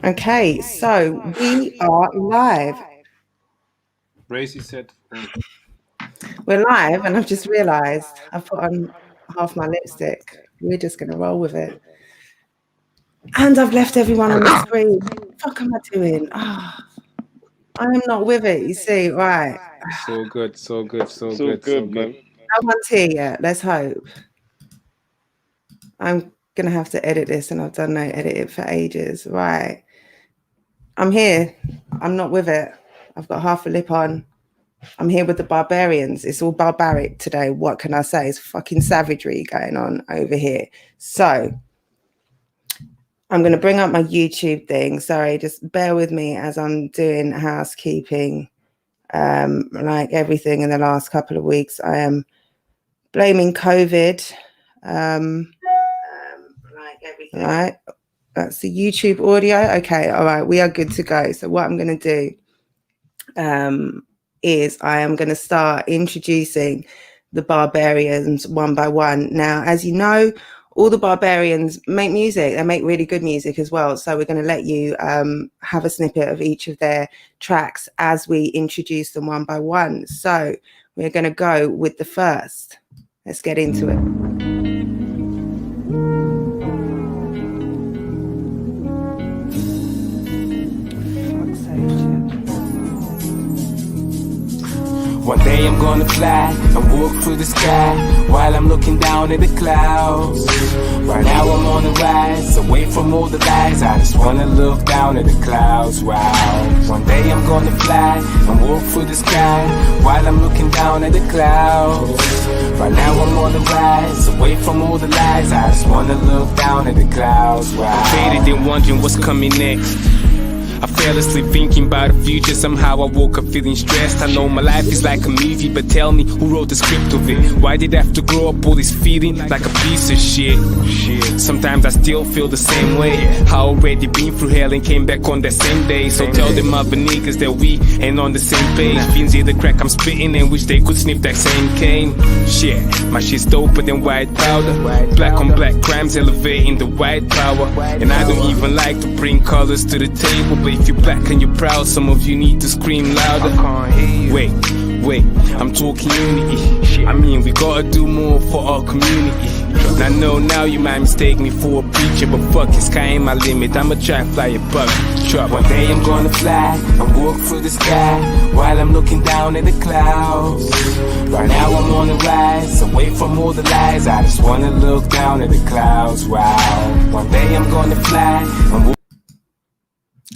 Okay, so we are live. Bracy said, We're live, and I've just realised I've put on half my lipstick. We're just going to roll with it. And I've left everyone on the screen. What the fuck am I doing? I am not with it, you see. Right. so good, so good, so So good, so good, good. man. No one's here yet. Let's hope. I'm going to have to edit this, and I've done no editing for ages. Right. I'm here. I'm not with it. I've got half a lip on. I'm here with the Barbarians. It's all barbaric today. What can I say? It's fucking savagery going on over here. So I'm going to bring up my YouTube thing. Sorry, just bear with me as I'm doing housekeeping. Like everything in the last couple of weeks, I am blaming COVID. Like everything. Right. That's the YouTube audio. Okay. All right. We are good to go. So what I'm going to do is I am going to start introducing the Barbarians one by one. Now, as you know, all the Barbarians make music. They make really good music as well. So we're going to let you have a snippet of each of their tracks as we introduce them one by one. So we're going to go with the first. Let's get into it. One day I'm gonna fly and walk through the sky while I'm looking down at the clouds. Right now I'm on the rise, away from all the lies. I just wanna look down at the clouds, wow. One day I'm gonna fly and walk through the sky while I'm looking down at the clouds. Right now I'm on the rise, away from all the lies. I just wanna look down at the clouds, wow. Faded and wondering what's coming next. I fell asleep thinking about the future. Somehow I woke up feeling stressed. I know my life is like a movie, but tell me, who wrote the script of it? Why did I have to grow up all this feeling like a piece of shit? Sometimes I still feel the same way. I already been through hell and came back on that same day. So tell them other niggas that we ain't on the same page. Fiends hear the crack I'm spitting and wish they could sniff that same cane. Shit, my shit's doper than white powder. Black on black crimes elevating the white power. And I don't even like to bring colors to the table, but if you're black and you're proud, some of you need to scream louder. Wait, I'm talking unity. I mean, we gotta do more for our community. And I know now you might mistake me for a preacher, but fuck it, sky ain't my limit. I'ma try fly a bucket. One day I'm gonna fly and walk through the sky while I'm looking down at the clouds. Right now I'm on the rise, away from all the lies. I just wanna look down at the clouds, wow. One day I'm gonna fly and walk.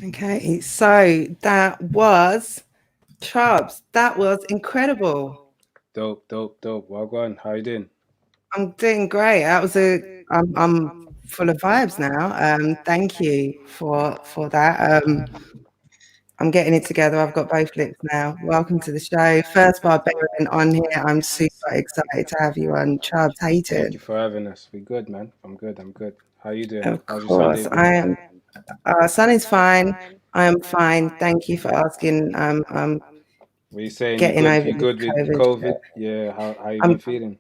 Okay, so that was Chubbs. That was incredible. Dope. Wagwan, how you doing? I'm doing great. That was I'm full of vibes now. Thank you for that. I'm getting it together. I've got both lips now. Welcome to the show. First Barbarian on here. I'm super excited to have you on. Chubbs, how you doing? Thank you for having us. We good, man. I'm good. How you doing? Of How's your course, Sunday I am. Sun is fine. I am fine. Thank you for asking. I'm What are you saying? getting over You good with this COVID? Yeah, how you been feeling?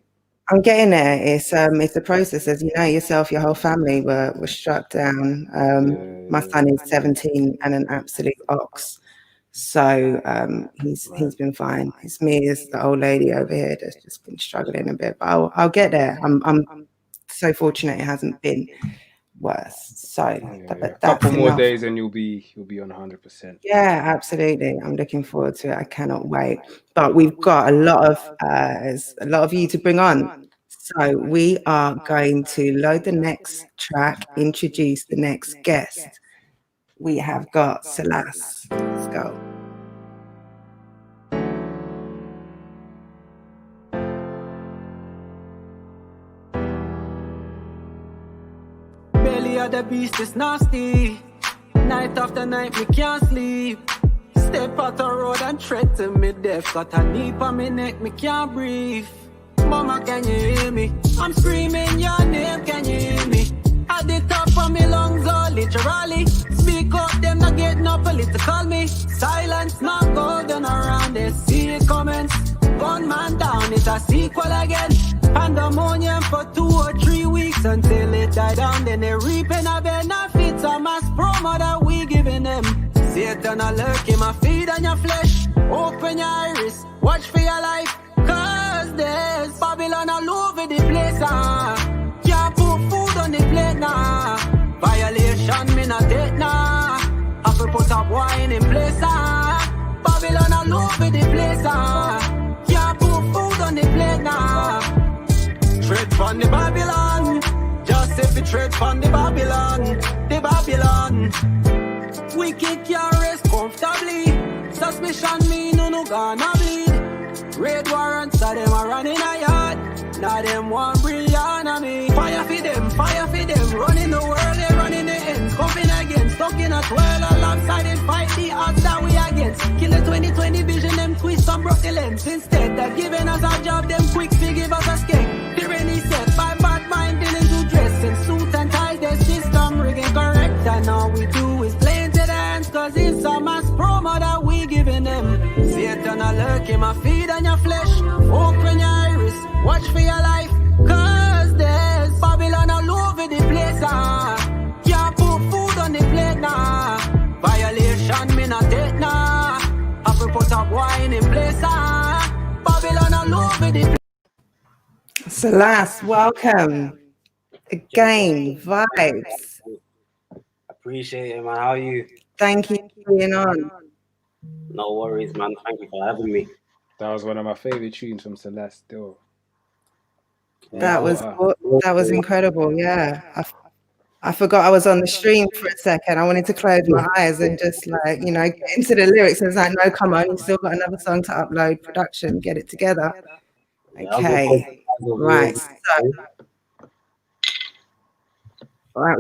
I'm getting there. It's a process, as you know yourself. Your whole family were struck down. My son is 17 and an absolute ox, so he's been fine. It's me, as the old lady over here, that's just been struggling a bit. But I'll get there. I'm so fortunate it hasn't been worse. So A couple more days and you'll be on 100%. Yeah, absolutely. I'm looking forward to it. I cannot wait. But we've got a lot of you to bring on. So we are going to load the next track, introduce the next guest. We have got Salas. Let's go. Belly of the beast is nasty. Night after night, me can't sleep. Step out the road and tread to me death. Got a knee on me neck, me can't breathe. Mama, can you hear me? I'm screaming your name, can you hear me? At the top of me lungs, oh, literally. Speak up, them not get no political me. Silence, not golden around, they see it coming. Gunman down, it's a sequel again. Pandemonium for 2 or 3 weeks until it die down. Then they reaping a benefits of mass promo that we Satan a lurk in my feet and your flesh. Open your iris, watch for your life. Cause there's Babylon all over the place. Can't put food on the plate now. Violation me not take now. Have to put up wine in place. Babylon all over the place. Can't put food on the plate now. Tread from the Babylon. Just if you tread from the Babylon. The Babylon. Wicked can't rest comfortably. Suspicion me no gonna bleed. Red warrants are them a running a yard. Now them want brilliant on me. Fire for them, running the world, they running the ends. Coming again, stuck in a twirl alongside it. Fight the odds that we against. Kill the 2020 vision, them twist and broke the lens. Instead of giving us a job, them quick to give us a skate. The rainy set by bad mind, dealing to dress in suit and tie. Their system rigging correct, and all we do is play into the hands. Cause it's a mass promo that we giving them. Satan a lurk in my feet and your flesh. Open your iris, watch for your life. Cause there's Babylon all over the place. Can't put food on the plate now. Violation me not take now. Have to put up wine in place. Babylon all over the place. Celeste, welcome. Again, vibes. Appreciate it, man. How are you? Thank you for being on. No worries, man. Thank you for having me. That was one of my favorite tunes from Celeste. Still, That was incredible. Yeah, I forgot I was on the stream for a second. I wanted to close my eyes and just like get into the lyrics. And it's like, no, come on, you still got another song to upload, production, get it together. Okay, right. So, all right,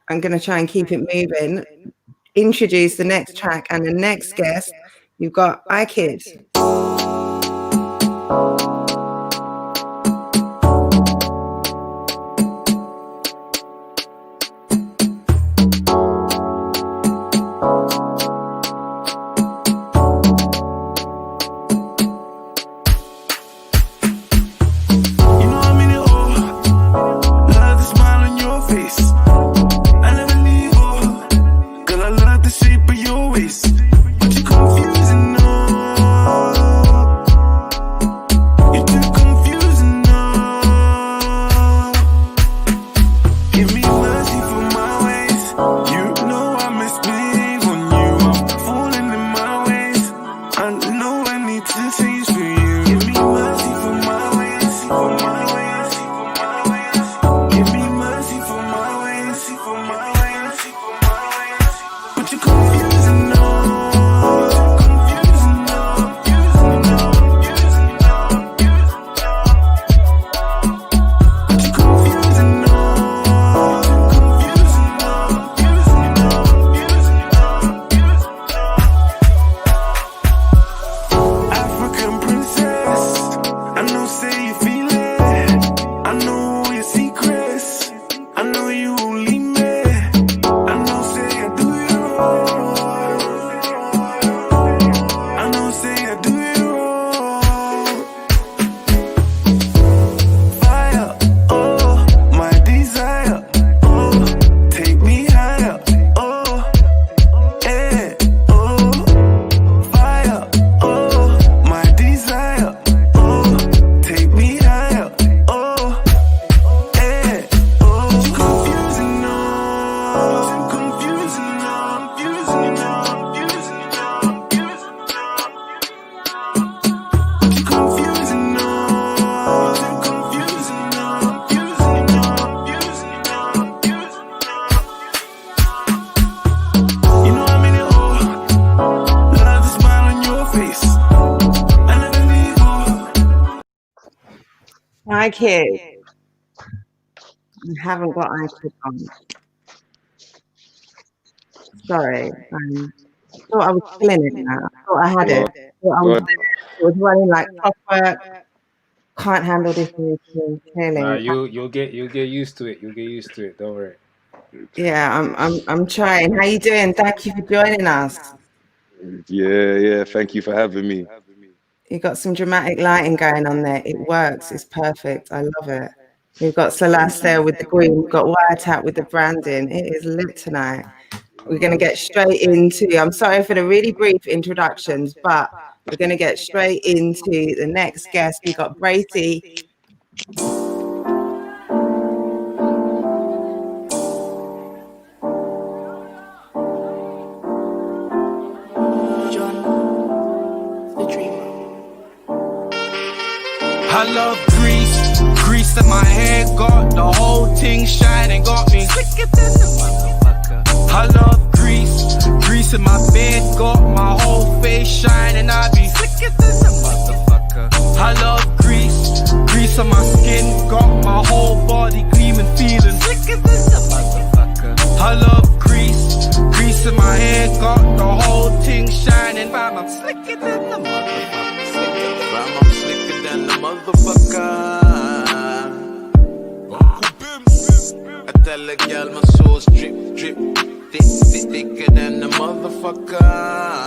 I'm going to try and keep it moving. Introduce the next track and the next guest. You've got iKid. But you confusing, no. iKid. I haven't got iKid on. Sorry. I thought I was killing it now. I thought I had it. It was running like clockwork. Can't handle this routine. Clearly. You'll get used to it. You'll get used to it. Don't worry. Yeah, I'm trying. How you doing? Thank you for joining us. Yeah. Thank you for having me. You got some dramatic lighting going on there. It works. It's perfect. I love it. We've got Celeste there with the green. We've got Wiretap with the branding. It is lit tonight. We're going to get straight into, I'm sorry for the really brief introductions, but we're going to get straight into the next guest. We got Bracy. I love grease in my hair, got the whole thing shining, got me slicker than the motherfucker. I love grease in my bed, got my whole face shining, I be slicker than the motherfucker. I love grease on my skin, got my whole body gleaming, feeling slicker than the motherfucker. I love grease in my hair, got the whole thing shining, fam, I'm slicker than the motherfucker. I'm slicker than the motherfucker. I tell a girl my soul's drip, thicker than the motherfucker.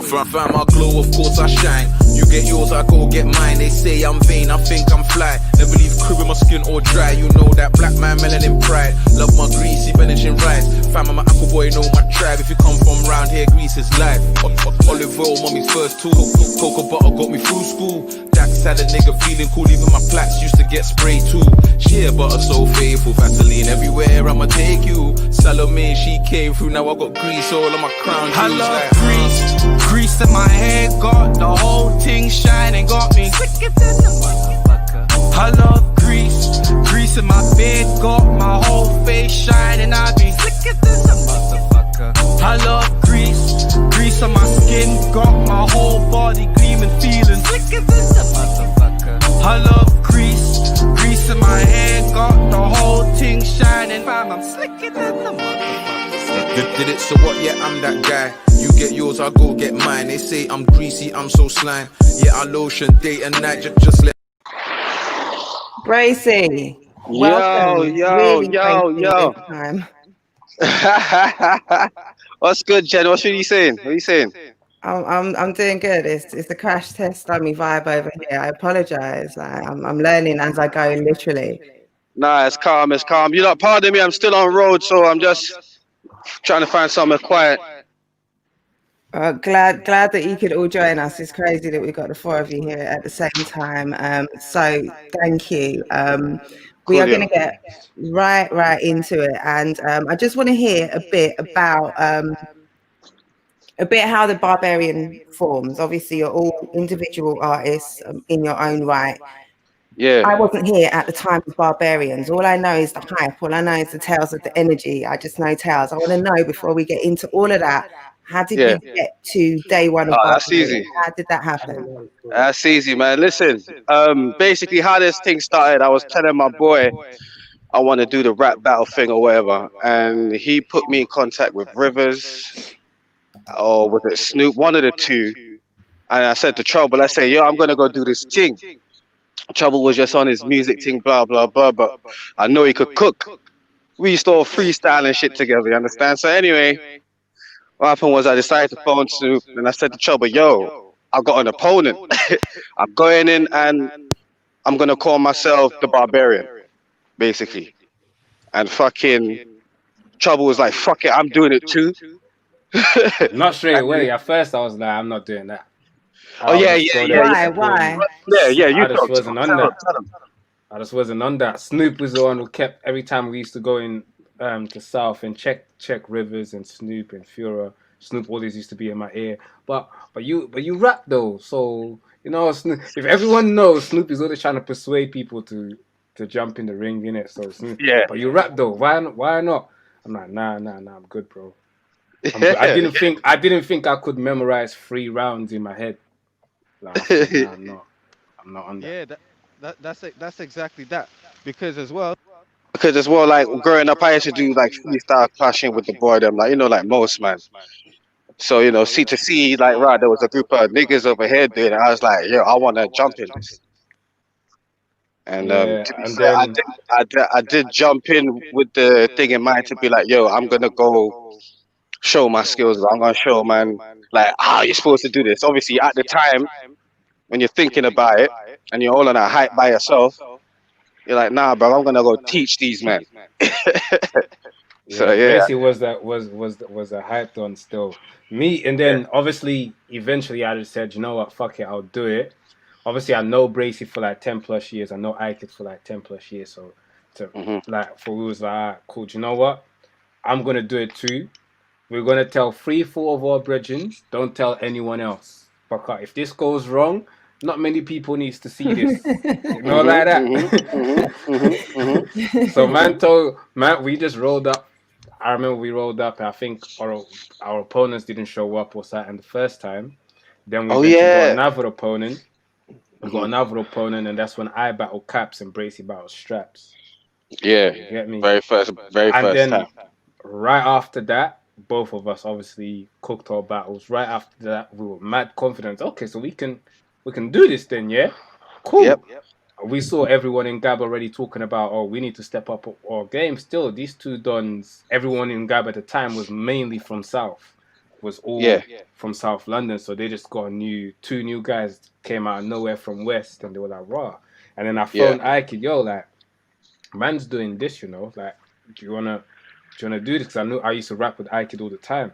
From my glow, of course I shine. You get yours, I go get mine. They say I'm vain, I think I'm fly. Never leave crib in my skin or dry. You know that black man melanin pride. Love my greasy Benedict rice. Fam, I'm an apple boy, know my tribe. If you come from round here, grease is life. Olive oil, mommy's first tool. Cocoa butter got me through school. Dax had a nigga feeling cool. Even my plaits used to get sprayed too. Shea butter so faithful. Vaseline everywhere, I'ma take you. Salome, she came through. Now I got grease all on my crown. I love grease in my hair, got the whole thing shining, got me slicker than the motherfucker. I love grease in my bed, got my whole face shining, I be slicker than the motherfucker. I love grease on my skin, got my whole body gleaming, feeling slicker than the motherfucker. I love grease in my hair, got the whole thing shining, fam, I'm slicker than the motherfucker. Did it, so what? Yeah, I'm that guy. You get yours, I go get mine. They say I'm greasy, I'm so slime. Yeah, I lotion day and night, just let. Bracy. Yo. What's good, Jen? What are you saying? What are you saying? I'm doing good. It's the crash test dummy vibe over here. I apologize. I'm learning as I go, literally. Nah, it's calm. You know, pardon me, I'm still on road, so I'm just trying to find somewhere quiet. Glad that you could all join us. It's crazy that we got the four of you here at the same time. So thank you. We are going to get right into it, and I just want to hear a bit about how the Barbarian forms. Obviously, you're all individual artists in your own right. Yeah. I wasn't here at the time of Barbarians. All I know is the hype. All I know is the tales of the energy. I just know tales. I want to know, before we get into all of that, how did you get to day one of Barbarians? That's easy. How did that happen? That's easy, man. Listen, basically how this thing started, I was telling my boy I want to do the rap battle thing or whatever, and he put me in contact with Rivers, or was it Snoop, one of the two, and I said to Trouble, I say, yo, I'm going to go do this thing. Trouble was just on his music thing, blah, blah, blah, but I know he could cook. We used to all freestyle and shit together, you understand? So anyway, what happened was I decided to phone Snoop, and I said to Trouble, yo, I've got an opponent. I'm going in and I'm going to call myself the Barbarian, basically. And fucking Trouble was like, fuck it, I'm doing it too. Not straight away. At first, I was like, I'm not doing that. Why? Yeah, you I just wasn't on that. I just wasn't on that. Snoop was the one who kept, every time we used to go in to South and check Rivers and Snoop and Fura. Snoop always used to be in my ear. But you rap though, so you know, Snoop, if everyone knows, Snoop is always trying to persuade people to jump in the ring, innit? So Snoop, but you rap though. Why not? I'm like, nah, I'm good, bro. I didn't think I could memorize 3 rounds in my head. Like, nah, I'm not on that. Yeah, that's exactly that. Because as well, like growing up, I used to do like freestyle clashing with the boy them, like, you know, like most man. So, you know, see, like, right, there was a group of niggas over here doing it. I was like, yo, I want to jump in this. And I did jump in with the thing in mind to be like, yo, I'm gonna go show my skills. I'm gonna show, man, like, you're supposed to do this. Obviously, at the time, when you're thinking about it and you're all on a hype by yourself, you're like, nah, bro, I'm gonna go teach these men. So yeah, basically was a hyped on still me, and then obviously eventually I just said, you know what, fuck it, I'll do it. Obviously I know Bracy for like 10 plus years, I know Ike for like 10 plus years, so to like for we was like, all right, cool, do you know what, I'm gonna do it too. We're gonna tell 3-4 of our brethren, don't tell anyone else, because if this goes wrong, not many people needs to see this, you know, like that. So man, we just rolled up. I remember we rolled up. I think our opponents didn't show up or something the first time. Then we eventually got another opponent. We got another opponent, and that's when I battled Caps and Bracy battled Straps. Yeah, you get me? Very first time. Right after that, both of us obviously cooked our battles. Right after that, we were mad confident. Okay, so we can do this then, yeah? Cool. Yep. We saw everyone in Gab already talking about, oh, we need to step up our game. Still, these two dons, everyone in Gab at the time was mainly from South. Was all from South London. So they just got two new guys came out of nowhere from West, and they were like, raw. And then I phoned Ike, yo, like, man's doing this, you know, like, do you wanna do this? Because I knew I used to rap with Ike all the time.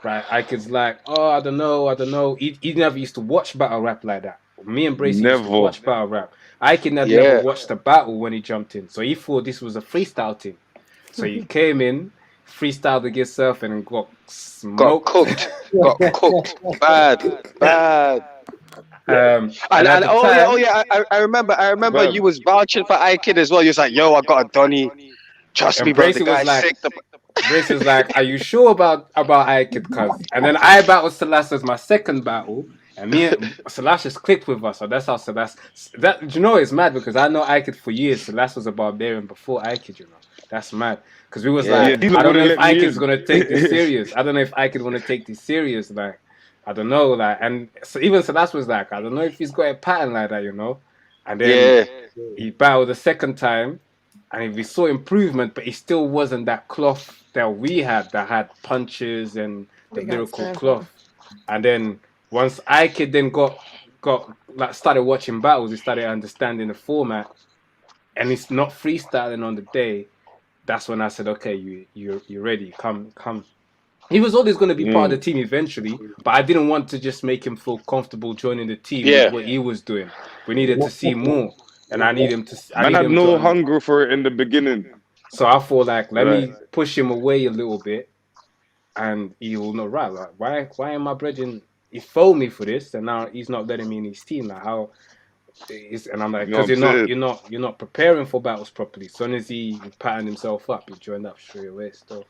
Right, Ike's like, oh, I don't know. He never used to watch battle rap like that. Me and Bracy used to watch battle rap. Ike never watched the battle when he jumped in, so he thought this was a freestyle thing. So he came in, freestyled against Surfing, and got smoked. Got cooked. Bad. I remember you was vouching for Ike as well. You was like, yo, I got a Donny. Trust me, bro. The guy's sick. Brace was like, are you sure about Ike, cuz? And then I battled Celeste as my second battle, and me and Celeste just clicked with us. So that's how Celeste. That, you know, it's mad because I know Ike for years. Celeste was a Barbarian before Ike, you know. That's mad. Because we was like, I don't know if Ike is gonna take this serious. I don't know if Ike is gonna take this serious. Like, I don't know. Like, and so even Celeste was like, I don't know if he's got a pattern like that, you know. And then he battled the second time, and we saw improvement, but he still wasn't that cloth that we had that had punches and the lyrical cloth. And then once Ike then got like started watching battles, he started understanding the format, and it's not freestyling on the day. That's when I said, okay, you're ready. Come. He was always going to be part of the team eventually, but I didn't want to just make him feel comfortable joining the team with what he was doing. We needed to see more, and I need him to. I had no hunger for it in the beginning. So I thought, like, let me push him away a little bit, and he will know, right, like, why am I brethren? He phoned me for this, and now he's not letting me in his team. Like, how is? And I'm like, because you're not preparing for battles properly. As soon as he patterned himself up, he joined up straight away. Still,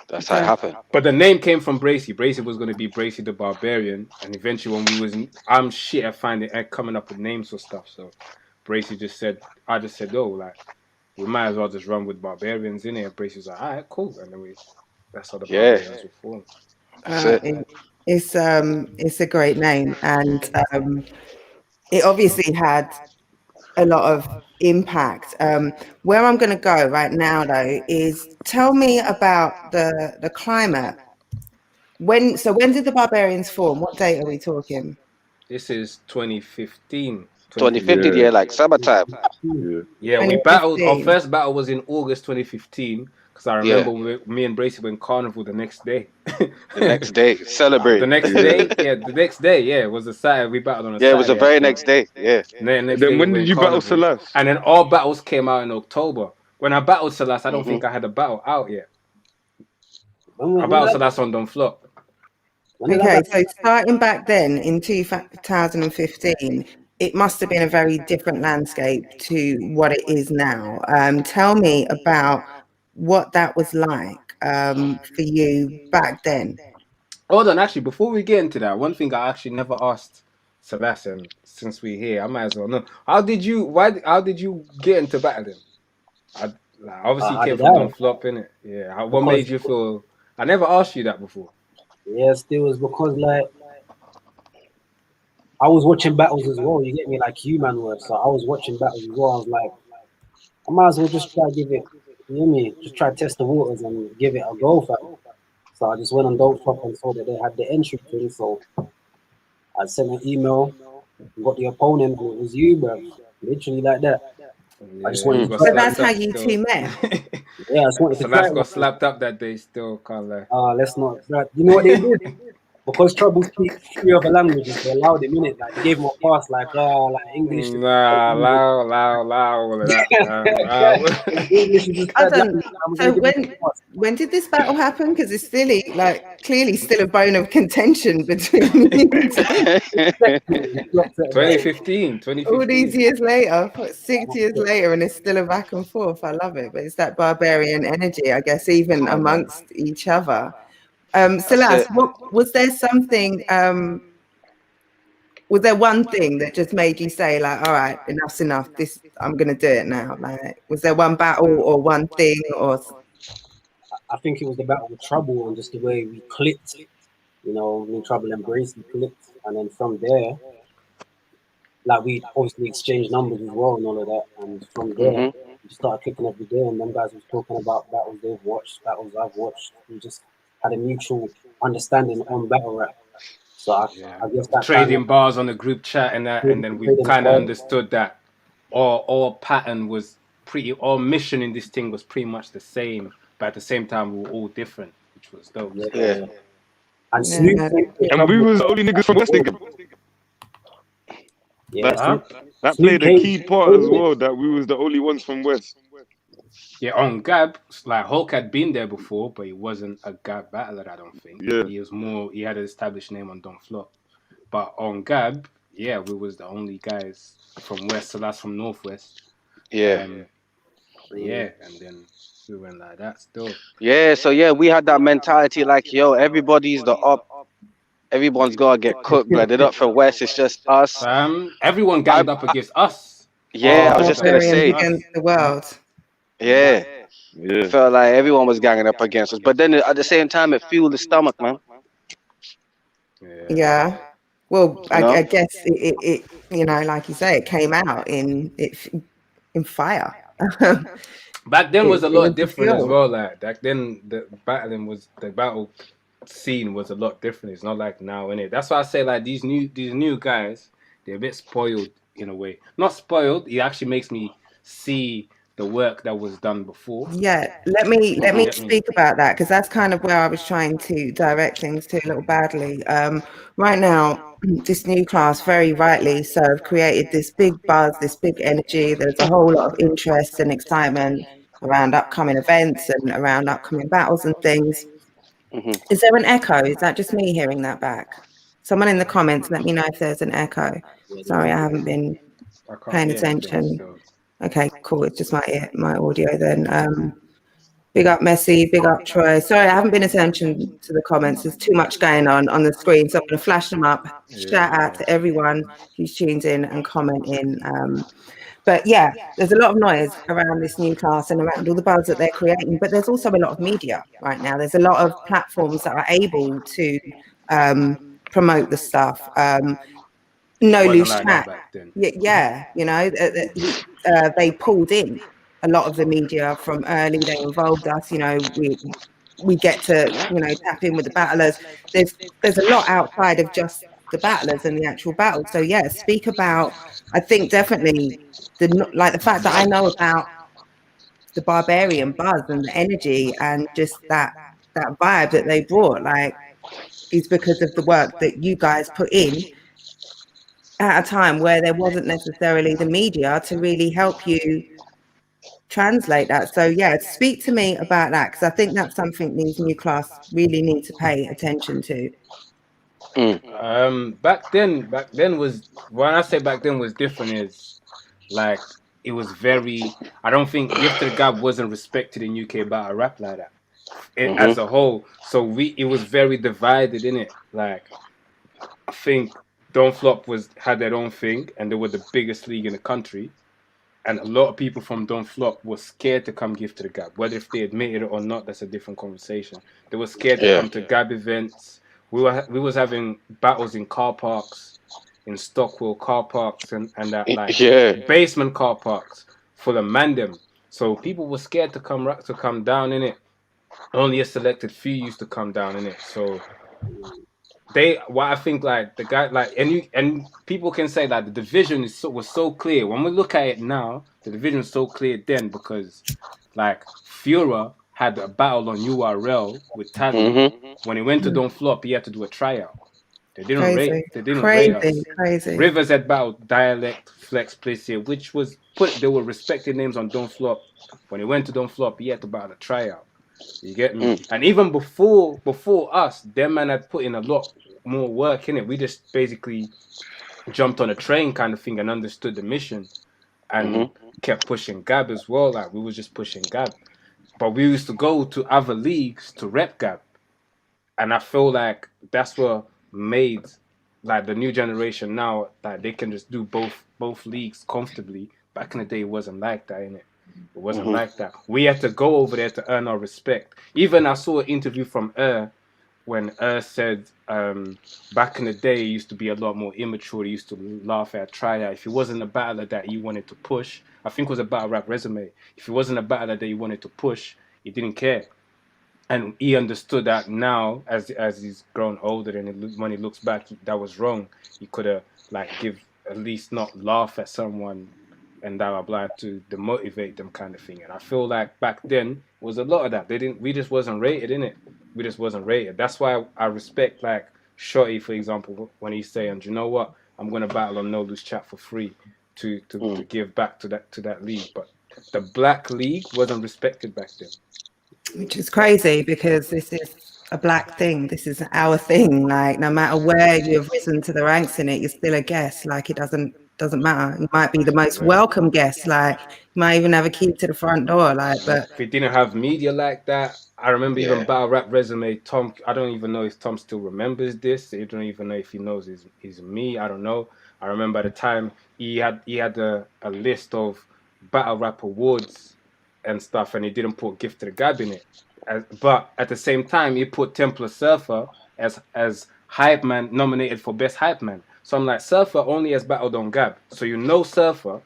that's how it happened. But the name came from Bracy. Bracy was going to be Bracy the Barbarian, and eventually when I'm shit at coming up with names for stuff. So Bracy I just said, oh, like, we might as well just run with Barbarians in here. Bracy was like, all right, cool. And then that's how the Barbarians were formed. It's a great name, and it obviously had a lot of impact. Where I'm going to go right now, though, is tell me about the climate. When did the Barbarians form? What date are we talking? This is 2015. 2015, like summertime. Yeah, we battled. Our first battle was in August 2015. Because I remember me and Bracy went carnival the next day. The next day, celebrate. The next day, it was a Saturday. We battled on a Saturday. Yeah, it was the very next day. Yeah. Then when did you battle Celeste? And then all battles came out in October. When I battled Celeste, I don't think I had a battle out yet. I battled Celeste on Don't Flop. Okay, so starting back then in 2015, it must have been a very different landscape to what it is now. Tell me about what that was like for you back then. Hold on, actually, before we get into that, one thing I actually never asked Celeste, and since we're here, I might as well know. How did you get into battling? Obviously you came from Don't Flop, innit? Yeah. What made you feel? I never asked you that before. Yes, it was because, like, I was watching battles as well. You get me, like you man were. So I was watching battles as well. I was like, I might as well just try to give it. You know me? Just try to test the waters and give it a go, fam. So I just went on Don't Flop and saw that they had the entry thing. So I sent an email, got the opponent, and it was you, bro. Literally like that. I just wanted to. So that's how you two met. Yeah, I just wanted to try Celeste it. got slapped up that day. Still can't lie. Let's not. You know what they did? Because Trouble speaks 3 other languages, they allowed him in it. Like they gave him a pass, like English. Nah, allow all of that. English is his I third don't. language. I'm So gonna give him a pass. when did this battle happen? Because it's clearly still a bone of contention between you two. 2015. All these years later, 6 years later, and it's still a back and forth. I love it, but it's that barbarian energy, I guess, even amongst each other. Celeste, was there something? Was there one thing that just made you say, like, all right, enough's enough, this, I'm gonna do it now? Like, was there one battle or one thing? Or I think it was the battle with Trouble and just the way we clicked. You know, me and Trouble embraced, we clicked, and then from there, like we obviously exchanged numbers as well and all of that, and from there we started clicking every day. And them guys was talking about battles they've watched, battles I've watched. We just had a mutual understanding on battle rap. So I guess that trading bars on the group chat and that, and then we kind of understood that our pattern was our mission in this thing was pretty much the same, but at the same time we were all different, which was dope. Yeah. And Snoop, and we was the only niggas from Westingham. Yeah, that played a key part as well. That we was the only ones from West. Yeah, on Gab, like Hulk had been there before, but he wasn't a Gab battler, I don't think. Yeah. He had an established name on Don't Flop. But on Gab, yeah, we was the only guys from West, so that's from Northwest. Yeah. And then we went like that still. Yeah, so we had that mentality like, yo, everybody's the up. Everyone's gotta get cooked, like they're not from West, it's just us. Everyone ganged up against us. Yeah, I was just gonna say against the world. Yeah. It felt like everyone was ganging up against us. But then at the same time, it fueled the stomach, man. Yeah. Well, I guess it you know, like you say, it came out in fire. Back then was a lot different as well. Like back then, the battle scene was a lot different. It's not like now, innit? That's why I say like these new guys, they're a bit spoiled in a way. Not spoiled. It actually makes me see the work that was done before. Yeah, let me speak about that, because that's kind of where I was trying to direct things to a little badly. Right now, this new class, very rightly so, have created this big buzz, this big energy. There's a whole lot of interest and excitement around upcoming events and around upcoming battles and things. Is there an echo? Is that just me hearing that back? Someone in the comments, let me know if there's an echo. Sorry, I haven't been paying attention. Okay, cool. It's just my audio then. Big up Messi, big up Troy. Sorry, I haven't been attention to the comments. There's too much going on the screen, so I'm going to flash them up. Shout out to everyone who's tuned in and commenting. But yeah, there's a lot of noise around this new class and around all the buzz that they're creating. But there's also a lot of media right now. There's a lot of platforms that are able to promote the stuff. No loose chat. Yeah, you know, they pulled in a lot of the media from early. They involved us. You know, we get to tap in with the battlers. There's a lot outside of just the battlers and the actual battle. So yeah, speak about. I think definitely the fact that I know about the Barbarian buzz and the energy and just that vibe that they brought, like, is because of the work that you guys put in at a time where there wasn't necessarily the media to really help you translate that. So yeah, speak to me about that, because I think that's something these new class really need to pay attention to. Back then was, when I say back then was different, is like it was very, I don't think Gift of the Gab wasn't respected in UK battle rap like that as a whole. So it was very divided in it. Like I think Don't Flop had their own thing, and they were the biggest league in the country. And a lot of people from Don't Flop were scared to come Gift to the Gab. Whether if they admitted it or not, that's a different conversation. They were scared to come to Gab events. We was having battles in car parks, in Stockwell car parks, and that basement car parks full of mandem. So people were scared to come down in it. Only a selected few used to come down in it. So I think like the guy, like, and people can say that the division was so clear. When we look at it now, the division is so clear then, because Like Führer had a battle on URL with Tally. Mm-hmm. When he went to Don't Flop, he had to do a tryout. They didn't Crazy. rate. They didn't rate us. Crazy. Rivers had battled Dialect, Flex, Place here, which was put. They were respected names on Don't Flop. When he went to Don't Flop, he had to battle a tryout. You get me? And even before us, them man had put in a lot more work in it. We just basically jumped on a train kind of thing and understood the mission, and kept pushing Gab as well. Like we was just pushing Gab, but we used to go to other leagues to rep Gab, and I feel like that's what made like the new generation now that they can just do both leagues comfortably. Back in the day, it wasn't like that, innit? It wasn't like that. We had to go over there to earn our respect. Even I saw an interview from when said back in the day, it used to be a lot more immature. He used to laugh at tryout. If it wasn't a battler that you wanted to push, I think it was a battle rap resume. If it wasn't a battler that you wanted to push, he didn't care. And he understood that now, as he's grown older, and when he looks back, that was wrong. He could have like give at least not laugh at someone, and that applied to demotivate them kind of thing. And I feel like back then was a lot of that. We just wasn't rated, innit? We just wasn't rated. That's why I respect like Shotty, for example, when he's saying, you know what, I'm gonna battle on No Loose Chat for free to give back to that league. But the Black League wasn't respected back then. Which is crazy because this is a black thing. This is our thing. Like no matter where you've risen to the ranks in it, you're still a guest. Like it doesn't matter. You might be the most welcome guest. Like you might even have a key to the front door. Like, but if we didn't have media like that, I remember even battle rap resume. Tom, I don't even know if Tom still remembers this. I don't even know if he knows is me. I don't know. I remember at the time he had a list of battle rap awards and stuff, and he didn't put Gift to the Gab in it. But at the same time, he put Templar Surfer as hype man, nominated for best hype man. So I'm like, Surfer only has battled on Gab, so you know Surfer.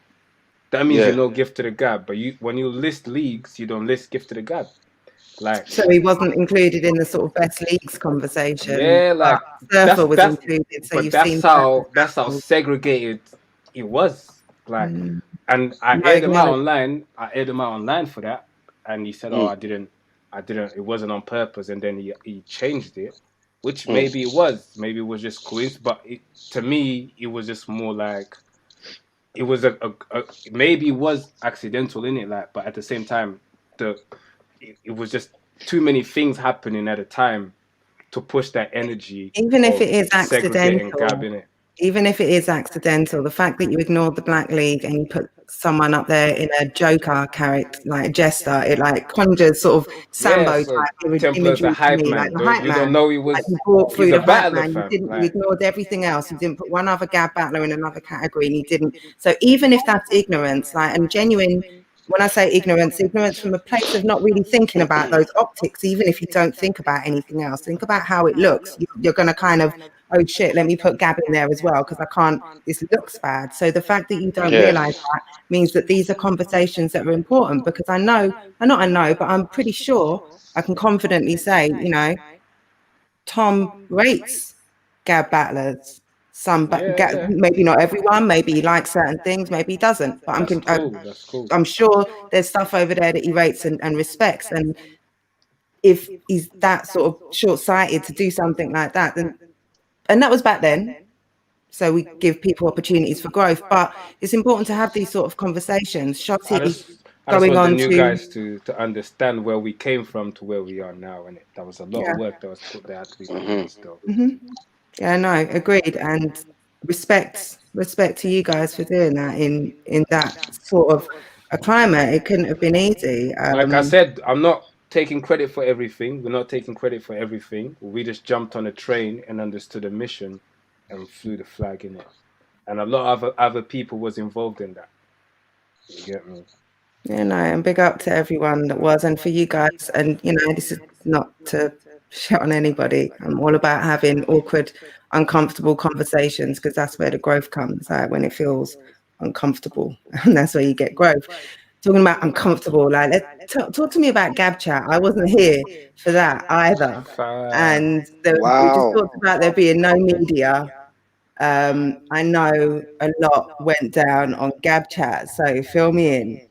That means you know Gift to the Gab. But when you list leagues, you don't list Gift to the Gab. Like, so he wasn't included in the sort of best leagues conversation. Yeah, like Surfer was included. So but you've that's seen that's how segregated it was. Like, and I aired him out online. I aired him out online for that, and he said, "Oh, I didn't. It wasn't on purpose." And then he changed it, which maybe it was. Maybe it was just coincidence. But to me, it was just more like it was maybe it was accidental in it. Like, but at the same time, it was just too many things happening at a time to push that energy. Even if it is accidental, Gab in it. even if it is accidental, the fact that you ignored the Black League and you put someone up there in a Joker character, like a jester, it like conjures sort of Sambo type imagery the hype to me, man. like the hype You man. don't know he was. Like you brought through He's the a hype battler, man. fam. You ignored everything else. You didn't put one other Gab battler in another category, and you didn't. So even if that's ignorance, like and genuine. When I say ignorance from a place of not really thinking about those optics, even if you don't think about anything else, think about how it looks. You're going to kind of, oh shit, let me put Gab in there as well because I can't, this looks bad. So the fact that you don't realize that means that these are conversations that are important because I know, but I'm pretty sure I can confidently say, you know, Tom rates Gab battlers. Maybe not everyone, maybe he likes certain things, maybe he doesn't, but that's cool. I'm sure there's stuff over there that he rates and respects, and if he's that sort of short-sighted to do something like that, then, and that was back then, so we give people opportunities for growth, but it's important to have these sort of conversations. Shotty I just want the new guys to understand where we came from to where we are now, and that was a lot of work that was put there to be done still. Yeah, no, agreed, and respect to you guys for doing that in that sort of a climate. It couldn't have been easy. Like I said, I'm not taking credit for everything. We're not taking credit for everything. We just jumped on a train and understood the mission and flew the flag in it. And a lot of other people was involved in that. You get me? Yeah, no, and big up to everyone that was, and for you guys. And you know, this is not to shit on anybody. I'm all about having awkward, uncomfortable conversations because that's where the growth comes, like when it feels uncomfortable, and that's where you get growth. Talking about uncomfortable, like talk to me about Gab Chat. I wasn't here for that either, and we just talked about there being no media. I know a lot went down on Gab Chat, so fill me in.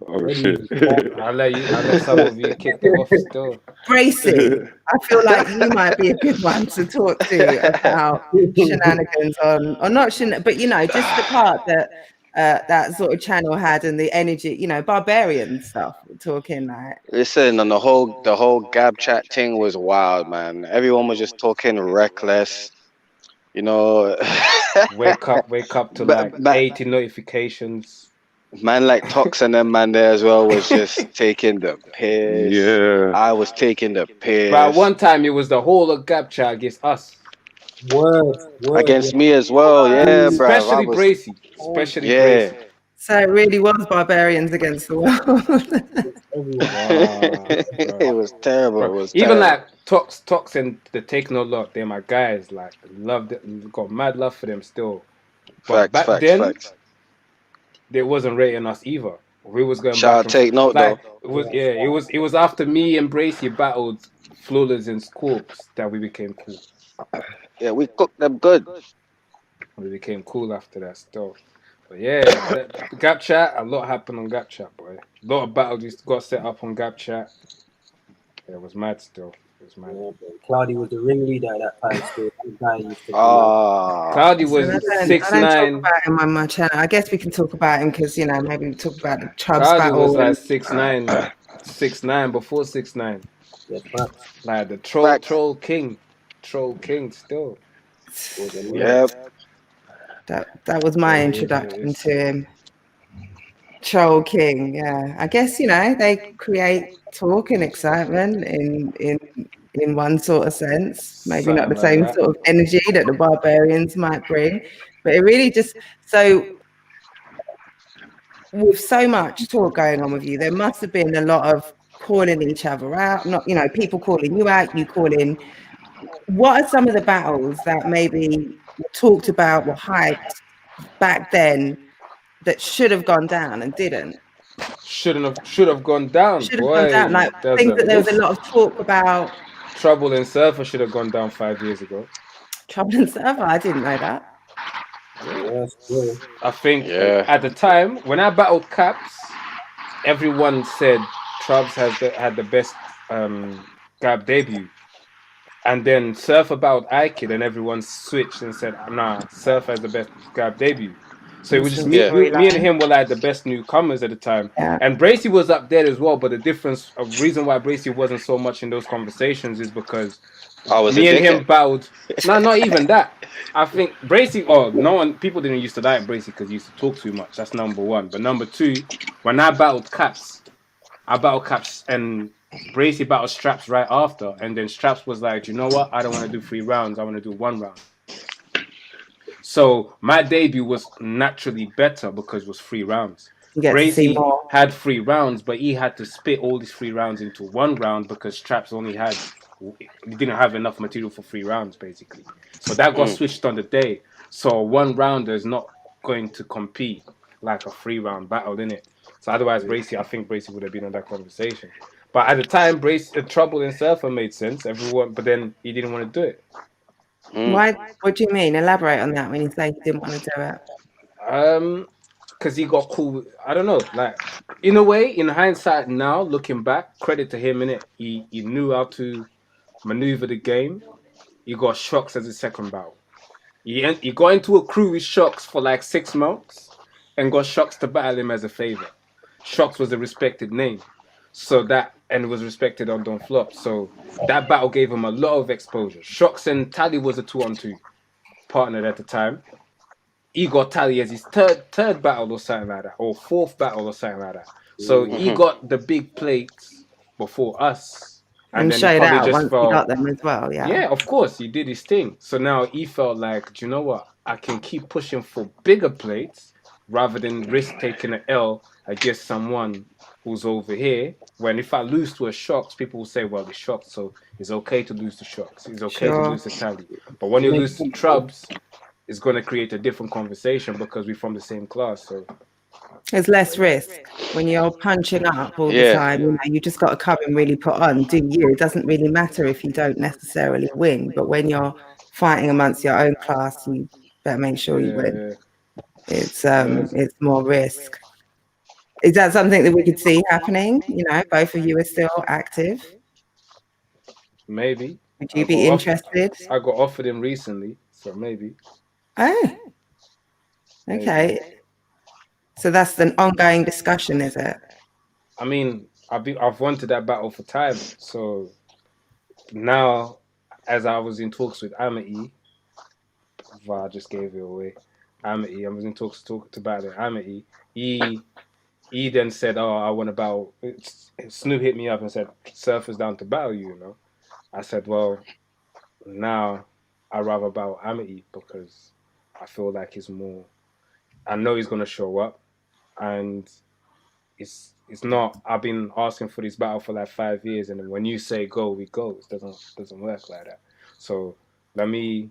Oh shit. I'll let some of you kick it off still. Bracy, I feel like you might be a good one to talk to about shenanigans on, or not but you know, just the part that that sort of channel had and the energy, you know, barbarian stuff. We're talking like. Listen, and the whole Gab chat thing was wild, man. Everyone was just talking reckless, you know. Wake up to like 80 notifications. Man like Tox and them man there as well was just taking the piss. Yeah. I was taking the piss. But at one time, it was the whole of Gab chat against us. Word. Against me as well, yeah, bro. Especially Bracy. Especially yeah. Bracy. So it really was barbarians against the world. It was terrible. Bro, It was even terrible. like Tox and the Take No Lot, they're my guys. Like, loved it, got mad love for them still. But back then, they wasn't rating us either. We was going Shout back out Take Note like, though. It was after me and Bracy battled Flawless and Scorps that we became cool. Yeah, we cooked them good. We became cool after that still. But yeah, Gap Chat, a lot happened on Gap Chat, boy. A lot of battles used to got set up on Gap Chat. Yeah, it was mad still. It was mad. Yeah, Cloudy was the ringleader at that time still. That guy used to Cloudy was I don't 6'9". talk about him on my channel. I guess we can talk about him because, you know, maybe we talk about the Chubbs Cloudy battle. was like 6'9", 6'9", before 6'9". Yeah, like the troll king still. Yep. That was my introduction to him. Troll King, yeah. I guess, you know, they create talk and excitement in one sort of sense. Maybe not the same sort of energy that the barbarians might bring, but it really just, so with so much talk going on with you, there must have been a lot of calling each other out, not, you know, people calling you out, you calling. What are some of the battles that maybe were talked about, were hyped back then that should have gone down and didn't? Should have gone down. Should have gone down. Like things that there was a lot of talk about. Trouble in Surfer should have gone down 5 years ago. Trouble in Surfer? I didn't know that. I think at the time when I battled Caps, everyone said Trubs had the best Gab debut. And then Surfer battled iKid and everyone switched and said, nah, Surfer has the best Gab debut. So it was just me and him were like the best newcomers at the time. Yeah. And Bracy was up there as well, but the difference, a reason why Bracy wasn't so much in those conversations is because me and him battled. No, not even that. I think Bracy, people didn't used to like Bracy because he used to talk too much. That's number one. But number two, when I battled Caps and Bracy battled Straps right after. And then Straps was like, you know what? I don't want to do 3 rounds. I want to do 1 round. So my debut was naturally better because it was 3 rounds. Bracy had 3 rounds, but he had to spit all these 3 rounds into 1 round because Straps didn't have enough material for 3 rounds, basically. So that got switched on the day. So a 1 rounder is not going to compete like a 3-round battle, innit? So otherwise, I think Bracy would have been on that conversation. But at the time, Trouble in Surfer made sense. But then he didn't want to do it. Why? What do you mean? Elaborate on that when you say he didn't want to do it. Because he got cool. I don't know. Like, in a way, in hindsight now, looking back, credit to him, innit? He knew how to maneuver the game. He got Shocks as his second battle. He got into a crew with Shocks for like 6 months and got Shocks to battle him as a favor. Shocks was a respected name. And was respected on Don't Flop. So that battle gave him a lot of exposure. Shocks and Tally was a 2-on-2 partner at the time. He got Tally as his third battle or something like that, or 4th battle or something like that. So he got the big plates before us. And then showed out once felt, he got them as well, yeah. Yeah, of course, he did his thing. So now he felt like, do you know what? I can keep pushing for bigger plates rather than risk taking an L against someone who's over here. When if I lose to a Shocks, people will say, well, it's Shocks, so it's okay to lose to Shocks. It's okay to lose to Tally. But when you lose to Trubs, it's going to create a different conversation because we're from the same class. So there's less risk when you're punching up all the time. You know, you just got to come and really put on. Do you? It doesn't really matter if you don't necessarily win, but when you're fighting amongst your own class, you better make sure you win. It's more risk. Is that something that we could see happening? You know, both of you are still active. Maybe. Would you be interested? I got offered him recently, so maybe. Oh, okay. So that's an ongoing discussion, is it? I mean, I've wanted that battle for time. So now, as I was in talks with Amity, I just gave it away. Amity, I was in talks about it. Amity, he then said, "Oh, I want to battle." Snoop hit me up and said, "Surfer's down to battle you." You know, I said, "Well, now I'd rather battle Amity because I feel like he's more. I know he's gonna show up, and it's not. I've been asking for this battle for like 5 years, and then when you say go, we go. It doesn't work like that. So let me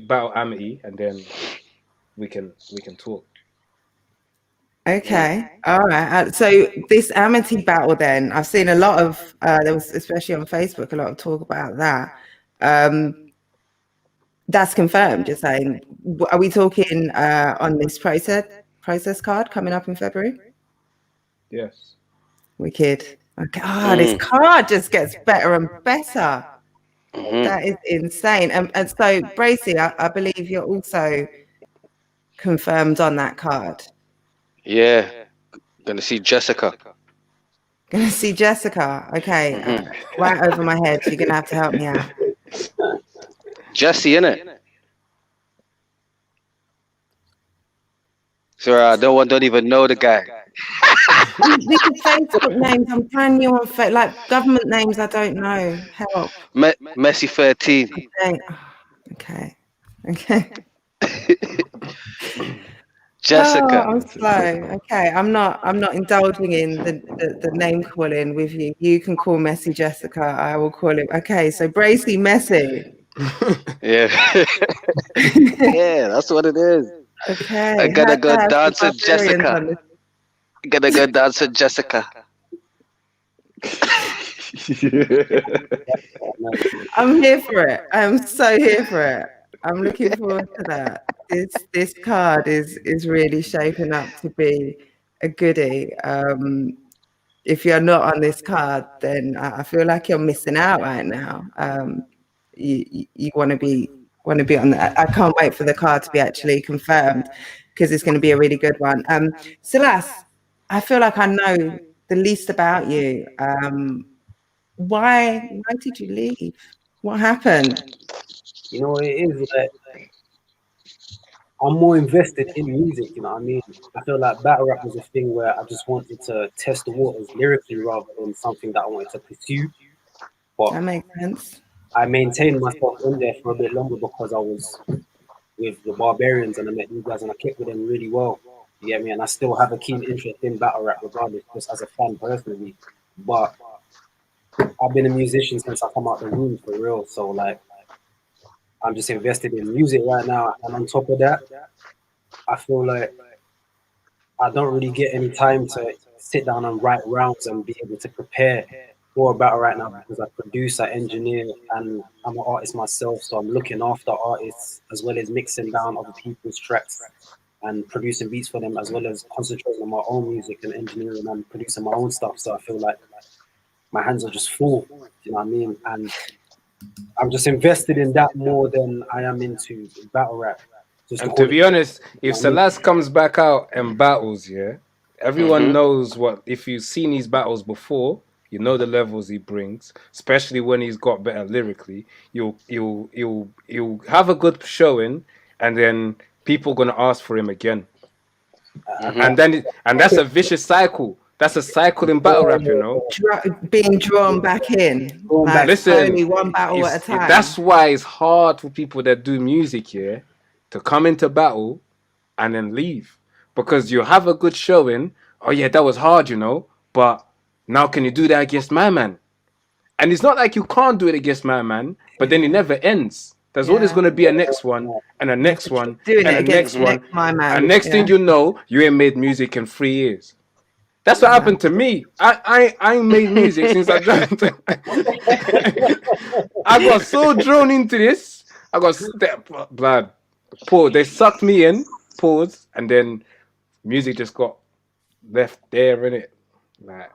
battle Amity, and then we can talk." Okay, all right. So this Amity battle, then I've seen a lot of there was, especially on Facebook, a lot of talk about that. That's confirmed. You're saying, are we talking on this process card coming up in February? Yes. Wicked. Okay. Oh, this card just gets better and better. That is insane. And so, Bracy, I believe you're also confirmed on that card. Yeah, gonna see Jessica. Gonna see Jessica. Okay, right over my head. You're gonna have to help me out. Jesse, innit? So no one don't even know the guy. These are Facebook names. I'm brand new on like government names. I don't know. Help. Messi 13. Okay. Jessica. Oh, I'm slow. Okay, I'm not indulging in the name calling with you. You can call Messi Jessica. I will call him. Okay, so Bracy Messi. Yeah. Yeah, that's what it is. Okay. I gotta go dance with Jessica. Gotta go dance with Jessica. I'm here for it. I'm so here for it. I'm looking forward to that. This card is really shaping up to be a goodie. If you're not on this card, then I feel like you're missing out right now. You want to be on that. I can't wait for the card to be actually confirmed because it's going to be a really good one. Silas, I feel like I know the least about you. Why did you leave? What happened? You know what it is? Like, I'm more invested in music, you know what I mean? I feel like battle rap was a thing where I just wanted to test the waters lyrically rather than something that I wanted to pursue. But that makes sense. I maintained myself in there for a bit longer because I was with the Barbarians and I met you guys and I kept with them really well. You get me? And I still have a keen interest in battle rap regardless, just as a fan personally. But I've been a musician since I come out the womb for real. So like, I'm just invested in music right now. And on top of that, I feel like I don't really get any time to sit down and write rounds and be able to prepare for a battle right now because I produce, I engineer, and I'm an artist myself. So I'm looking after artists as well as mixing down other people's tracks and producing beats for them, as well as concentrating on my own music and engineering and producing my own stuff. So I feel like my hands are just full, you know what I mean? And I'm just invested in that more than I am into battle rap. And to be honest, if Salas comes back out and battles, yeah, everyone knows what. If you've seen these battles before, you know the levels he brings. Especially when he's got better lyrically, you'll have a good showing, and then people gonna ask for him again, and that's a vicious cycle. That's a cycle in battle rap, you know. Being drawn back in. Like, listen, only one battle at a time. That's why it's hard for people that do music here to come into battle and then leave. Because you have a good showing. Oh yeah, that was hard, you know. But now can you do that against my man? And it's not like you can't do it against my man, but then it never ends. There's always going to be a next one and a next one and a next one. And next thing you know, you ain't made music in 3 years. That's what happened to me. I ain't made music since I dropped. I got so drawn into this. I got blood. Pause. They sucked me in. Pause. And then Music just got left there, innit? Like,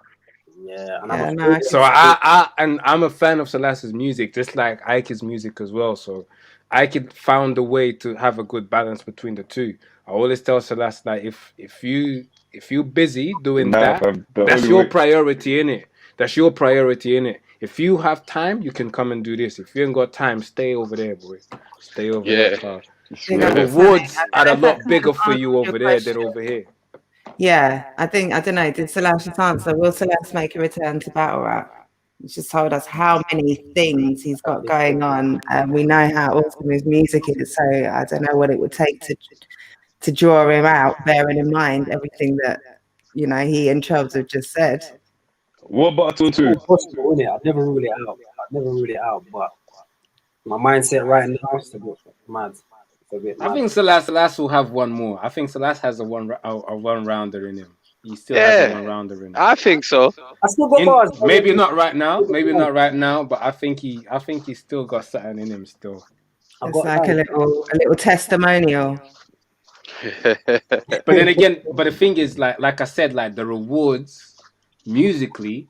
Yeah, and Yeah, no, so I'm a fan of Selas's music, just like Ike's music as well. So Ike found a way to have a good balance between the two. I always tell Selas like if you're busy doing Nah, that, fam, the that's only your way. priority in it. That's your priority in it. If you have time, you can come and do this. If you ain't got time, stay over there, boy. Stay over there, Yeah. car. big The up Yeah. Sammy. rewards I are don't a know if that lot kind bigger of for you answers your over there than question. over here. Yeah, I don't know. Did Celeste just answer? Will Celeste make a return to battle rap? He's just told us how many things he's got going on, and we know how awesome his music is. So I don't know what it would take to draw him out, bearing in mind everything that he and Chubbs have just said. What battle It's two? all possible, innit? I'd never rule it out. But my mindset right now is a bit mad. It's a bit I mad. think Selas will have one more. I think Selas has a one rounder in him. He still has a Yeah, one rounder in him. I think so. I still got bars. Maybe not right now. Maybe not right now. But I think he's still got something in him still. I It's got like a lines. little testimonial. But then again, but the thing is, like I said, like the rewards musically,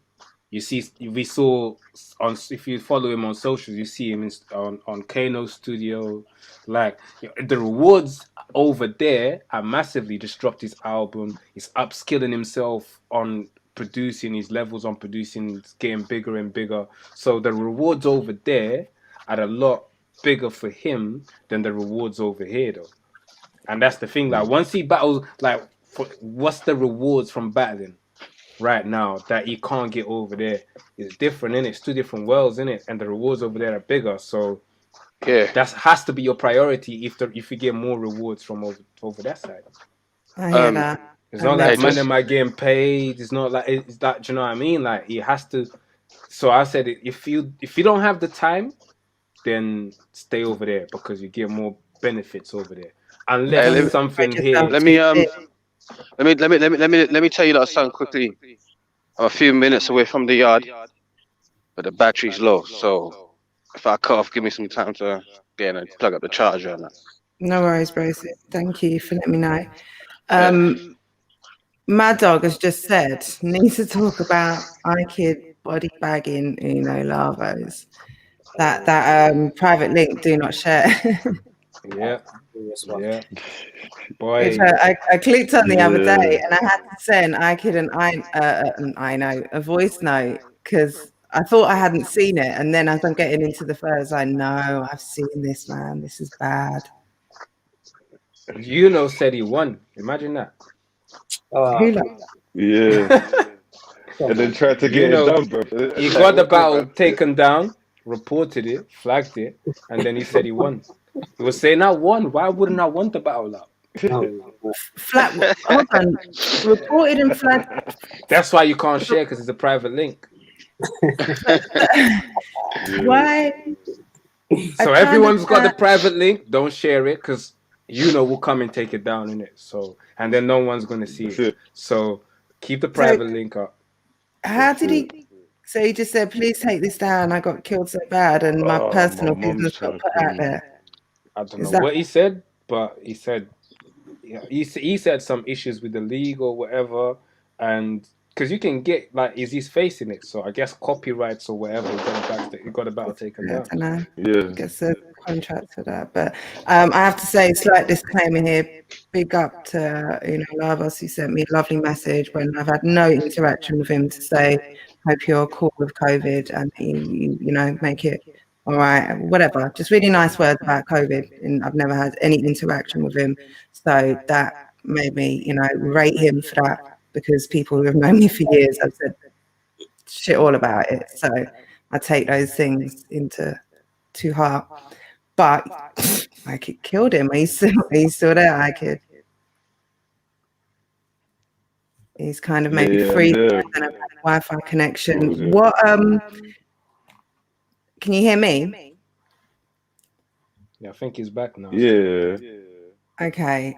you see, we saw on, if you follow him on socials, you see him on Kano Studio. Like the rewards over there are massively. Just dropped his album. He's upskilling himself on producing. His levels on producing, it's getting bigger and bigger. So the rewards over there are a lot bigger for him than the rewards over here, though. And that's the thing. Like once he battles, like what's the rewards from battling right now that he can't get over there? It's different, innit? It's two different worlds, innit? And the rewards over there are bigger. So Yeah. that has to be your priority if you get more rewards from over that side. I hear that. It's not And like that's man just- am I getting paid. It's not like it's that. Do you know what I mean? Like he has to. So I said, if you don't have the time, then stay over there because you get more benefits over there. Unless Hey, it's something here. Let me tell you that something quickly. I'm a few minutes away from the yard, but the battery's low. So if I cut off, give me some time to get in and plug up the charger and that. No worries, bro. Thank you for letting me know. Mad Dog has just said, needs to talk about iKid body bagging, Lavos. That private link, do not share. Yeah. Boy. Which I clicked on the other day, Yeah. and I had to send iKid a voice note because I thought I hadn't seen it, and then as I'm getting into the first, I know I've seen this, man. This is bad. Said he won. Imagine that. Who Yeah. And then tried to get it down, bro. He got the battle taken down, reported it, flagged it, and then he said he won. He was saying, I won. Why wouldn't I want the battle up? Flat? Hold on. Reported and flagged. That's why you can't share because it's a private link. Why? So everyone's got the private link. Don't share it because will come and take it down in it. So and then no one's gonna see it. So keep the private link up. How did he? So he just said, "Please take this down. I got killed so bad, and my personal business got put out there." I don't know what he said, but he said, he said some issues with the league or whatever, and because you can get is his face in it, so I guess copyrights or whatever. He got a battle taken down. I don't know. Yeah. I guess there's a contract for that, but I have to say, slight disclaimer here. Big up to Lavos, who sent me a lovely message when I've had no interaction with him to say, "Hope you're cool with COVID and you make it all right." Whatever, just really nice words about COVID, and I've never had any interaction with him, so that made me rate him for that, because people who have known me for years have said shit all about it. So I take those things to heart. But iKid killed him. He's still there, iKid. He's kind of maybe free and a Wi-Fi connection. What can you hear me? Yeah, I think he's back now. Yeah. Okay.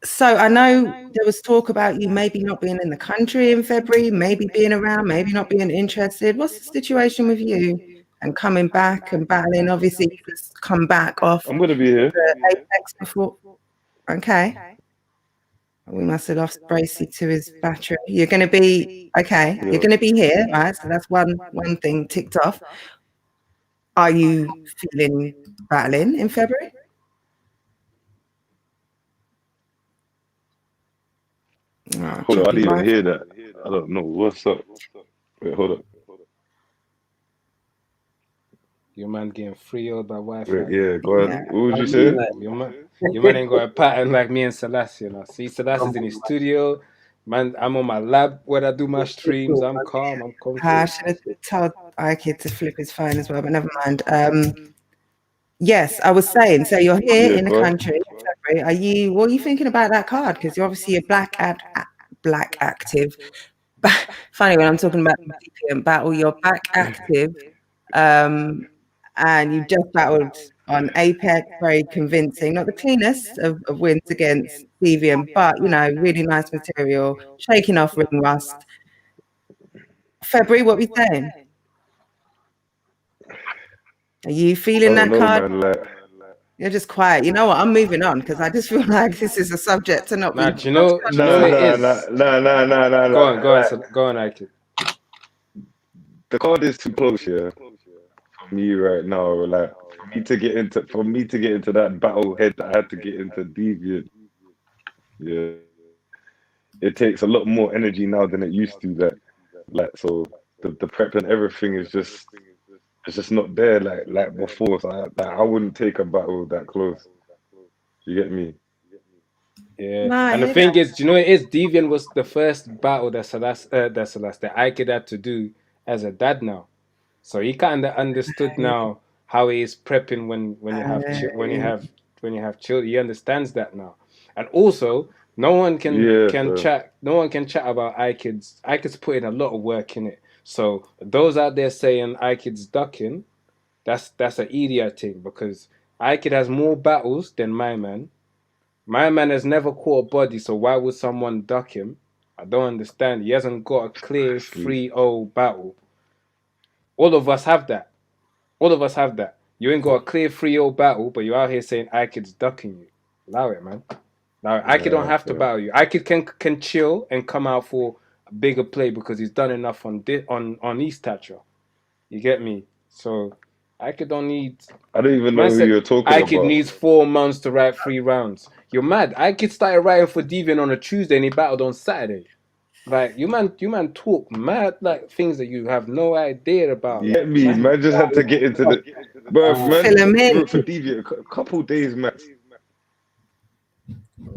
So I know there was talk about you maybe not being in the country in February, maybe being around, maybe not being interested. What's the situation with you and coming back and battling? Obviously, you just come back off. I'm gonna be here. The Apex before. Okay. We must have lost Bracey to his battery. You're going to be okay. Yeah. You're going to be here, right? So that's one thing ticked off. Are you feeling battling in February? Oh, Hold on, I choppy didn't even Wi-Fi. hear that. I don't know. What's up? Wait, hold up. Your man getting free-old by Wi-Fi. Wait, yeah, go Yeah. ahead. What was you I saying? mean, like, Your man ain't got a pattern like me and Selassie. You know? See, Selassie's in his studio. Man, I'm on my lab where I do my streams. I'm calm. I'm I comfortable. should have told Ike to flip his phone as well, but never mind. Yes, I was saying. So you're here Yeah, in the go ahead. country in February. What are you thinking about that card? Because you're obviously a black active. Funny when I'm talking about the DPM battle, you're back active, and you just battled on Apex, very convincing. Not the cleanest of wins against Deviant, but really nice material, shaking off ring rust. February, what we saying? Are you I feeling don't that know, card? man. Like, You're just quiet. You know what? I'm moving on because I just feel like this is a subject to not be. Nah, do you know what nah, it nah, is? nah. Go on, Like, go on, Ike. the card is too close, yeah, for me right now. Like, for me to get into that battle head that I had to get into Deviant, yeah, it takes a lot more energy now than it used to. So the prep and everything is just it's just not there like before. So I wouldn't take a battle that close. You get me? Yeah, Nah, I and the hear thing that. is, do you know what it is? Deviant was the first battle that Ike had to do as a dad now. So he kind of understood now how he is prepping when you have when you have children. He understands that now, and also no one Yeah, can so chat. No one can chat about iKids. iKids put in a lot of work in it. So those out there saying iKids ducking, that's an idiot thing because iKid has more battles than my man. My man has never caught a body, so why would someone duck him? I don't understand. He hasn't got a clear actually, 3-0 battle. All of us have that. All of us have that. You ain't got a clear 3-0 battle, but you're out here saying Ikid's ducking you. Allow it, man. Now Ikid don't yeah, have to so battle you. Ikid can chill and come out for a bigger play because he's done enough on East Thatcher. You get me? So Ikid don't need. I don't even know Man who said you're talking Ikid about. needs 4 months to write 3 rounds. You're mad. Ikid started writing for Deviant on a Tuesday and he battled on Saturday. Like you man talk mad like things that you have no idea about. You Like get me? man, Man just had to get into the bro. Fill Man him in. wrote for Deviant a couple days max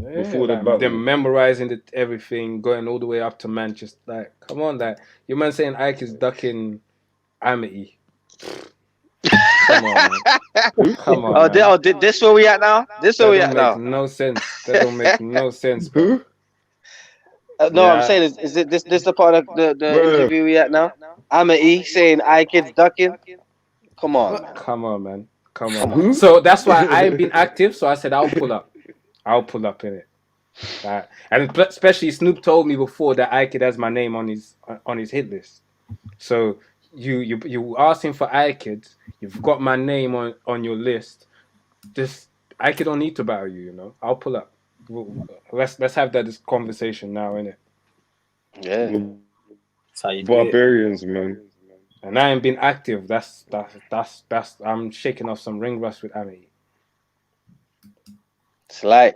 yeah, before the like battle. them memorizing everything, going all the way up to Manchester. Like, come on, like your man saying Ike is ducking Amity. Come on, man. Come on, man. This where we at now? This where That we don't at make now? no sense. That don't make no sense, bro. Who? No, I'm Yeah, saying is it this the part of the Bro, interview we at now? Amity saying I kids ducking. Come on, man. come on, man. Come on. Come on. who? So that's why I ain't been active. So I said I'll pull up. I'll pull up in it. And especially Snoop told me before that Ike has my name on his hit list. So you asking for iKid, you've got my name on your list. Just iKid don't need to battle you, you know. I'll pull up. Let's have that conversation now, innit? Yeah. That's how you do it. Barbarians, man. And I ain't been active. That's I'm shaking off some ring rust with Ami. It's like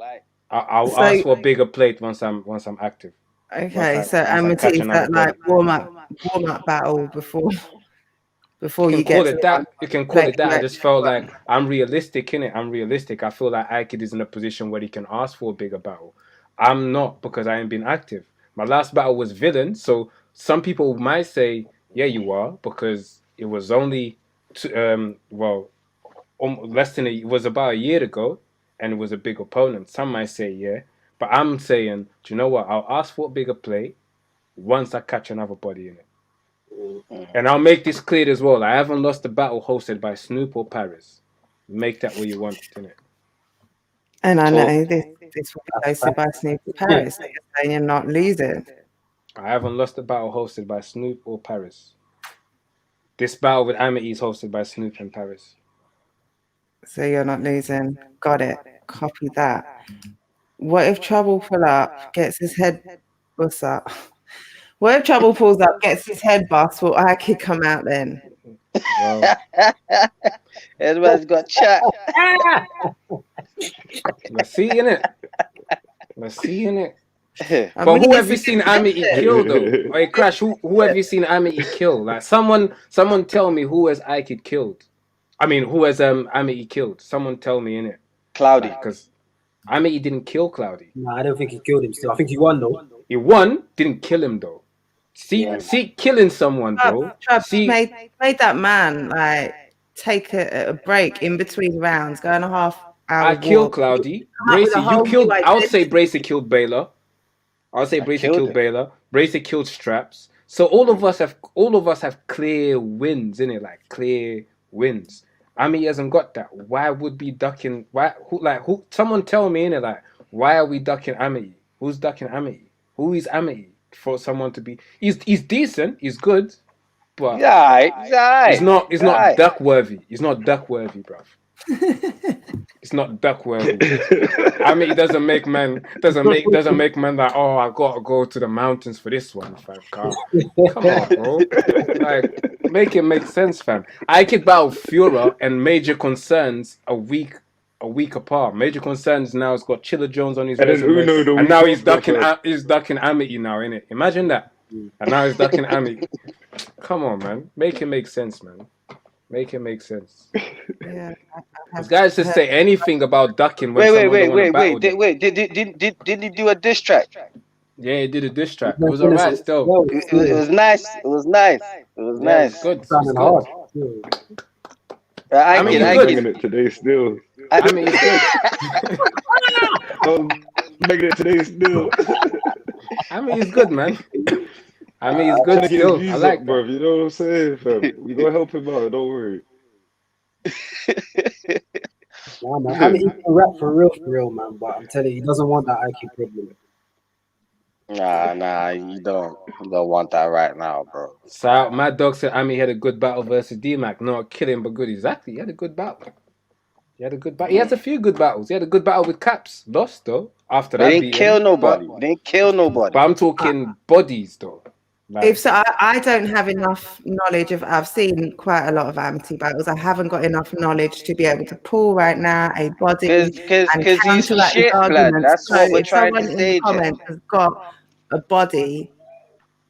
I'll So ask for a bigger plate once I'm active. okay, so Once I Amity, catch is another that like body. warm up battle before You you can get call to it that. You can call play it that. I like, just felt like I'm realistic in it. I'm realistic. I feel like Aikid is in a position where he can ask for a bigger battle. I'm not because I ain't been active. My last battle was villain, so some people might say, "Yeah, you are," because it was only, less than it was about a year ago, and it was a big opponent. Some might say, "Yeah," but I'm saying, do you know what? I'll ask for a bigger play once I catch another body in it. And I'll make this clear as well. I haven't lost a battle hosted by Snoop or Paris. Make that what you want, innit? and I talk. know this will be hosted by Snoop Paris. So you're saying you're not losing. I haven't lost a battle hosted by Snoop or Paris. This battle with Amity is hosted by Snoop and Paris. So you're not losing. Got it. Copy that. What if Trouble pull up, gets his head bust up? What if Trouble pulls up, gets his head bust? Will I could come out then? Well, Everybody's got chat. let's see in it. Let's see in it. I But mean, who it's have you seen Amity kill though? Hey, Crash, who have you seen Amity kill? Like someone tell me who has Ike killed. I mean, who has Amity killed? Someone tell me in it. Cloudy. Because Amity didn't kill Cloudy. No, I don't think he killed him still. I think he won though. He won, didn't kill him though. See, killing someone, bro. See, made that man like take a break in between rounds, go on a half hour. I killed Cloudy. Bracy, you killed. I would say Bracy killed Baylor. I would say Bracy killed Baylor. Bracy killed Straps. So all of us have clear wins in it, like clear wins. Ami hasn't got that. Why would be ducking? Who? Someone tell me in it, like why are we ducking Ami? Who's ducking Ami? Who is Ami for someone to be? He's decent. He's good, but he's not duck worthy. He's not duck worthy, bruv. It's not duck worthy. I mean, it doesn't make man like, oh, I gotta go to the mountains for this one, fam. Come on, bro. Like, make it make sense, fam. I kick battle Fura and Major Concerns a week apart. Major Concerns now has got Chiller Jones on his resume, and now he's ducking Amity now, innit? Imagine that. And now he's ducking Amity. Come on, man. Make it make sense, man. Make it make sense. Yeah. These guys just say anything about ducking. When Wait. Did he do a diss track? Yeah, he did a diss track. It was alright still. It was nice. It was nice. It's good. It's good. I mean, I'm making it today still. I mean, it's good. I'm making it today still. I mean, it's good, man. I mean, it's good still. I like, bro. You know what I'm saying, fam? We gonna help him out. Don't worry. Nah, man. I mean, he can rap for real, man. But I'm telling you, he doesn't want that IQ problem. Nah, you don't want that right now, bro. So my dog said Ami had a good battle versus D-Mac. Not killing, but good. Exactly. He had a good battle. He has a few good battles. He had a good battle with Caps. Lost though. After that, They didn't kill nobody. But I'm talking bodies though. Like, I don't have enough knowledge of. I've seen quite a lot of Amity battles. I haven't got enough knowledge to be able to pull right now a body because he's shit, blood. That's what we're trying to say. In the comments has got a body.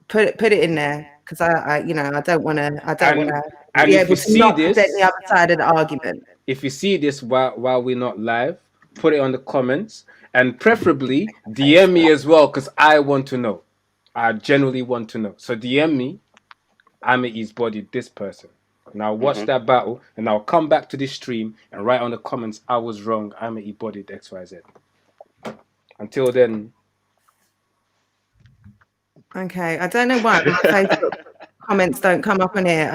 Put it in there because I don't want to. And if you see this, the other side of the argument. If you see this while we're not live, put it on the comments and preferably DM me as well because I want to know. I genuinely want to know. So DM me, Amity's bodied this person. Now watch that battle and I'll come back to this stream and write on the comments I was wrong, Amity bodied XYZ. Until then. Okay, I don't know why Facebook comments don't come up on here.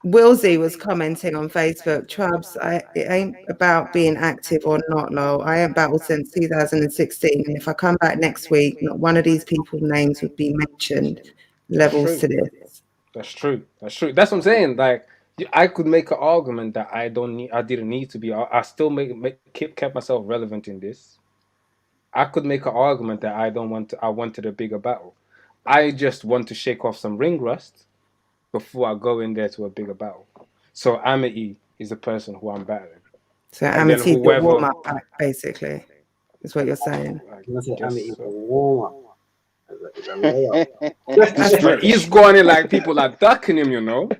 Wilsey was commenting on Facebook, Trubs, it ain't about being active or not, lol. I ain't battled since 2016. And if I come back next week, not one of these people's names would be mentioned. Levels to this. That's true. That's what I'm saying. Like, I could make an argument that I didn't need to be. I still kept myself relevant in this. I could make an argument that I wanted a bigger battle. I just want to shake off some ring rust before I go in there to a bigger battle. So Amity is the person who I'm battling. So Amity is the warm-up, basically, is what you're saying. He's going in like people are ducking him, you know.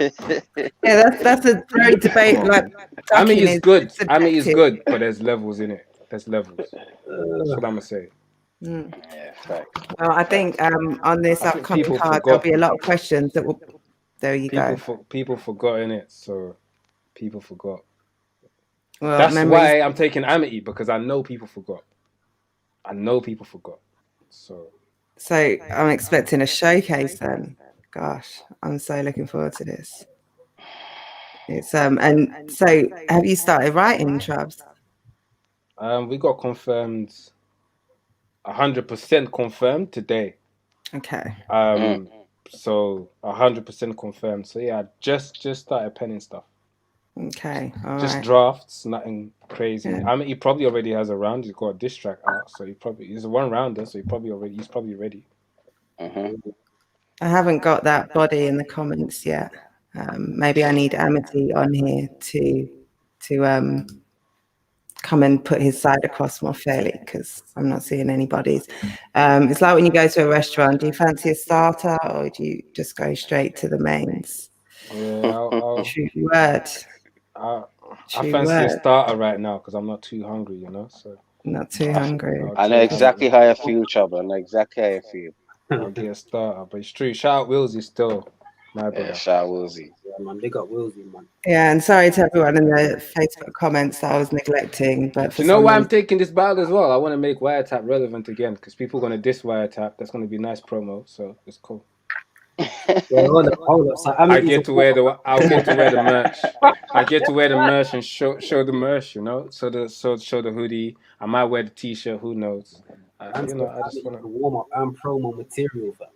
Yeah, that's a very debate. Like, Ami is good. Ami is good, but there's levels in it. There's levels. That's what I'm gonna say. Yeah, well, I think on this upcoming card there'll be a lot of questions that will. There you go. People forgot in it, so people forgot. Well, that's why I'm taking Amity because I know people forgot. So I'm expecting a showcase then. Gosh, I'm so looking forward to this. It's and so have you started writing, Trubs? We got confirmed. 100% confirmed today. Okay. So 100% confirmed. So yeah, I just started penning stuff. Okay, all Just right. drafts, nothing crazy. Yeah. I mean, he probably already has a round. He's got a diss track out, so he's a one rounder. So he's probably ready. I haven't got that body in the comments yet. Maybe I need Amity on here to come and put his side across more fairly, because I'm not seeing anybody's. It's like when you go to a restaurant, do you fancy a starter or do you just go straight to the mains? Yeah, True word. I True fancy a word. starter right now because I'm not too hungry, So Not too hungry. I know exactly how I feel, trouble. I know exactly how I feel. I'll get a starter, but it's true. Shout out Willsy still, my brother. Yeah, shout out Willsy. Yeah, man, big up Willsy, man. Yeah, and sorry to everyone in the Facebook comments that I was neglecting, but for Do you know some why I'm reason, taking this battle as well? I want to make Wiretap relevant again because people are gonna diss Wiretap. That's gonna be nice promo, so it's cool. Yeah, hold up. So I'll Amity's get to wear the merch. I get to wear the merch and show the merch, show the hoodie. I might wear the t-shirt. Who knows? I just want to warm up and promo material, fam.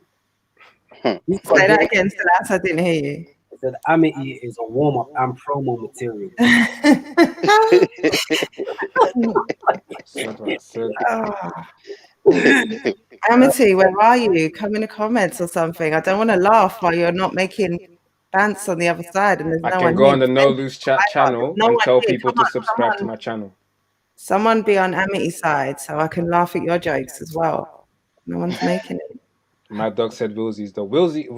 say that again, Silas. I didn't hear you. I said Amity is a warm up and promo material. Amity, where are you? Come in the comments or something. I don't want to laugh while you're not making bants on the other side, and there's I no can one go here. on the No Loose Chat channel and tell people to subscribe to my channel. Someone be on Amity's side so I can laugh at your jokes as well. No one's making it. My dog said Willsy's though. Willsy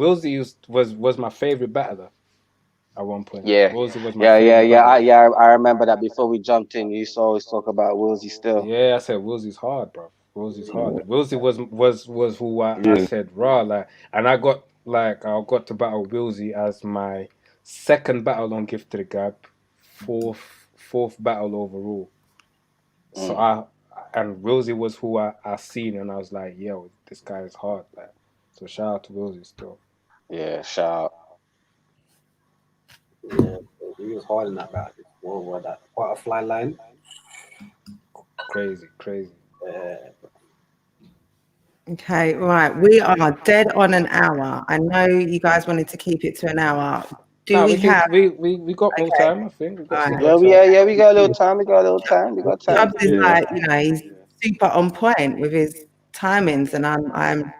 was my favorite battler at one point. Yeah, Willsy was my favorite battler. I remember that before we jumped in. You used to always talk about Willsy still. Yeah, I said Willsy's hard, bro. Willsy's hard. Willsy was who I said raw and I got to battle Willsy as my second battle on Gift to the Gab, fourth battle overall. So Willsy was who I seen and I was like, yo, this guy is hard. So shout out to Willsy still. Yeah, shout out. Yeah, he was hard in that battle. What that butterfly line? Crazy. Okay, right. We are dead on an hour. I know you guys wanted to keep it to an hour. We got more time, I think. We got we got a little time. We got time. Chubbs is like, he's super on point with his timings, and I'm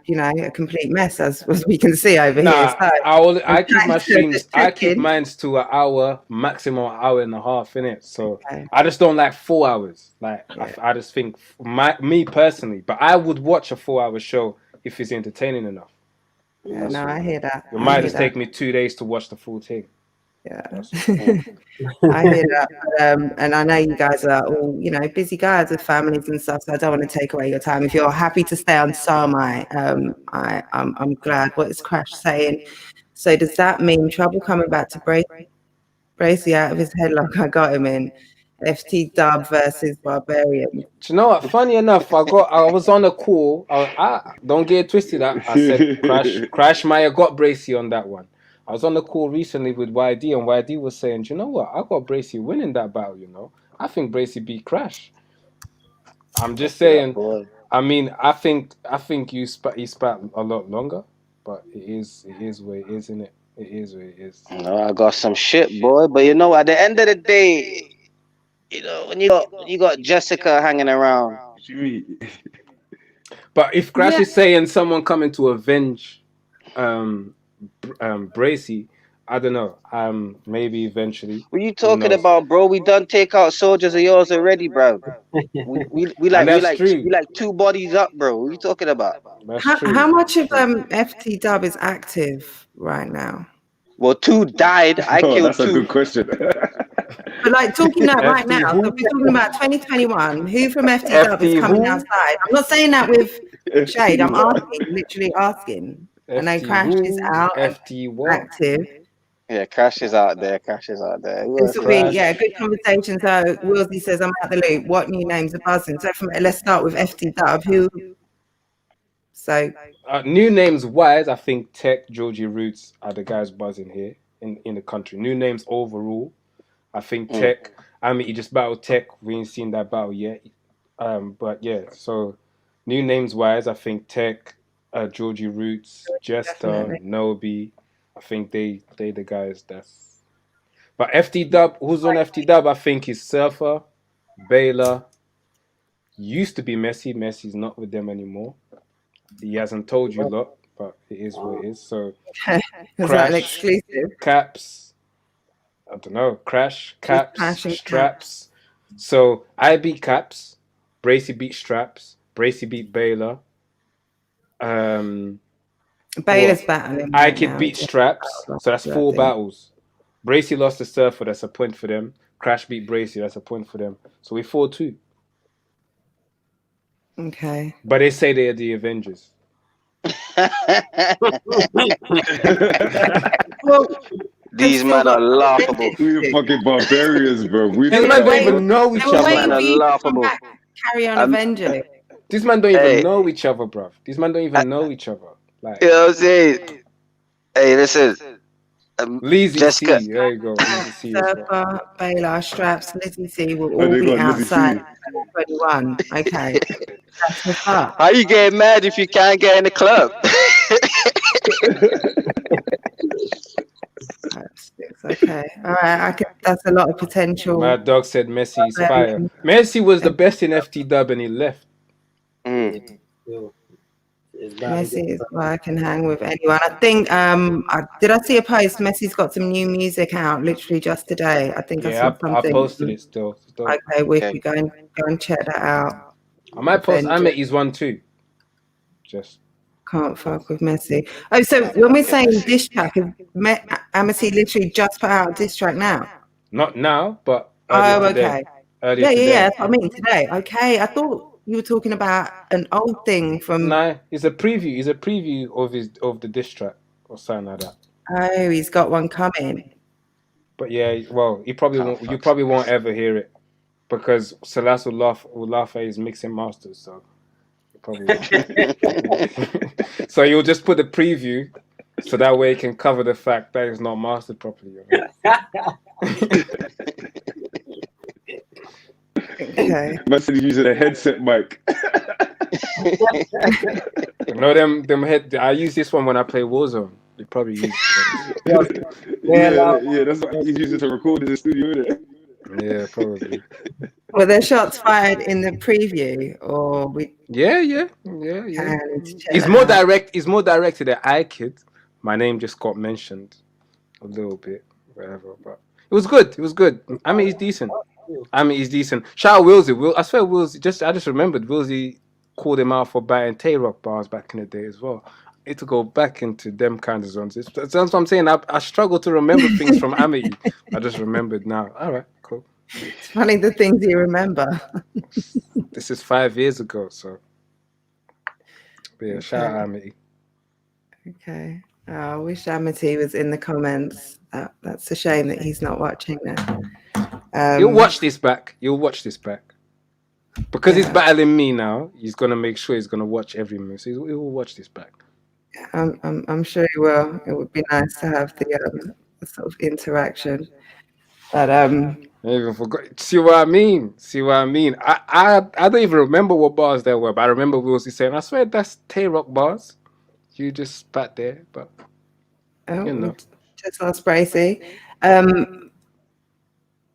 a complete mess as we can see over here. So I keep my streams. I keep mine to an hour, maximum an hour and a half, innit? So I just don't like 4 hours. I just think me personally, but I would watch a 4-hour show if it's entertaining enough. Yeah, no, I hear that. It might just take me 2 days to watch the full thing. Yeah, I hear that. And I know you guys are all, busy guys with families and stuff, so I don't want to take away your time. If you're happy to stay on, so am I. I'm glad. What is Crash saying? So does that mean Trouble coming back to Bracy out of his headlock I got him in? FT Dub versus Barbarians. Do you know what? Funny enough, I was on a call. I don't get it twisted. I said Crash might have got Bracy on that one. I was on the call recently with YD, and YD was saying, "Do you know what? I got Bracy winning that battle. I think Bracy beat Crash." I'm just saying. I mean, I think you spat a lot longer, but it is what it is, isn't it? It is what it is. No, I got some shit, boy. But at the end of the day, when you got Jessica hanging around. But if Crash is saying someone coming to avenge Bracy, I don't know. Maybe eventually. What are you talking about, bro? We done take out soldiers of yours already, bro. we like 2 bodies up, bro. What are you talking about? How much of FT Dub is active right now? Well, 2 died. I killed 2. That's a good question. But talking that right now, so we're talking about 2021. Who from FT Dub is coming outside? I'm not saying that with shade. I'm literally asking. I know Crash is out active. Yeah, Crash is out there. This will be a good conversation. So Wilsey says I'm out the loop. What new names are buzzing? So let's start with FT Dub. New names wise, I think Tech, Georgie Roots are the guys buzzing here in the country. New names overall, I think Tech. I mean, he just battled Tech. We ain't seen that battle yet. But yeah, so new names wise, I think Tech, Georgie Roots, Jester, Nobi. I think they the guys But FT Dub, who's on FT Dub? I think is Surfer, Baylor. Used to be Messi. Messi's not with them anymore. He hasn't told you a lot, but it is what it is. So Is that an exclusive? Caps. I don't know. Crash, Caps, Crash and Straps. So I beat Caps. Bracy beat Straps. Bracy beat Baylor. Baylor's battling. I right could now. beat Straps. So that's 4 battles. Bracy lost to Surfer. That's a point for them. Crash beat Bracy. That's a point for them. So we 4-2. Okay. But they say they're the Avengers. Well, These men are laughable. We're fucking barbarians, bro. These men don't even know each They were other. waiting men for are you to come laughable. back, carry on avenging. These men don't even Hey. know each other, bruv. These men don't even know each other. Like You know what I'm saying? Hey, listen. Lizzie Jessica. C. There you go. Lizzie C. as well. Surfer, Baylor, Straps, Lizzie C will Oh, all they be got Lizzie C. outside 21. Okay. That's what's up. How you getting mad if you can't get in the club? Okay. All right. That's a lot of potential. Mad Dog said Messi is fire. Messi was the best in FT Dub and he left. Messi is where I can hang with anyone. I think did I see a post? Messi's got some new music out literally just today. I think I saw something. I posted it still. Okay, we can go and check that out. I might post Amity's one too. Just can't fuck with Messi. Oh, so when we're saying diss track, Amity literally just put out a diss track now? Not now, but okay. Earlier today. Yeah. That's what I mean today. Okay, I thought you were talking about an old thing from. No, it's a preview. It's a preview of the diss track or something like that. Oh, he's got one coming. But yeah, well, he probably won't. You probably won't ever hear it because Salas will laugh at his mixing masters. So probably. So you'll just put the preview, so that way it can cover the fact that it's not mastered properly. Okay. Must be using a headset mic. No, them head. I use this one when I play Warzone. You probably use it. Yeah, that's what he's using to record in the studio, isn't it? Yeah, probably. Were there shots fired in the preview, or we? Yeah. It's more direct. It's more directed at iKid. My name just got mentioned a little bit, whatever. But it was good. It was good. I mean, he's decent. Shout out Wilsey. I swear, Wilsey. I just remembered Wilsey called him out for batting Tay-Rock bars back in the day as well. I need to go back into them kind of zones. That's what I'm saying. I struggle to remember things from Amity. I just remembered now. All right, cool. It's funny the things you remember. This is 5 years ago, so. But yeah, shout out Amity. Okay. I wish Amity was in the comments. That's a shame that he's not watching now. You'll watch this back. Because he's battling me now. He's gonna make sure he's gonna watch every move. So he will watch this back. I'm sure he will. It would be nice to have the sort of interaction. But I even forgot. See what I mean? I don't even remember what bars there were, but I remember Wilsey saying, "I swear that's Tay-Rock bars." You just spat there, but you know. Just ask Bracy.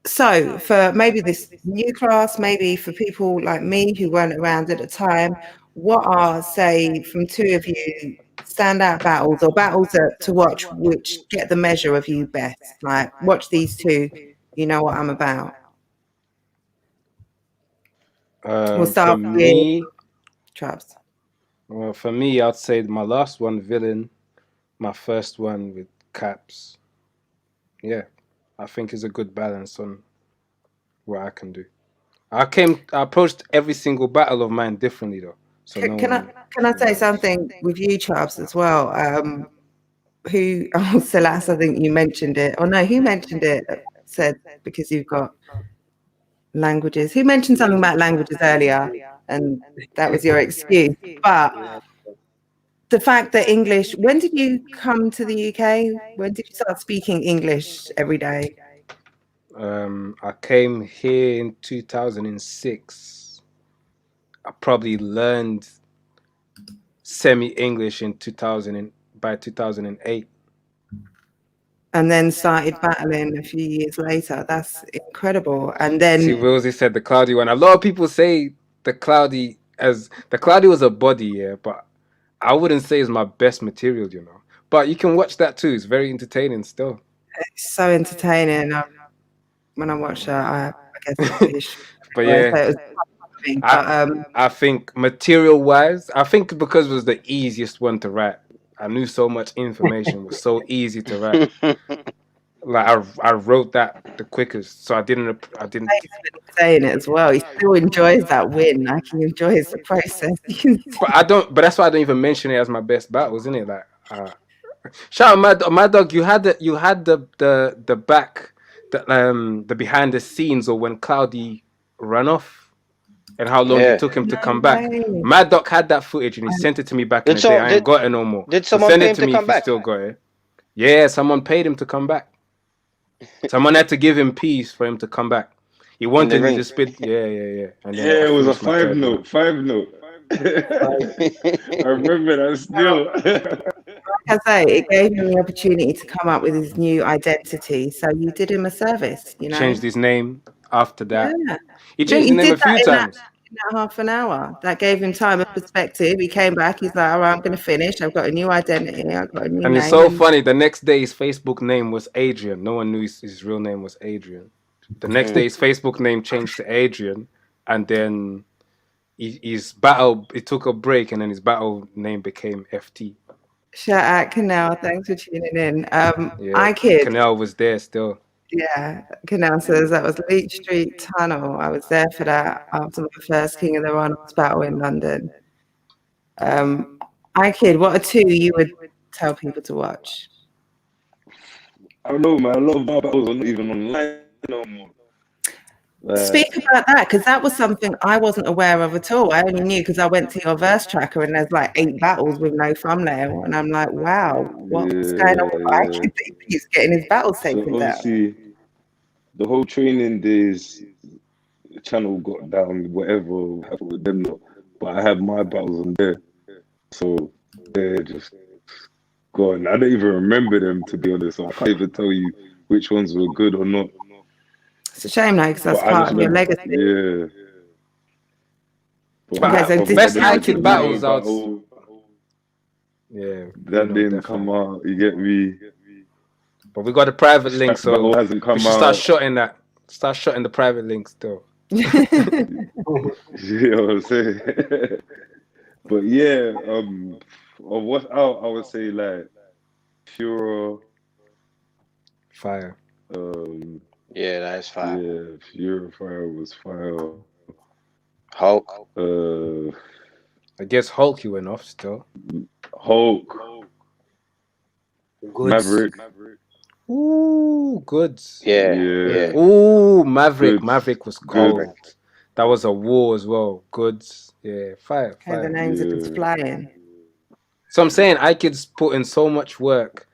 So for maybe this new class, maybe for people like me who weren't around at the time, what are, say, from two of you, standout battles or battles to watch which get the measure of you best? Like, watch these two, you know what I'm about. We'll start with me, Traps. Well, for me, I'd say my last one, Villain. My first one with Caps. Yeah, I think it's a good balance on what I can do. I approached every single battle of mine differently though. So Can I say something with you, Traps, as well? Salas, I think you mentioned it. Or no, who mentioned it? Said because you've got languages. Who mentioned something about languages earlier? And that was your excuse. But the fact that English, when did you come to the UK? When did you start speaking English every day? I came here in 2006. I probably learned semi-English by 2008. and then started battling a few years later. That's incredible. And See, then Rosie said the Cloudy one. A lot of people say the Cloudy was a body, yeah, but I wouldn't say it's my best material, you know. But you can watch that too. It's very entertaining still. it's so entertaining. When I watch that, I guess it's a history. But So yeah, it was something, but I think material wise, I think because it was the easiest one to write. I knew so much information was so easy to write. Like I wrote that the quickest, so I didn't. Thanks for saying it as well. He still enjoys that win. Like he enjoys the process. But I don't. But that's why I don't even mention it as my best battle, isn't it? Like, shout out my dog. You had the back, the behind the scenes, or when Cloudy ran off, and how long it took him to come back. Mad Dog had that footage and he sent it to me back in the day. I ain't got it no more. Did someone send pay it him to to me come if you back? still got it. Yeah, someone paid him to come back. Someone had to give him peace for him to come back. He wanted me to spit. Yeah. And then Yeah, it was a finished my five note. I remember that still. Like I say, it gave him the opportunity to come up with his new identity. So you did him a service, you know. Changed his name after that. Yeah. He changed his name a few times. In that half an hour, that gave him time and perspective. He came back. He's like, "All right, I'm going to finish. I've got a new identity. I've got a new name." And it's so funny. The next day, his Facebook name was Adrian. No one knew his real name was Adrian. The next day, his Facebook name changed to Adrian, and then his battle. It took a break, and then his battle name became FT. Shout out Canal. Thanks for tuning in. Yeah, Canal was there still. Yeah, Canal says that was Leach Street Tunnel. I was there for that after my first King of the Ronalds battle in London. Kid, what are two you would tell people to watch? I don't know, man. A lot of my battles are not even online no more. Speak about that, because that was something I wasn't aware of at all. I only knew because I went to your verse tracker and there's like 8 battles with no thumbnail, and I'm like, wow, what's going on with Kid? He's getting his battles taken down. Obviously, the whole training days, the channel got down, whatever happened with them, but I had my battles on there, so they're just gone. I don't even remember them, to be honest. So I can't even tell you which ones were good or not. It's a shame, though, because that's part of your legacy. Yeah. Okay, so best Kid battles out. Yeah, that didn't come out. You get me? But we got a private link, so hasn't come we should start shotting that. Start shotting the private links, though. You know what I'm saying? But yeah, of what's out, I would say like Fura, Fire. Yeah, that's fire. Yeah, Fura Fire was fire. Hulk. I guess Hulk you went off still. Hulk. Maverick. Ooh, goods. Yeah. Ooh, Maverick. Goods. Maverick was cold. That was a war as well. Goods. Yeah, fire. Okay, the names are just flying. So I'm saying Kid's put in so much work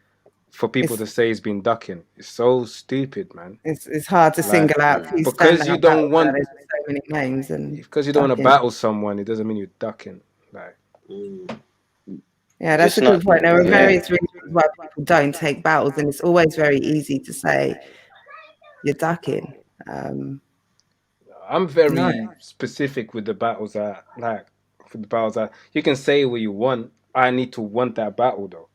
for people to say he's been ducking. It's so stupid, man. It's hard to single out because you don't want so many names, and because you don't want to battle someone, it doesn't mean you're ducking. Like, yeah, that's a good point. There are various reasons why people don't take battles, and it's always very easy to say you're ducking. I'm very specific with the battles. You can say what you want. I need to want that battle though.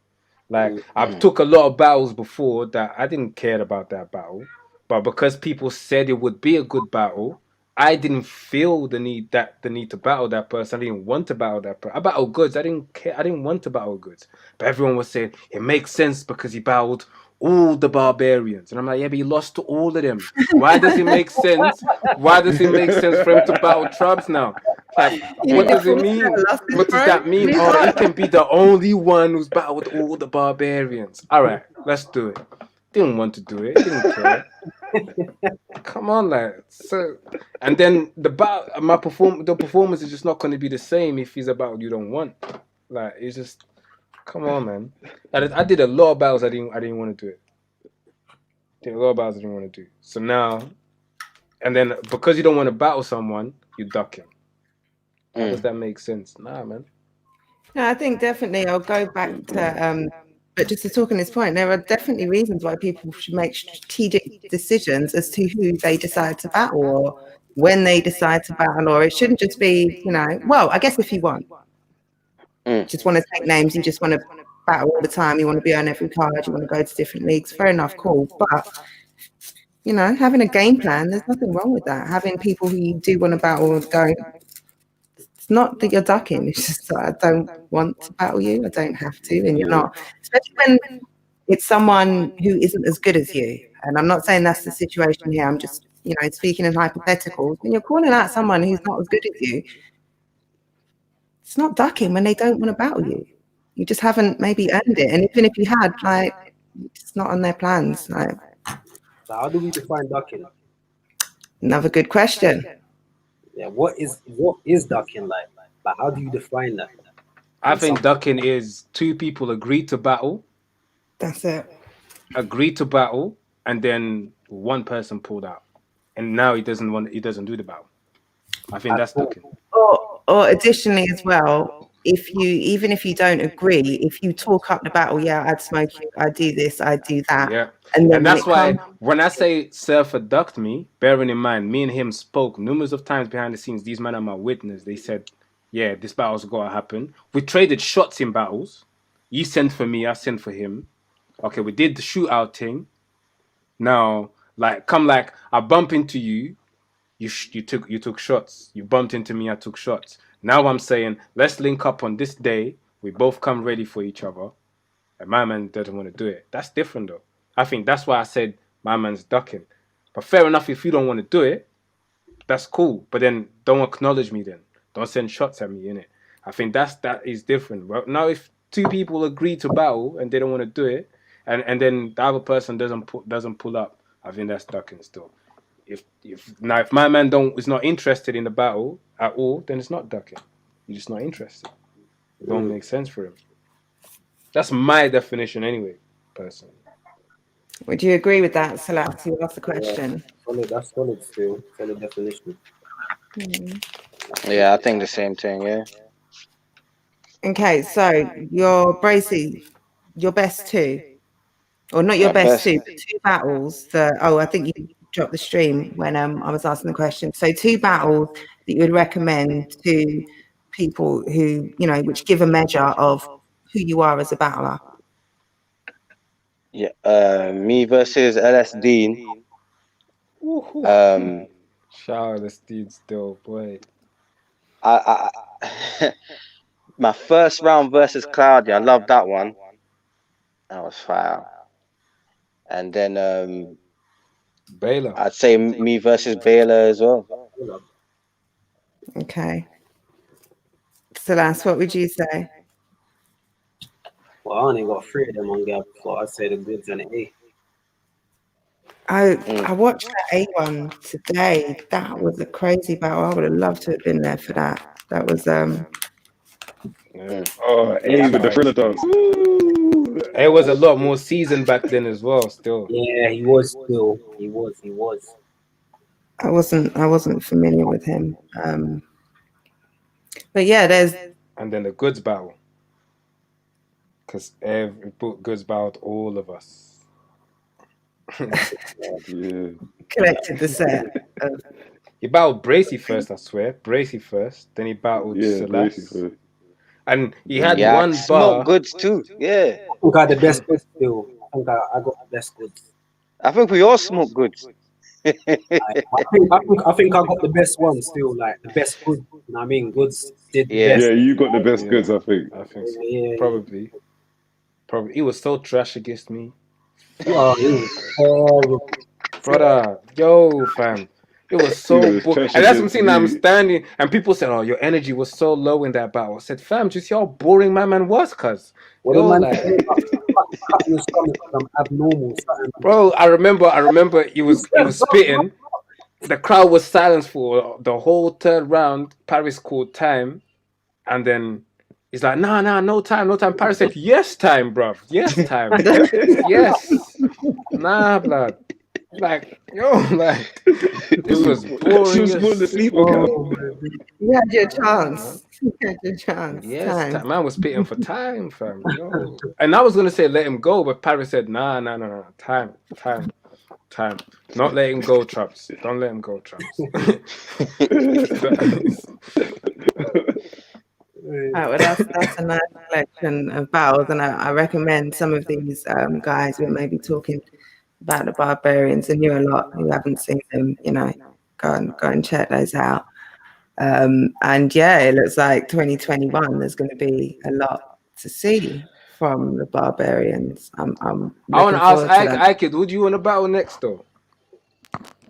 Like I've took a lot of battles before that I didn't care about that battle, but because people said it would be a good battle, I didn't feel the need to battle that person. I didn't want to battle that person. I battled Goods. I didn't care. I didn't want to battle Goods, but everyone was saying it makes sense because he battled all the Barbarians, and I'm like, yeah, but he lost to all of them. Why does it make sense? Why does it make sense for him to battle Trubs now? Like, what does it mean? What does that mean? Oh, he can be the only one who's battled all the Barbarians. All right, let's do it. Didn't want to do it. Didn't care. Come on, like so. And then the performance is just not going to be the same if he's a battle you don't want. Like it's just. Come on, man. I did a lot of battles I didn't want to do it. Did a lot of battles I didn't want to do. So now, and then because you don't want to battle someone, you duck him. How does that make sense? Nah, man. No, I think definitely I'll go back to But just to talk on this point, there are definitely reasons why people should make strategic decisions as to who they decide to battle or when they decide to battle, or it shouldn't just be, well, I guess if you want, just want to take names, you just want to battle all the time, you want to be on every card, you want to go to different leagues, fair enough, cool. But, having a game plan, there's nothing wrong with that. Having people who you do want to battle going, it's not that you're ducking, it's just that I don't want to battle you, I don't have to, and you're not. Especially when it's someone who isn't as good as you. And I'm not saying that's the situation here, I'm just, speaking in hypotheticals. When you're calling out someone who's not as good as you, it's not ducking when they don't want to battle you. You just haven't maybe earned it. And even if you had, it's not on their plans. So how do we define ducking? Another good question. Yeah, what is ducking like? Like, how do you define that? I think ducking is two people agree to battle. That's it. Agree to battle, and then one person pulled out, and now he doesn't do the battle. I think that's ducking. Or additionally as well, even if you don't agree, if you talk up the battle, yeah, I'd smoke you, I do this, I do that. Yeah. And that's why when I say Surfer ducked me, bearing in mind, me and him spoke numerous of times behind the scenes. These men are my witness. They said, yeah, this battle's got to happen. We traded shots in battles. You sent for me, I sent for him. Okay, we did the shootout thing. Now, I bump into you. You took shots. You bumped into me, I took shots. Now I'm saying, let's link up on this day. We both come ready for each other. And my man doesn't want to do it. That's different though. I think that's why I said my man's ducking. But fair enough, if you don't want to do it, that's cool. But then don't acknowledge me then. Don't send shots at me, innit? I think that is different. But now if two people agree to battle and they don't want to do it, and then the other person doesn't pull up, I think that's ducking still. If my man is not interested in the battle at all, then it's not ducking. You're just not interested. It don't make sense for him. That's my definition anyway, personally. Would you agree with that, Salat? You asked the question. Yeah, that's solid still. Solid definition. Yeah, I think the same thing, yeah. Okay, so your Bracy, your best two. Or not your best two, but two battles I think you dropped the stream when I was asking the question. So 2 battles that you would recommend to people who, which give a measure of who you are as a battler. Yeah, me versus LS Dean. Shout out LS Dean still, boy. I my first round versus Claudia, I love that one. That was fire. And then Baylor. I'd say me versus Baylor as well. Okay. Salas, what would you say? Well, I only got 3 of them on Gab, so I'd say the goods and the A. I watched that A one today. That was a crazy battle. I would have loved to have been there for that. That was Oh, A with the thriller dance. It was a lot more seasoned back then as well. Still. Yeah, he was still. He was. I wasn't familiar with him. But yeah, and then the goods battle. Because goods battled all of us. Yeah. Collected the set. He battled Bracy first, I swear. Bracy first. Then he battled Bracy first. And he had one bar. Smoke goods too. Yeah. I think I had the best goods still. I think I got the best goods. I think we all smoke goods. I think I got the best one still, like the best goods. You know what I mean? Goods did the best. Yeah, you got the best goods, I think. I think so. Yeah. Probably. He was so trash against me. Oh, he was horrible. Brother, yo, fam. It was so and that's what I'm saying. I'm standing and people said, "Oh, your energy was so low in that battle." I said, "Fam, just see how boring my man was, cuz." Bro, I remember he was spitting. The crowd was silent for the whole 3rd round. Paris called time, and then he's like, "Nah, no time." Paris said, "Yes, time, bruv. Yes, time. Yes. Nah, blood." Like, this was boring. She was falling asleep. You had your chance. Catch a chance. Yes, Time. man was pitting for time, fam. Yo. And I was gonna say let him go, but Paris said, nah. Time. Not let him go, Traps. Don't let him go, Traps. Right, well, that's a nice collection of battles, and I recommend some of these guys we're maybe talking about the Barbarians, and you're a lot who haven't seen them, go and check those out. And yeah, it looks like 2021 there's going to be a lot to see from the Barbarians. I'm I want to ask looking forward to that. Ike, who do you want to battle next, though?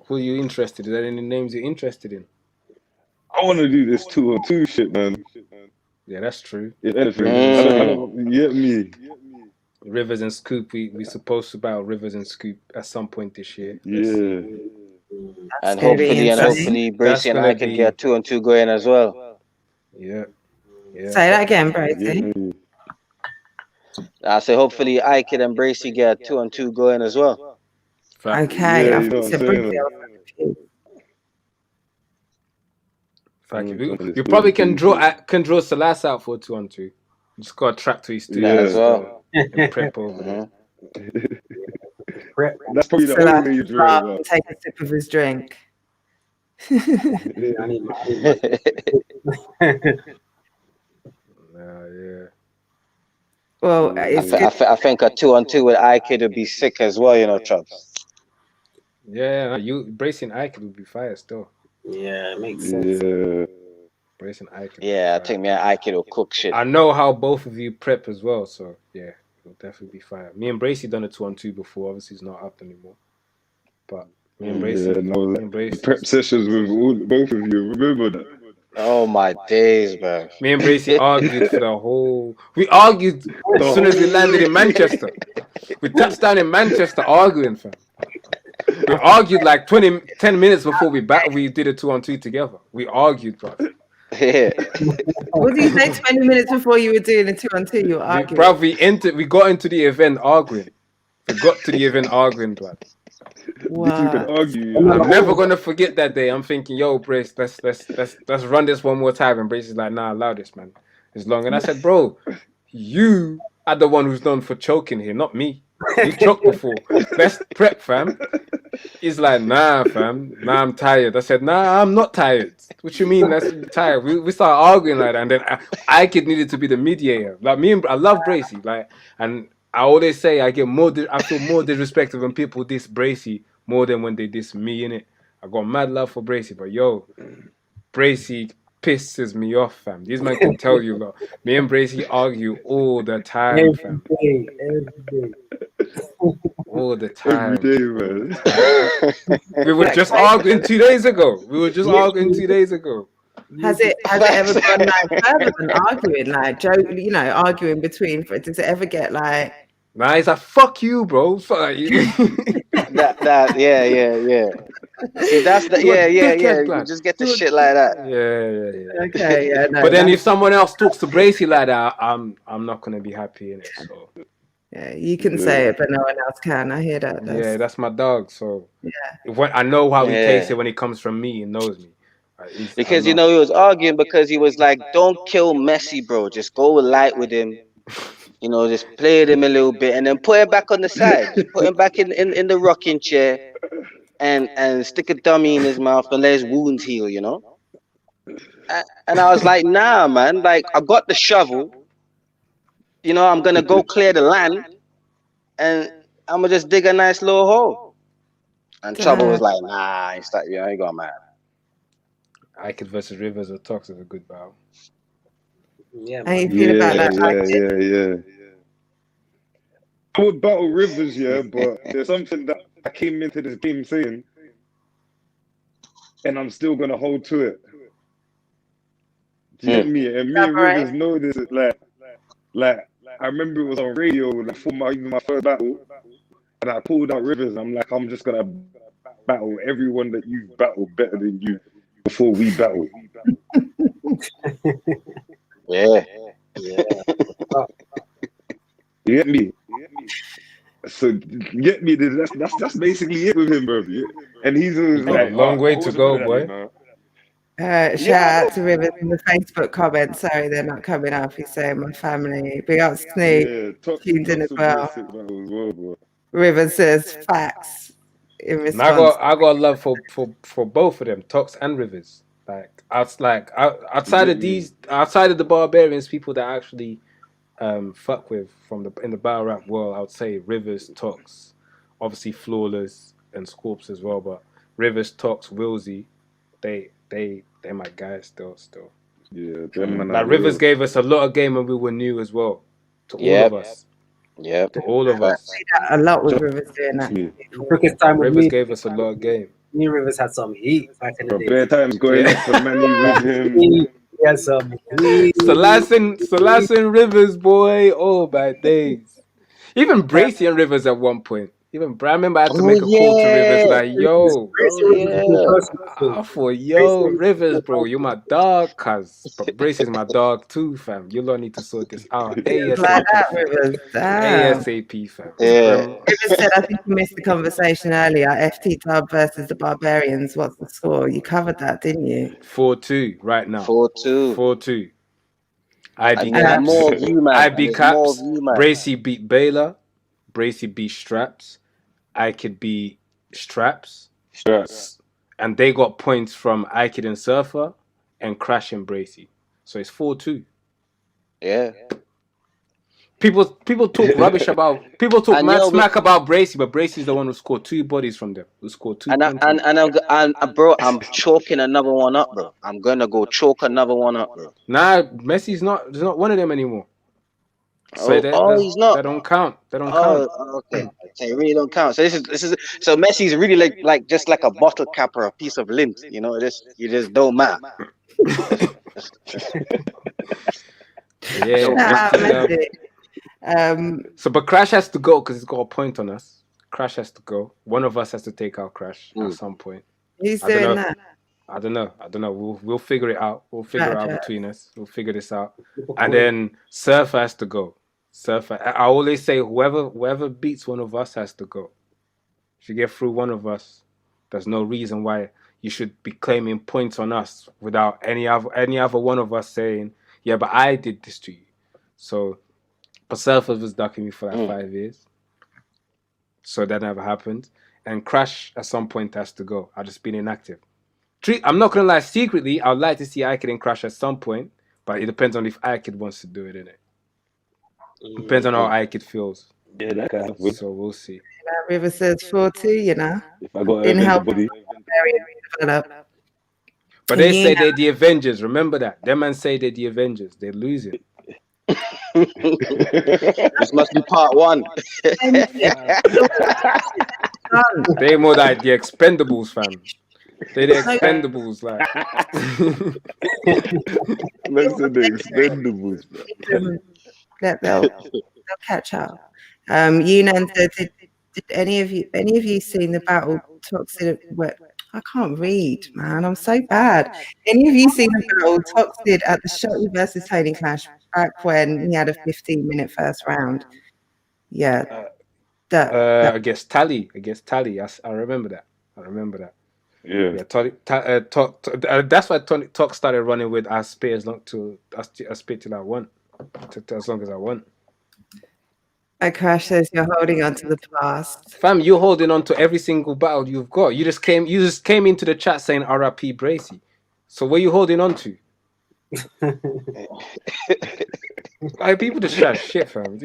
Who are you interested in? Are there any names you're interested in? I want to do this 2-on-2 shit, man. Yeah, that's true. If anything, I don't, you get me? Rivers and Scoop, we supposed to battle Rivers and Scoop at some point this year. Yeah. And hopefully, Bracy and I can get a 2-on-2 going as well. Yeah. Say that again, Bracy. I say hopefully I can and Bracy get a 2-on-2 going as well. Okay. Yeah, you know what I'm saying? You probably can draw Salas out for a 2-on-2. Just got a track to his studio as well. And prep over there. That's probably the only way you draw it. Take a sip of his drink. Yeah. Well, I think a 2-on-2 with Ike would be sick as well, Chops. Yeah, you bracing Ike would be fire still. Yeah, it makes sense. Yeah. Bracing Ike. Yeah, I think me and Ike will cook shit. I know how both of you prep as well, so yeah, it'll definitely be fire. Me and Bracy done a 2-on-2 before. Obviously, it's not up anymore. But me and Bracy, prep sessions with both of you. Remember that? Oh my days, man. Me and Bracy argued for the whole. We argued as soon as we landed in Manchester. We touched down in Manchester arguing, fam. We argued like 10 minutes before we did a 2-on-2 together. We argued, bro. Yeah. What did you say? 20 minutes before you were doing a 2-on-2, you were arguing. We got into the event arguing. We got to the event arguing, bro. Wow. I'm never gonna forget that day. I'm thinking, yo, Brace, let's run this one more time. And Brace is like, nah, allow this, man. It's long. And I said, bro, you are the one who's known for choking here, not me. You choked before. Let's prep, fam. He's like, nah, fam. Nah, I'm tired. I said, nah, I'm not tired. What you mean? That's tired. We started arguing like that, and then Ike needed to be the mediator. Like I love Bracy. Like, and I always say I feel more disrespected when people diss Bracy more than when they diss me, innit? I got mad love for Bracy, but yo, Bracy pisses me off, fam. These men can tell you, look, me and Bracy argue all the time, fam. Every day. All the time. Every day, man. We were just arguing 2 days ago. Has it ever gone like further than arguing? Like arguing between. Does it ever get like? Nah, he's like, fuck you, bro. Fuck you. Yeah. See, that's the You just get the shit like that. Yeah. Okay, yeah. No, but then if someone else talks to Bracy like that, I'm not gonna be happy in it. So. Yeah, you can say it, but no one else can. I hear that. That's my dog. So yeah, when I know how he takes it when it comes from me, he knows me. Because he was arguing because he was like, "Don't kill Messi, bro. Just go light with him. Just play with him a little bit, and then put him back on the side. Just put him back in the rocking chair, and stick a dummy in his mouth and let his wounds heal. And I was like, nah, man. Like, I got the shovel. I'm gonna go clear the land, and I'm gonna just dig a nice little hole. And Trouble was like, nah, I ain't got mad. Ike versus Rivers or Tox is a good battle. Yeah, how you feel about that? Yeah. I would battle Rivers, but there's something that I came into this game saying, and I'm still gonna hold to it. Do you get me? And me and Rivers know this. Like I remember it was on radio for my first battle, and I pulled out Rivers. I'm like, I'm just gonna battle everyone that you've battled better than you before we battle. Yeah. You get me? So get me? That's basically it with him, bro. And he's always like, long way to go, boy. Shout out to Rivers in the Facebook comments. Sorry, they're not coming up. He's saying my family. Big up Snoop. Yeah, Tox Tuned in as would be a well. sick battle as well, bro. Rivers says facts in And I response. got love for both of them, Tox and Rivers. Outside of these, outside of the Barbarians, people that actually fuck with in the battle rap world, I would say Rivers, Tox, obviously Flawless and Scorps as well. But Rivers, Tox, Wilsey, they're my guys still. Yeah, them man. Like Rivers gave us a lot of game when we were new as well. To all of us. Yep. To all of us. A lot with Rivers doing that. Quickest time with Rivers me. gave us a lot of game. Me and Rivers had some heat back in the Bro, day. bare times going Yeah. up for Manny with him. He had some heat. Selassie and Rivers, boy. Oh my days. Even Bracy and Rivers at one point. I remember I had to make a call to Rivers like, yo. I thought, yo, Rivers, bro, you're my dog, cuz. But Bracy's my dog too, fam. You lot need to sort this out. ASAP. Like that, Rivers. Damn. ASAP, fam. Rivers said, I think you missed the conversation earlier. FT Dub versus the Barbarians. What's the score? You covered that, didn't you? 4-2 right now. 4-2. 4-2. IB And there's Caps. more of you, man. IB And there's more Caps. of you, man. Bracy beat Baylor. Bracy beat Straps. I could beat Straps. And they got points from Iked and Surfer and Crash and Bracy. So it's 4-2. Yeah. People talk rubbish about And mad yo, smack about Bracy, but Bracy's the one who scored 2 bodies from them. Who scored 2 points. Bro, I'm choking another one up, bro. I'm gonna go choke another one up, bro. Nah, Messi's not. There's not one of them anymore. So He's not. They don't count. They don't Oh, count. okay. It really don't count. So this is so Messi's really like just like a bottle cap or a piece of lint. You know, you just don't matter. So, but Crash has to go because he's got a point on us. Crash has to go. One of us has to take out Crash at some point. Who's doing that? I don't know. We'll figure it out. We'll figure it out between us. We'll figure this out. And then Surfer has to go. Surfer. I always say whoever beats one of us has to go. If you get through one of us, there's no reason why you should be claiming points on us without any other one of us saying, yeah, but I did this to you. So, but Surfer was ducking me for like 5 years. So that never happened. And Crash at some point has to go. I've just been inactive. I'm not gonna lie, secretly, I'd like to see Iked and Crash at some point, but it depends on if Iked wants to do it, innit? Depends on how Iked feels. Yeah, that can happen. So we'll see. River says 4-2, you know. If I got Didn't help everybody. develop. But they say they're the Avengers. Remember that. Them man say they're the Avengers. They're losing. This must be part 1. They're more like the Expendables, fam. They're the Expendables, like. Listen, the Expendables, They'll catch up. Yunan said, did any of you seen the battle Toxic? I can't read, man. I'm so bad. Any of you seen the battle Toxic at the Shotty versus Tony Clash back when he had a 15-minute first round? Yeah. I guess Tally. I remember that. Yeah. That's why Tony Talk started running with I spit as long I spit till I want. As long as I want. Crash says you're holding on to the past. Fam, you're holding on to every single battle you've got. You just came into the chat saying RIP Bracy. So what are you holding on to? Like, people just chat shit, fam.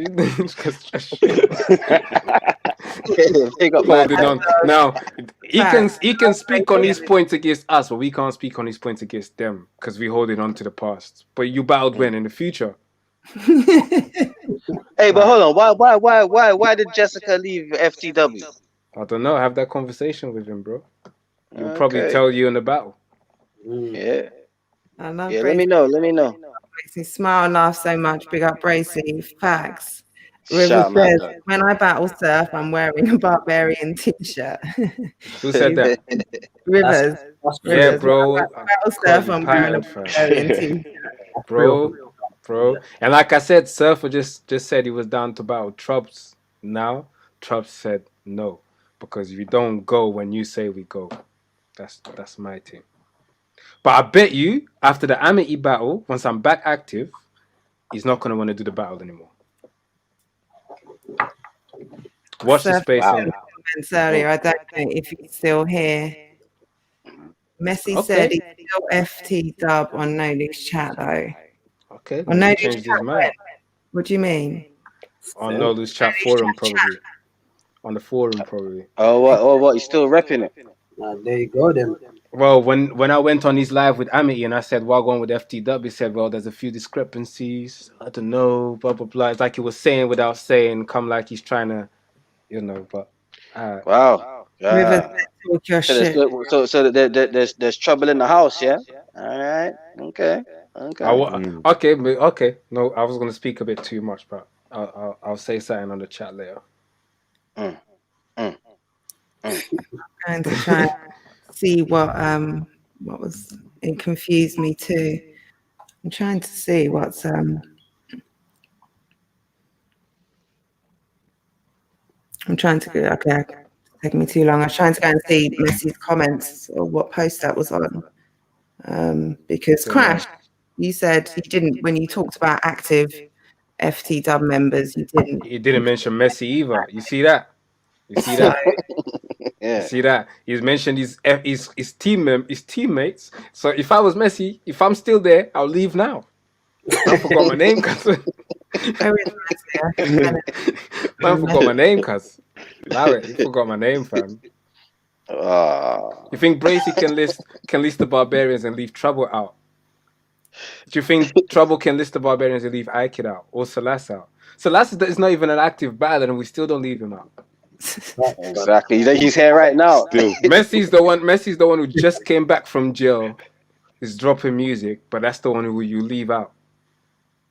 Holding on. Now he can speak on his points against us, but we can't speak on his points against them because we're holding on to the past. But you battled when in the future. Hey, but hold on. Why did Jessica leave FTW? I don't know. Have that conversation with him, bro. He'll probably tell you in the battle. Yeah. I love Let me know. Makes me smile and laugh so much. Big up Bracy. Facts. River says, when I battle surf, I'm wearing a Barbarian t-shirt. Who said that? Rivers. Yeah, bro. When I battle surf, I'm wearing a Barbarian t-shirt. Bro. And like I said, Surfer just said he was down to battle Trubs. Now, Trubs said no. Because we don't go when you say we go. That's my team. But I bet you, after the Amity battle, once I'm back active, he's not gonna want to do the battle anymore. Watch the Surf space Wow. and comments earlier. I don't know if he's still here. Messi said okay, he's still FT dub on No News Chat though. okay, On maybe No he News changed his Chat, mind. what do you mean? On No Lose Chat forum probably. On the forum probably. Oh, what? You still repping it? There you go then. Well, when I went on his live with Amity and I said, "Well, going with FTW," he said, "Well, there's a few discrepancies. I don't know, blah blah blah." It's like he was saying without saying, come like he's trying to, but Wow. Rivers, Yeah. talk your So shit. there's trouble in the house, yeah. All right. Okay. okay. No, I was gonna speak a bit too much, but I'll say something on the chat later. Mm, mm, mm. And to try and see what was it confused me too. I'm trying to see what's I'm trying to go okay, it's taking me too long. I was trying to go and see Messi's comments or what post that was on. Because Crash, you said you didn't when you talked about active FT dub members, you didn't. He didn't mention Messi either. You see that? You see that? Yeah. You see that? He's mentioned his teammates. So if I was Messi, if I'm still there, I'll leave now. I forgot my name, cuz. Man forgot my name, cuz. Larry, you forgot my name, fam. You think Bracy can list the Barbarians and leave Trouble out? Do you think Trouble can list the Barbarians and leave Aikid out or Salas out? Salas is not even an active battler, and we still don't leave him out. Exactly. He's here right now. Still. Messy's the one who just came back from jail. Is dropping music, but that's the one who you leave out.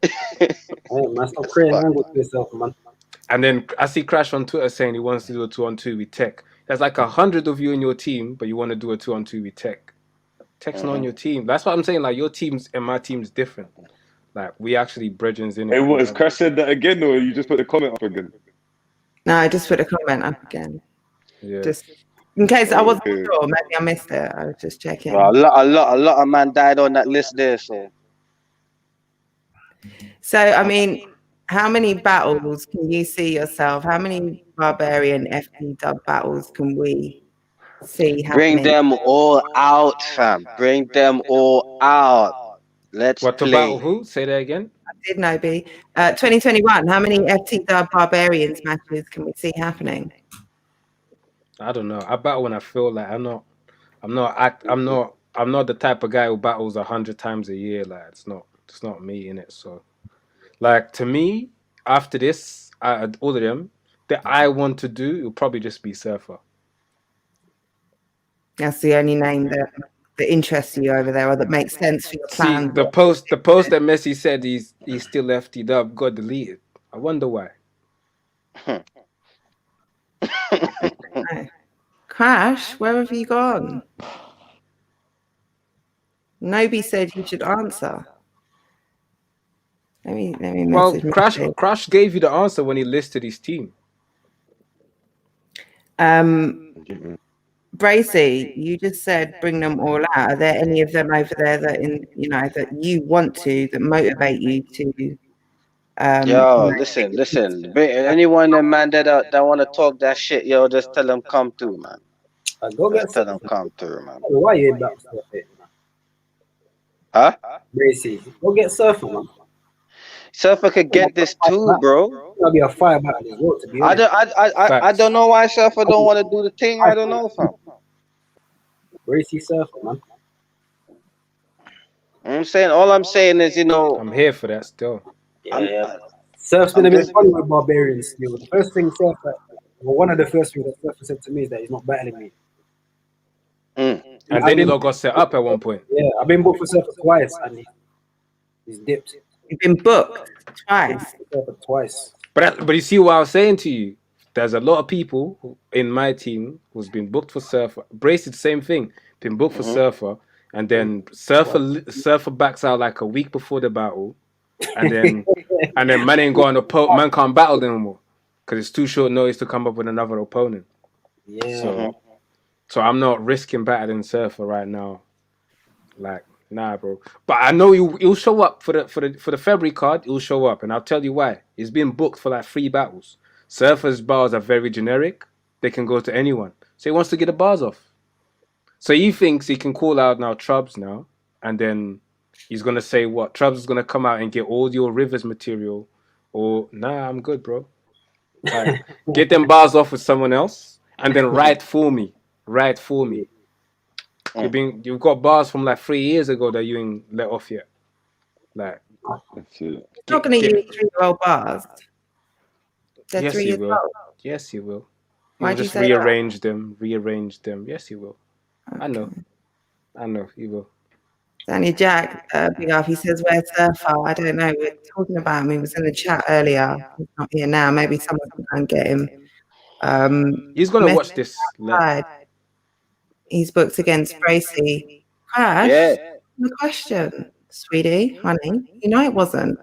Hey, man, stop creating language for yourself, man. And then I see Crash on Twitter saying he wants to do a 2-on-2 with Tech. There's like 100 of you in your team, but you want to do a 2-on-2 with Tech. Tech's not on your team. That's what I'm saying. Like your teams and my team's different. Like we actually brethrens in it. Hey, what has Crash said that again, or you just put the comment up again? No, I just put a comment up again. Yeah. Just in case I wasn't sure, maybe I missed it. I was just checking. Well, a lot of man died on that list there. So I mean, how many battles can you see yourself? How many Barbarian FP dub battles can we see happening? Bring them all out, fam. Bring them all out. Let's What play. battle who? Say that again. I did know, B. 2021. How many FT dub Barbarians matches can we see happening? I don't know. I battle when I feel like I'm not the type of guy who battles 100 times a year. Like it's not me in it. So, like to me, after this, all of them that I want to do, it'll probably just be Surfer. That's the only name that interests you over there, or that makes sense for your plan. See the post that Messi said he's still FT dub got deleted. I wonder why. Crash, where have you gone? Nobi said you should answer. Let me message. Well, Crash gave you the answer when he listed his team. Bracy, you just said bring them all out. Are there any of them over there that that you want to, that motivate you to? Yo, listen. Anyone that man that want to talk that shit, yo, just tell them come through, man. Tell them come through, man. Why you about Surfer? Huh? Bracy, go get Surfer, man. Surfer could get this too, bro. That'll be a fire battle as well, to be honest. I don't know why Surfer don't want to do the thing. I don't know, fam. Bracy Surfer, man. All I'm saying is, I'm here for that still. Yeah. Surf's been a bit funny with Barbarians still. The first thing Surfer, one of the first things that Surfer said to me is that he's not battling me. And then he got set up at one point. Yeah, I've been booked for Surfer twice, and he's dipped. You've been booked twice. Twice. But you see what I was saying to you? There's a lot of people in my team who's been booked for Surfer. Brace the same thing. Been booked for Surfer, and then Surfer backs out like a week before the battle, and then man ain't going to man can't battle them anymore because it's too short notice to come up with another opponent. Yeah. So I'm not risking battling Surfer right now. Like, nah, bro. But I know he'll show up for the February card. He'll show up, and I'll tell you why. He's been booked for like 3 battles. Surfer's bars are very generic. They can go to anyone. So he wants to get the bars off. So he thinks he can call out now Trubs now, and then he's gonna say what? Trubs is gonna come out and get all your Rivers material, or nah, I'm good, bro. Like, get them bars off with someone else, and then write for me. Write for me. You've got bars from like 3 years ago that you ain't let off yet. Like, You're not going to use 3-year-old bars. They're yes, 3 he years will. old. Yes, you will. Why'd You'll you just say that? rearrange them. Yes, you will. Okay. I know, you will. Danny Jack, big up. He says, "Where's Surfer?" I don't know. We're talking about him. He was in the chat earlier. He's not here now. Maybe someone can go and get him. He's gonna watch this. He's booked against Bracy. Crash. Yeah. The question, sweetie, honey. You know it wasn't.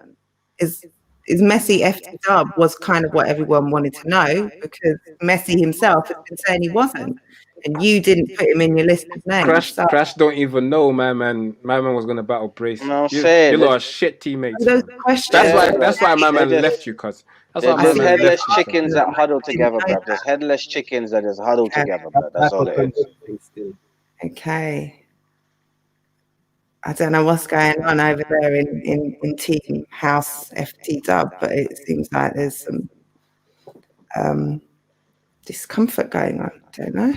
Is Messi FT Dub was kind of what everyone wanted to know, because Messi himself has been saying he wasn't, and you didn't put him in your list of names. Crash don't even know my man was gonna battle Brace. No, I'm saying, you lot are shit teammates. Those man. questions. That's why my man left you, cuz. That's why There's my just man headless left you, cuz. chickens that huddle together, bro. There's headless chickens that just huddle together, bro. That's all it is. Okay. I don't know what's going on over there in Team House FT Dub, but it seems like there's some discomfort going on. I don't know.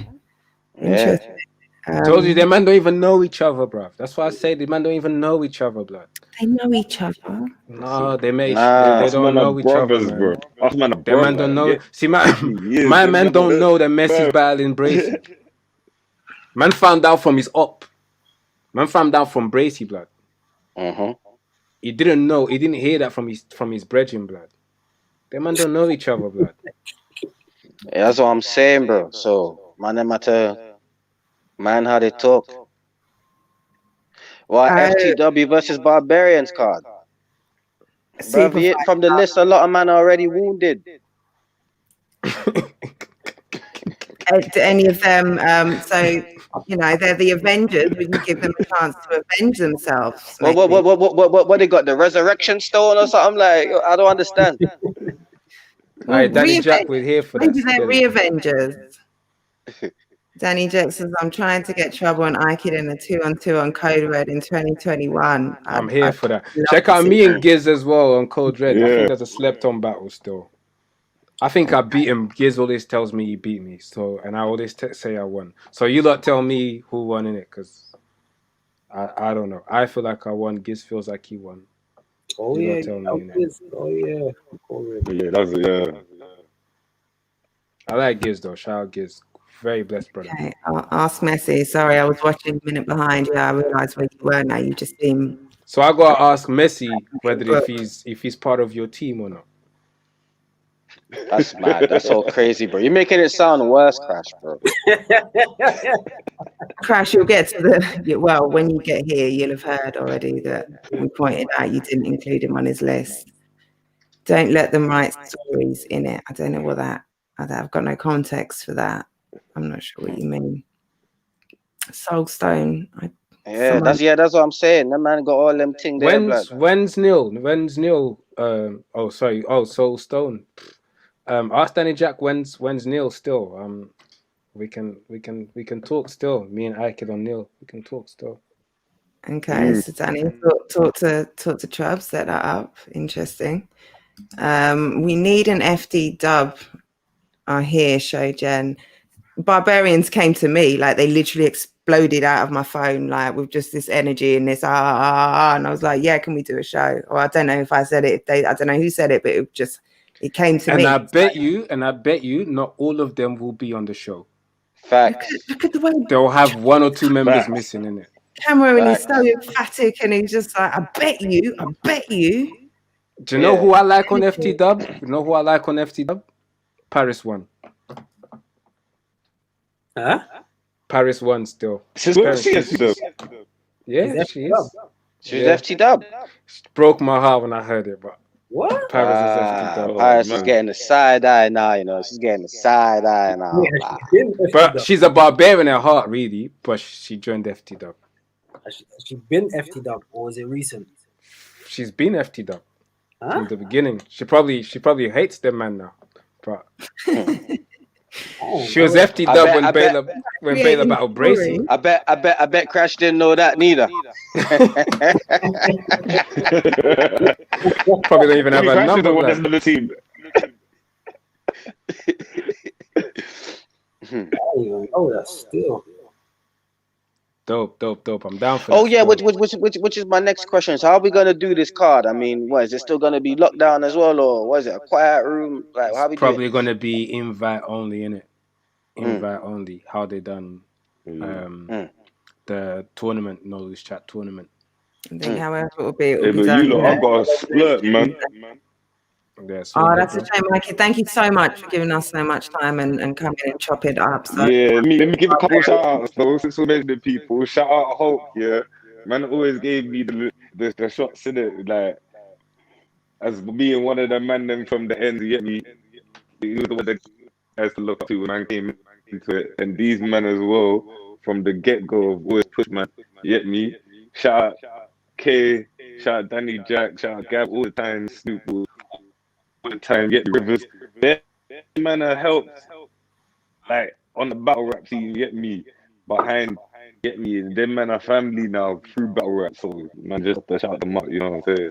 Interesting. Told you, the man don't even know each other, bro. That's why I say the man don't even know each other, blood. They know each other. No, they Us don't man are know each other, brothers, man. bro. Us man are The man brothers. don't know. Yeah. See, my man don't know that Messi's battling Bracy. Man found out from his op. Man found out from Bracy, blood. He didn't know. He didn't hear that from his brethren, blood. The man don't know each other, blood. Yeah, that's what I'm saying, bro. So, man, no matter, man, how they talk. Well, FTW versus Barbarians card. Bro, from the list, a lot of men are already wounded. Any of them, so, you know, they're the Avengers. We can give them a chance to avenge themselves. What they got? The Resurrection Stone or something? Like, I don't understand. Alright, Danny Jack, we're here for that. Maybe they're re-Avengers. Danny Jack says, "I'm trying to get Trouble and Ike in a 2-on-2 on Code Red in 2021. I'm here for that. Check out me and Giz as well on Code Red. I think there's a slept-on battle still. I think I beat him. Giz always tells me he beat me, so, and I always say I won. So you lot tell me who won in it, because I don't know. I feel like I won. Giz feels like he won. Oh You yeah, lot tell me, innit? yeah. That's I like Giz though. Shout out Giz. Very blessed brother. Okay, I'll ask Messi. Sorry, I was watching a minute behind you. I realised where you were now. You just been. So I gotta ask Messi whether if he's part of your team or not. That's mad. That's all crazy, bro. You're making it sound worse, Crash, bro. Crash, you'll get to the well when you get here. You'll have heard already that we pointed out you didn't include him on his list. Don't let them write stories in it. I don't know what that. I've got no context for that. I'm not sure what you mean. Soulstone. That's what I'm saying. That man got all them things there. When's Neil? Soulstone. Ask Danny Jack when's Neil still. We can talk still. Me and Ike on Neil. We can talk still. Okay, so Danny, talk to Trub, set that up. Interesting. We need an FD dub. Here, show Jen. Barbarians came to me, like they literally exploded out of my phone, like with just this energy and this and I was like, yeah, can we do a show? Or I don't know if I said it. I don't know who said it, but it came to me. And I bet you, not all of them will be on the show. Facts. Look at the way they'll have 1 or 2 members missing in it. Cameron is so emphatic, and he's just like, I bet you. Do you know who I like on FT Dub? You know who I like on FT Dub? Paris 1. Huh? Paris 1 still. She's FT Dub. Yeah, she is. She's FT Dub. Broke my heart when I heard it, but What? Paris is FT Dub. Paris is getting the side eye now, you know. She's getting the side eye now. But she's a barbarian at heart, really. But she joined FT Dub. Has she been FT dub or is it recent? She's been FT dub Huh? from the beginning. She probably hates them man now, but Oh, she was no. FT dub when Baylor battled Bracy. I bet Crash didn't know that neither. Probably don't even have a Crash is number. the one Like. that's on the team. I don't even know that still. Dope. I'm down for Oh that yeah, still. which is my next question. So how are we gonna do this card? I mean, what is it still gonna be lockdown as well, or was it a quiet room? Like how we do Probably it? gonna be invite only, innit? Invite only. How they done the tournament, knowledge chat tournament. I think however it will be, it will Hey, be but done. you lot, I got a splurt, man. Yeah, Oh, that's a shame, Mikey. Thank you so much for giving us so much time and coming and chopping it up. So Yeah, let me give a couple of shout outs though, since we mentioned people. Shout out Hope, yeah. Man always gave me the shots in it, like as being one of the man them from the end, you get me. He was one of the guys to look up to when I came into it. And these men as well, from the get go have always pushed man, you get me. Shout out K, shout out Danny Jack, shout out Gab all the time, Snoop all the time, get Rivers. Them man have helped like on the battle rap scene, you get me, behind, get me, and them man are family now through battle rap, so man, just to shout them out, you know what I'm saying?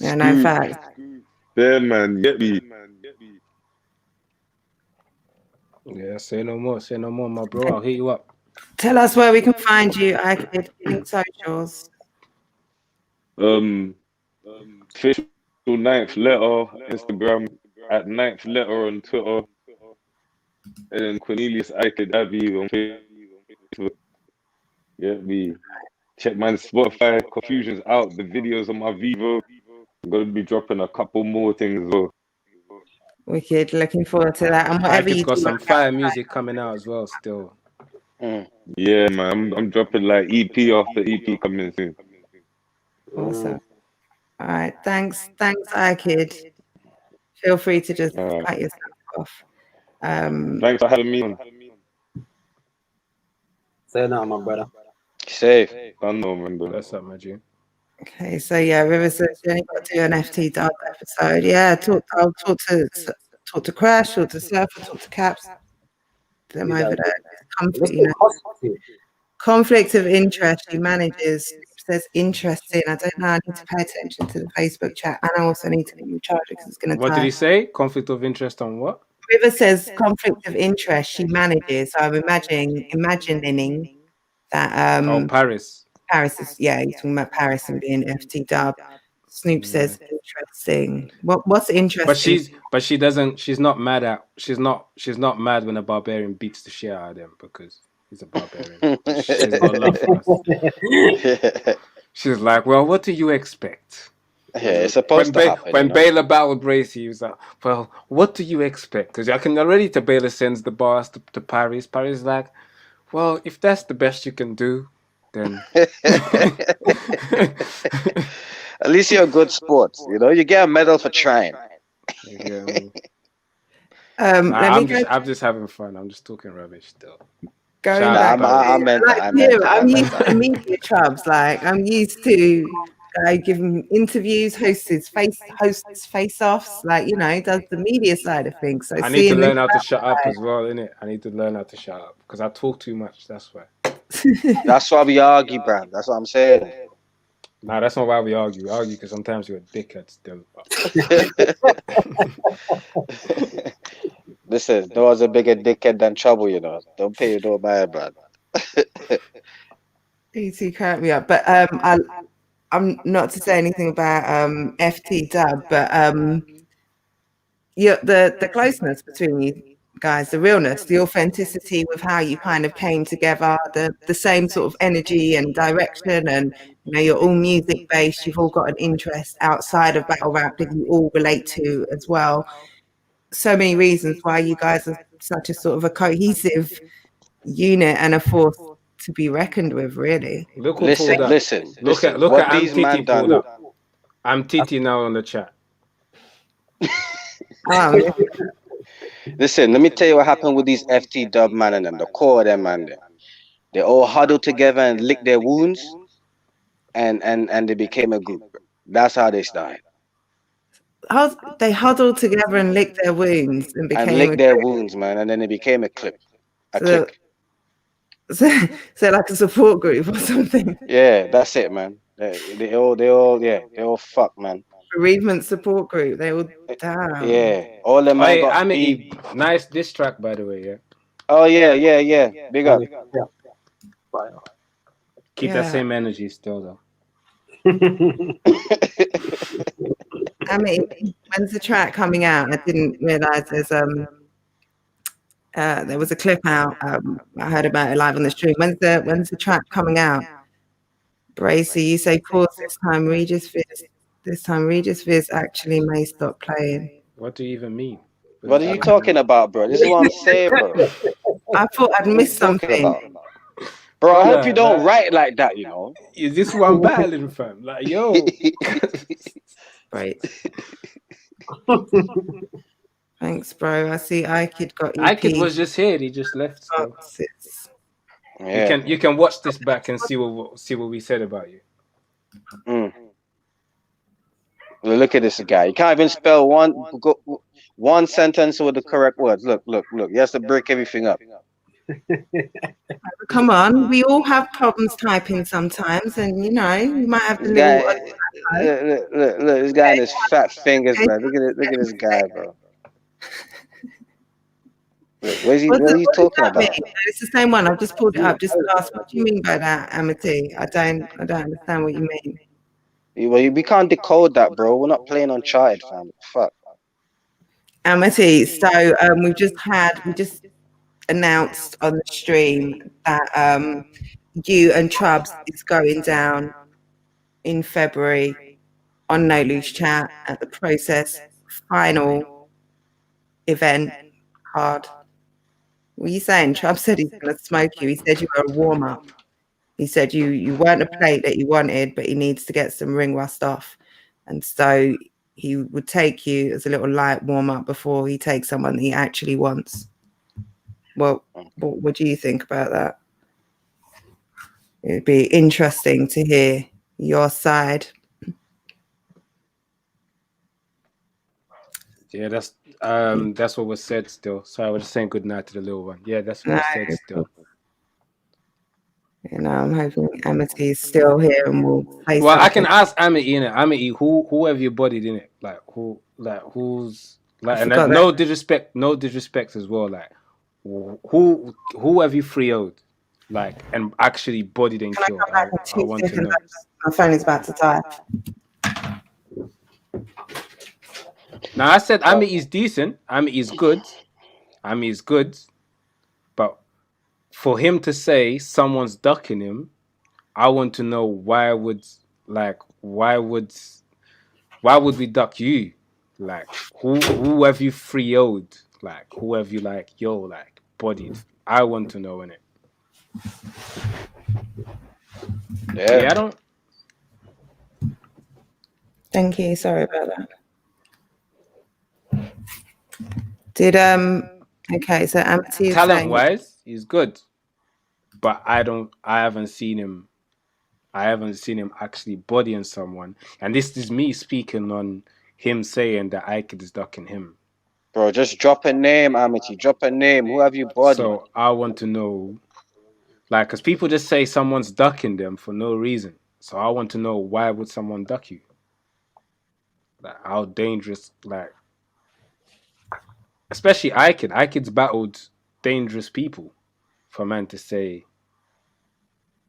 yeah, no facts. Yeah, man, get me. Yeah, say no more, my bro. I'll hit you up. Tell us where we can find you. I could socials. Official ninth letter Instagram at ninth letter on Twitter, and then Cornelius Iked Abbey on Facebook. Get me. Check my Spotify. Confusion's out. The videos on my Vivo. I'm gonna be dropping a couple more things as well. Wicked. Looking forward to that. And whatever Ike's you got do, some fire music coming out as well. Still. Yeah, man. I'm dropping like EP after EP coming soon. Awesome. All right. Thanks, iKid. Feel free to just cut yourself off. Thanks for having me on. Say no, my brother. Safe. I know, man. That's up, my G. Okay, so yeah, River says you only got to do an FT dub episode. Yeah, I'll talk to Crash, talk to Surfer, talk to Caps. Them over there. Conflict of interest she manages. Says interesting. I don't know. I need to pay attention to the Facebook chat, and I also need to recharge it because it's going to. What did he say? Conflict of interest on what? River says conflict of interest she manages. So I'm imagining that. Paris. Paris is he's talking about Paris and being FT dub. Snoop says interesting. What's interesting? But she doesn't. She's not mad at. She's not mad when a barbarian beats the shit out of them because he's a barbarian. She's got love for us. She's like, well, what do you expect? Yeah, it's supposed to happen. When Baylor battled Bracy, he was like, well, what do you expect? Because I can already tell Baylor sends the bars to Paris. Paris is like, well, if that's the best you can do, then at least you're a good sport. You know, you get a medal for trying. I'm just having fun. I'm just talking rubbish still. Going back, I'm used to media trubs. Like I'm used to giving interviews, hosts face-offs. Like does the media side of things. So I need to learn how to shut up as well, innit? I need to learn how to shut up because I talk too much. That's why. That's why we argue, Brand. That's what I'm saying. Nah, that's not why we argue. We argue because sometimes you're a dickhead still. Listen, no one's a bigger dickhead than trouble, you know. Don't pay your no mind, Brand. You crack me up, but I'm not to say anything about FT dub, but the closeness between you guys, the realness, the authenticity with how you kind of came together, the same sort of energy and direction, and you're all music based. You've all got an interest outside of battle rap that you all relate to as well. So many reasons why you guys are such a sort of a cohesive unit and a force to be reckoned with, really. Listen. Look at I'm Titi pulled up. I'm Titi now on the chat. Listen, let me tell you what happened with these FT dub man and them, the core of them man. They all huddled together and licked their wounds, and they became a group. That's how they started. They huddled together and licked their wounds and And became licked their wounds, man, and then it became a clique. So like a support group or something. Yeah, that's it, man. They all fuck, man. Bereavement support group. They all damn. Yeah, all them man got Amity, nice diss track by the way. Yeah. Oh yeah. Big up. Keep that same energy still though. Amity, when's the track coming out? I didn't realize there was a clip out. I heard about it live on the stream. When's the track coming out? Bracy, you say pause this time. Regis Fizz actually may stop playing. What do you even mean? What are you talking about, bro? This is what I'm saying, bro. I thought I'd missed something. Bro, I hope you don't write like that, you know. Is this who I'm battling from? Like, yo. Right. Thanks, bro. I see iKid got EP. iKid was just here. He just left. So. Yeah. You can watch this back and see what we said about you. Look at this guy. You can't even spell one sentence with the correct words. Look. He has to break everything up. Come on, we all have problems typing sometimes, and you might have to look, this guy and his fat fingers, man. Look at this guy, bro. What are you talking about? It's the same one. I've just pulled it up. Just ask, what do you mean by that, Amity? I don't understand what you mean. Well, we can't decode that, bro. We're not playing Uncharted, fam. Fuck. Amity. So we just announced on the stream that you and Trubs is going down in February on No Loose Chat at the Process final event card. What are you saying? Trubs said he's going to smoke you. He said you were a warm-up. He said you weren't a plate that he wanted, but he needs to get some ring rust off. And so he would take you as a little light warm-up before he takes someone that he actually wants. Well, what do you think about that? It'd be interesting to hear your side. Yeah, that's what was said still. Sorry, I was just saying good night to the little one. Yeah, that's what was said still. I'm hoping Amity is still here and will play. Well, I can ask Amity in it. Amity, who have you bodied in it? Who's and no disrespect as well. Like, who have you freed, like, and actually bodied and killed? I want to know. My phone is about to die. Now I said Ami is decent. Ami is good. But for him to say someone's ducking him, I want to know why would we duck you? Like, who have you freed? Like, who have you bodied? I want to know in it. Yeah, I don't. Thank you. Sorry about that. Okay, so Amity talent wise, he's good, but I haven't seen him actually bodying someone. And this is me speaking on him saying that iKid is ducking him. Bro, just drop a name, Amity. Drop a name. Who have you bodied? So I want to know, like, because people just say someone's ducking them for no reason. So I want to know, why would someone duck you? Like, how dangerous, like, especially iKid. iKid's battled dangerous people for a man to say,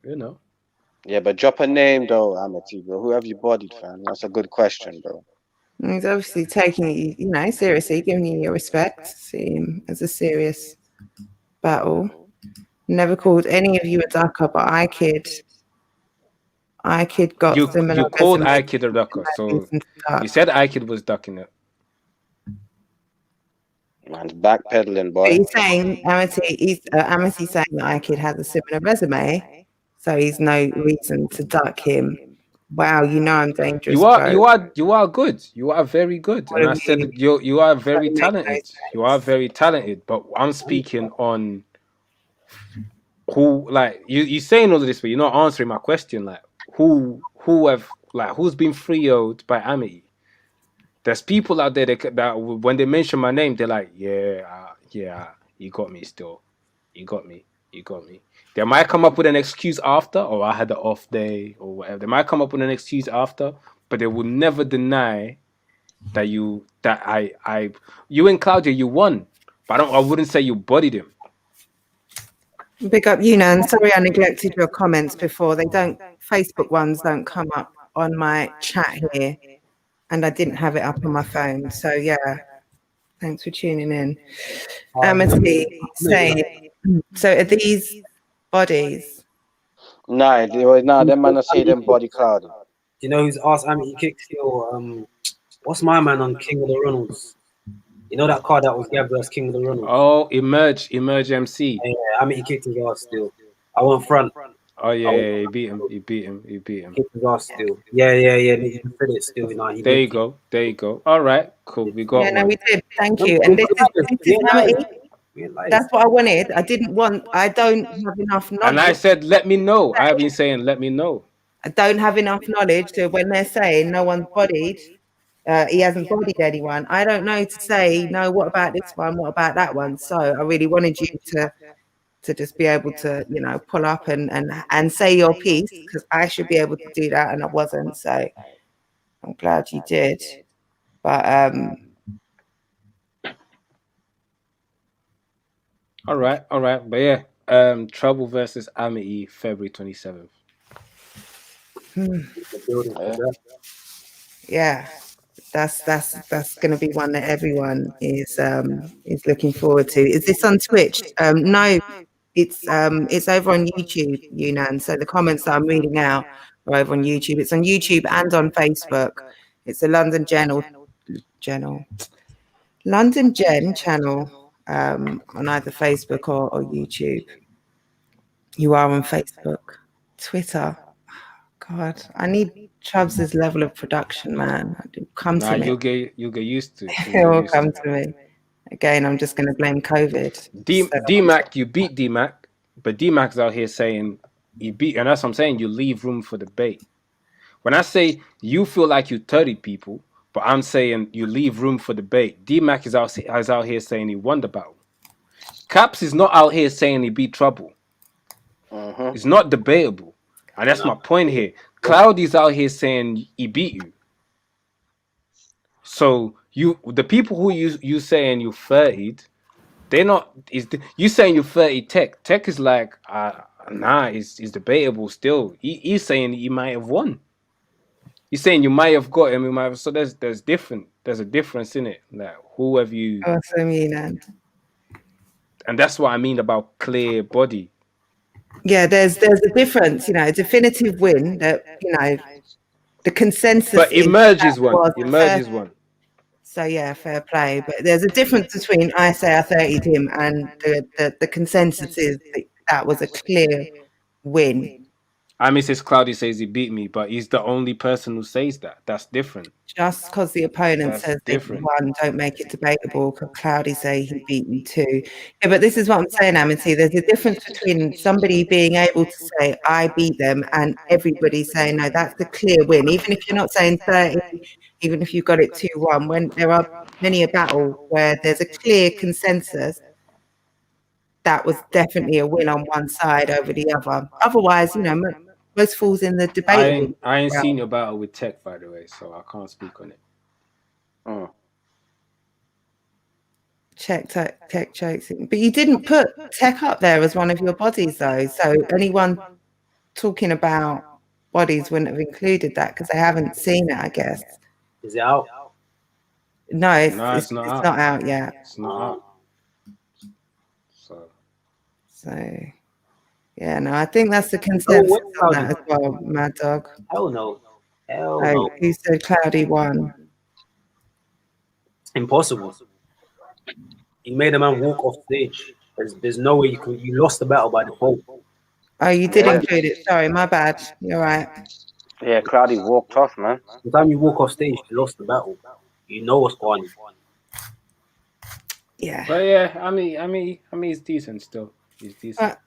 you know. Yeah, but drop a name though, Amity, bro. Who have you bodied, fam? That's a good question, bro. He's obviously taking it, seriously, giving you your respect. See him as a serious battle. Never called any of you a ducker, but iKid got similar. You called iKid a ducker, so you said iKid was ducking it. Man's backpedaling, boy. But he's saying Amity saying that iKid has a similar resume, so he's no reason to duck him. Wow, I'm dangerous. You are good. You are very good. And I said that you are very talented. You are very talented. But I'm speaking on who like you saying all of this, but you're not answering my question. Like who's been freed by Amity? There's people out there that when they mention my name, they're like, yeah, you got me still. You got me. You got me. They might come up with an excuse after, or I had an off day, or whatever. They might come up with an excuse after, but they will never deny that you and Claudia, you won. But I wouldn't say you bodied him. Big up you, Nan. Sorry I neglected your comments before. Facebook ones don't come up on my chat here, and I didn't have it up on my phone. So yeah, thanks for tuning in. Saying, so are these bodies? Nah, them man say them body cloud. Do you know who's asked Amity kick still? What's my man on King of the Ronalds? You know that card that was Gabriel's King of the Ronalds? Oh, Emerge MC. Yeah, Amity kicked his ass still. I went front. Oh yeah, he beat him. Kicked his ass still. Yeah. You can feel it still. There you go. All right, cool. We got one. No, we did. Thank you. And this is Amity. That's what I wanted. I don't have enough knowledge. And I said, let me know. I've been saying, let me know. I don't have enough knowledge. So when they're saying no one's bodied, he hasn't bodied anyone, I don't know to say, no, what about this one? What about that one? So I really wanted you to just be able to, pull up and say your piece, because I should be able to do that and I wasn't. So I'm glad you did. But all right. But yeah, Trouble versus Amity, February 27th. Yeah, that's going to be one that everyone is looking forward to. Is this on Twitch? No, it's over on YouTube, Yunan. So the comments that I'm reading out are over on YouTube. It's on YouTube and on Facebook. It's a LondonJennn channel on either Facebook or YouTube. You are on Facebook, Twitter. God, I need Chubbs's level of production, man. Come to me. You'll get used to it. It will come to me. Again, I'm just going to blame COVID. D-Mac, you beat D-Mac, but D-Mac's out here saying you beat, and that's what I'm saying, you leave room for debate. When I say you feel like you 30 people, but I'm saying you leave room for debate, D-Mac is out here saying he won the battle. Caps is not out here saying he beat Trouble. It's not debatable. And that's my point here. Cloudy's out here saying he beat you. So the people who you saying you 30'd, they're not. You saying you 30 Tech? Tech is like, nah, it's debatable still. He's saying he might have won. He's saying you might have got him. You might have, so there's a difference in it. Like whoever you. That's and that's what I mean about clear body. Yeah, there's a difference, a definitive win that, the consensus. But Emerges one. So yeah, fair play. But there's a difference between I say I 30'd him and the consensus is that was a clear win. Mrs. Cloudy says he beat me, but he's the only person who says that. That's different. Just because the opponent says he won, don't make it debatable. Because Cloudy say he beat me too. Yeah, but this is what I'm saying, Amity. There's a difference between somebody being able to say I beat them and everybody saying no, that's a clear win. Even if you're not saying 30, even if you got it 2-1, when there are many a battle where there's a clear consensus. That was definitely a win on one side over the other. Otherwise, most falls in the debate. I ain't seen your battle with Tech, by the way, so I can't speak on it. Tech jokes. But you didn't put Tech up there as one of your bodies, though. So anyone talking about bodies wouldn't have included that because they haven't seen it, I guess. Is it out? No, it's not out yet. It's not out. So, yeah, no, I think that's the consensus on that as well, Mad Dog. Hell no. No. Who said Cloudy won? Impossible. You made a man walk off stage. There's no way you lost the battle by default. Oh, you did include it. Sorry, my bad. You're right. Yeah, Cloudy walked off, man. The time you walk off stage, you lost the battle. You know what's going on. Yeah. But yeah, I mean, he's decent still. He's decent.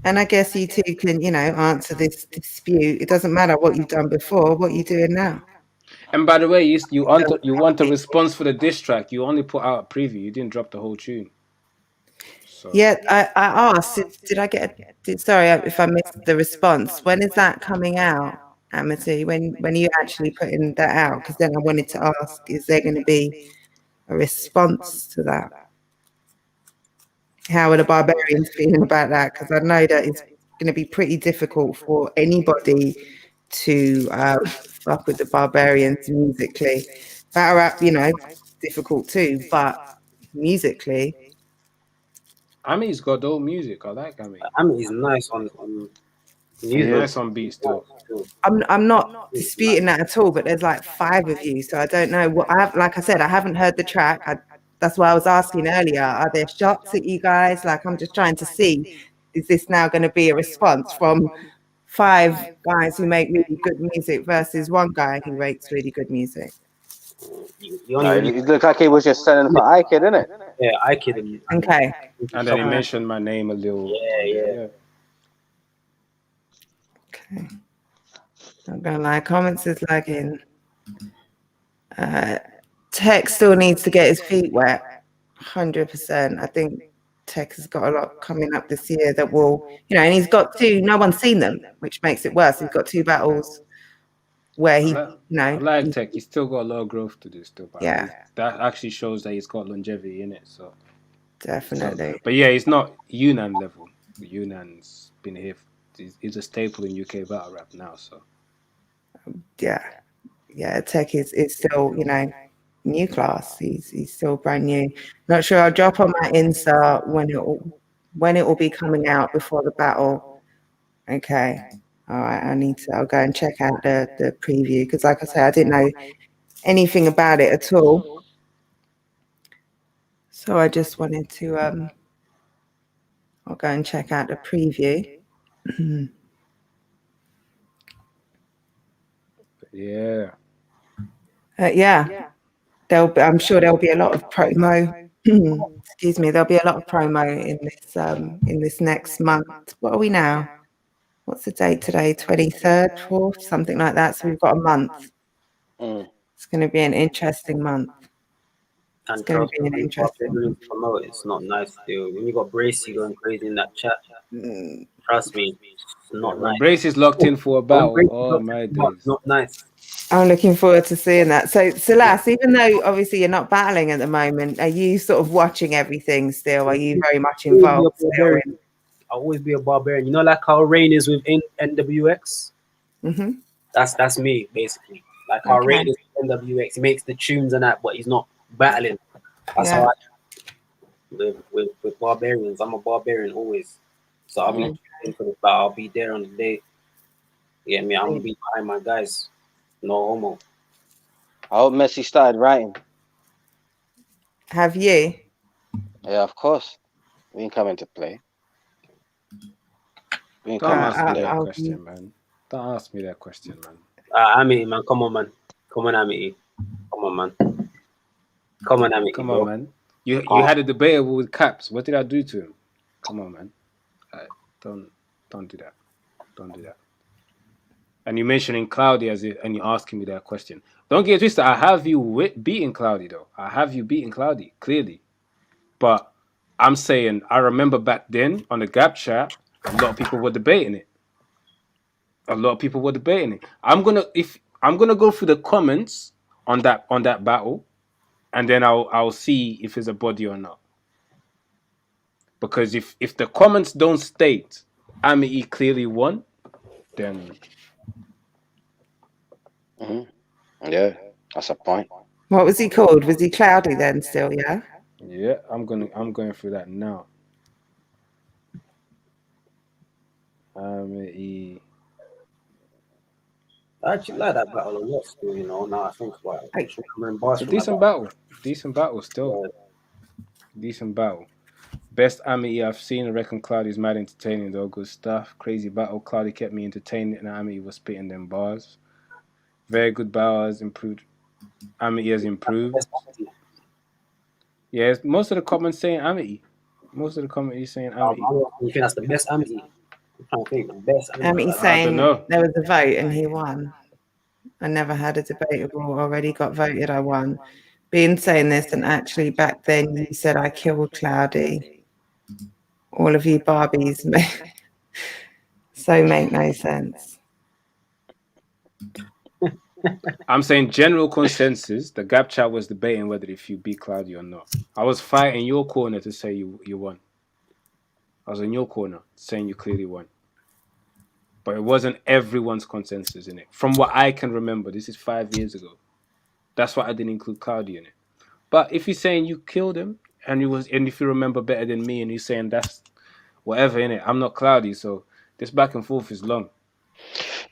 And I guess you two can, answer this dispute. It doesn't matter what you've done before, what you're doing now. And by the way, you want a response for the diss track. You only put out a preview. You didn't drop the whole tune. So Yeah, I asked, did I get sorry if I missed the response. When is that coming out, Amity? When are you actually putting that out? Because then I wanted to ask, is there going to be a response to that? How are the Barbarians feeling about that? Because I know that it's going to be pretty difficult for anybody to fuck with the Barbarians musically. Battle rap, difficult too, but musically. Ami's got dope music. I like Ami. Amity's nice on music. Nice on beats too. I'm not disputing that at all, but there's like 5 of you, so I don't know what like I said, I haven't heard the track. That's why I was asking earlier. Are there shots at you guys? Like, I'm just trying to see, is this now going to be a response from 5 guys who make really good music versus one guy who makes really good music? It looked like he was just selling for iKid, didn't it? Yeah, iKid. Okay. And then he mentioned my name a little. Yeah. Okay. I'm gonna lie, comments is lagging. Tech still needs to get his feet wet. 100%. I think Tech has got a lot coming up this year that will, and he's got 2. No one's seen them, which makes it worse. He's got 2 battles where he, I like Tech. He's still got a lot of growth to do still. But yeah, that actually shows that he's got longevity in it. So definitely. But yeah, he's not Yunnan level. Yunnan's been here. He's a staple in UK battle rap now. So yeah, Tech is still, new class. He's still brand new. Not sure. I'll drop on my Insta when it will be coming out before the battle. Okay. All right. I'll go and check out the preview, because like I say, I didn't know anything about it at all. So I just wanted to I'll go and check out the preview. Yeah. Yeah. I'm sure there'll be a lot of promo. Excuse me. There'll be a lot of promo in this next month. What are we now? What's the date today? 23rd, 4th, something like that. So we've got a month. It's going to be an interesting month. It's going to be an interesting promote. It's not nice, dude. When you got Bracy going crazy in that chat, trust me, it's not nice. Brace is locked in for a battle. Oh my days. Not nice. I'm looking forward to seeing that. So, Silas, even though obviously you're not battling at the moment, are you sort of watching everything still? Are you very much involved? I'll always be a barbarian. You know, like how Rain is with NWX? Mm-hmm. That's me, basically. Like how Rain is with NWX. He makes the tunes and that, but he's not battling. That's how I live with Barbarians. I'm a barbarian always. So I'll be for the battle. I'll be there on the day. Yeah, I'm going to be behind my guys. No homo. I hope Messi started writing. Have you? Yeah, of course. We ain't coming to play. Don't ask me that question, man. Don't ask me that question, man. Amity, man. Come on, man. Come on, Amity. Come on, man. Come on, Amity. Come on, man. You had a debate with Caps. What did I do to him? Come on, man. Don't do that. Don't do that. And you mentioning Cloudy and you're asking me that question. Don't get twisted. I have you beating Cloudy, though. I have you beating Cloudy, clearly. But I'm saying, I remember back then on the Gap chat, a lot of people were debating it. I'm gonna go through the comments on that battle, and then I'll see if it's a body or not. Because if the comments don't state Amity clearly won, then yeah, that's a point. What was he called? Was he Cloudy then still? Yeah. Yeah, I'm going through that now. Amity. I actually like that battle a lot still, now I think about it. It's a decent battle. Decent battle still. Yeah. Decent battle. Best Amity I've seen. I reckon Cloudy's mad entertaining though. Good stuff. Crazy battle. Cloudy kept me entertained and Amity was spitting them bars. Very good battle, has improved. Amity has improved. Yeah, most of the comments saying Amity. Most of the comments saying Amity. You think that's the best Amity? I'm trying to think the best. He's I saying don't know. there was a vote and he won. I never had a debatable, already got voted, I won. Been saying this, and actually back then you said I killed Cloudy. All of you Barbies so make no sense. I'm saying general consensus. The gap chat was debating whether if you beat Cloudy or not. I was fighting your corner to say you won. I was in your corner saying you clearly won. But it wasn't everyone's consensus in it. From what I can remember, this is 5 years ago. That's why I didn't include Cloudy in it. But if you're saying you killed him, and if you remember better than me, and you're saying that's whatever in it, I'm not Cloudy, so this back and forth is long.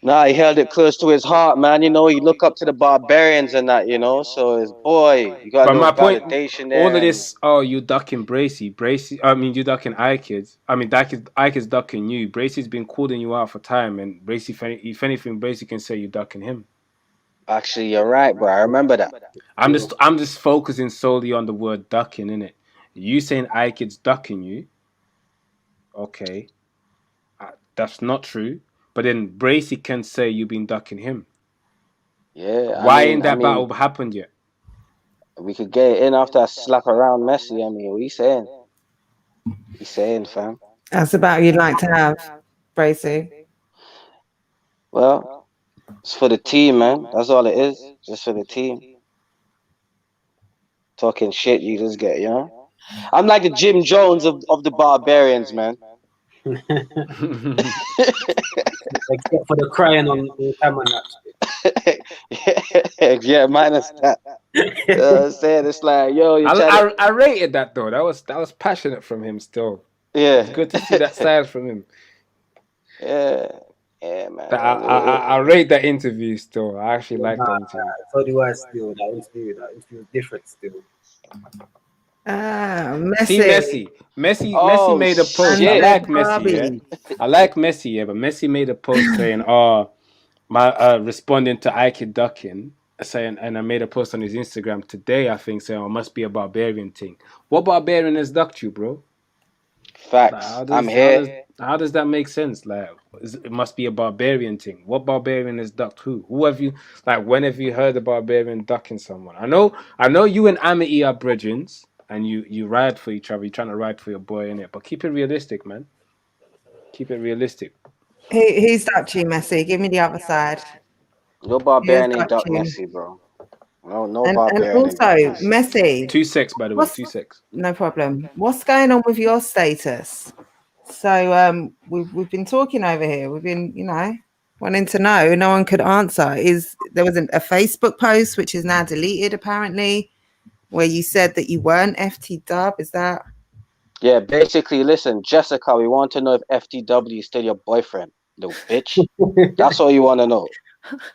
Nah, he held it close to his heart, man. You know, he look up to the Barbarians and that, you know. So his boy, you got a But little my point, validation there. all of this, you ducking Bracy. I mean, you ducking iKids. I mean, iKids ducking you. Bracy's been calling you out for time, and Bracy, if anything, Bracy can say you ducking him. Actually, you're right, bro. I remember that. I'm just focusing solely on the word ducking, innit? You saying iKids ducking you? Okay, that's not true. But then Bracy can say you've been ducking him. Yeah. Why ain't that battle happened yet? We could get it in after I slap around Messi. I mean, what are you saying? He's saying, fam. That's about you'd like to have, Bracy. Well, it's for the team, man. That's all it is. Just for the team. Talking shit, you just get, you know? I'm like the Jim Jones of the Barbarians, man. Except for the crying on camera. Yeah, minus that. I'm saying it's like, yo, I rated that though. That was passionate from him still. Yeah. It's good to see that side from him. Yeah, man. I rate that interview still. I actually like that interview. So do I still. That interview is different still. Messi. See Messi made a post. Shit. I like Messi, yeah. I like Messi, yeah, but Messi made a post saying, my responding to Ike ducking, saying, and I made a post on his Instagram today, I think, saying, it must be a Barbarian thing. What Barbarian has ducked you, bro? Facts. I'm here. How does that make sense? Like, it must be a Barbarian thing. What Barbarian has ducked who? Who have you, like, when have you heard a Barbarian ducking someone? I know you and Amity are brethrens, and you ride for each other. You're trying to ride for your boy in it, but keep it realistic, man. Keep it realistic. Who's ducked you, Messi? Give me the other side. No Barbarian ain't ducked Messi, bro. No and Barbarian. And also, Messi. 2 secs, by the way. 2 secs. No problem. What's going on with your status? So we've been talking over here. We've been, wanting to know. No one could answer. There was a Facebook post which is now deleted apparently, where you said that you weren't FT Dub. Is that? Yeah, basically, listen, Jessica, we want to know if FTW is still your boyfriend, little bitch. That's all you want to know.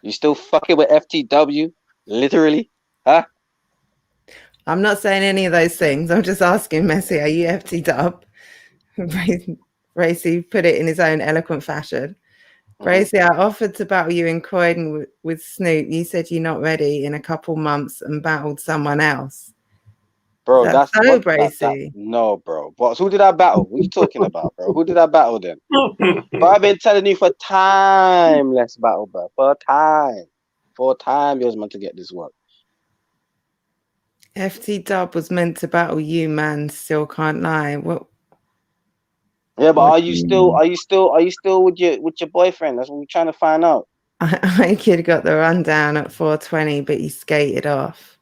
You still fucking with FTW? Literally? Huh? I'm not saying any of those things. I'm just asking Messi, are you FT Dub? Bracy put it in his own eloquent fashion. Bracy, I offered to battle you in Croydon with Snoop. You said you're not ready in a couple months and battled someone else. Bro, that's so Bracy. No, bro. But who did I battle? What are you talking about, bro? Who did I battle then? But I've been telling you for time, let's battle, bro. For time, you was meant to get this work. FT Dub was meant to battle you, man. Still can't lie. What? Yeah, but are you still with your boyfriend? That's what we're trying to find out. I kid got the rundown at 4:20, but he skated off.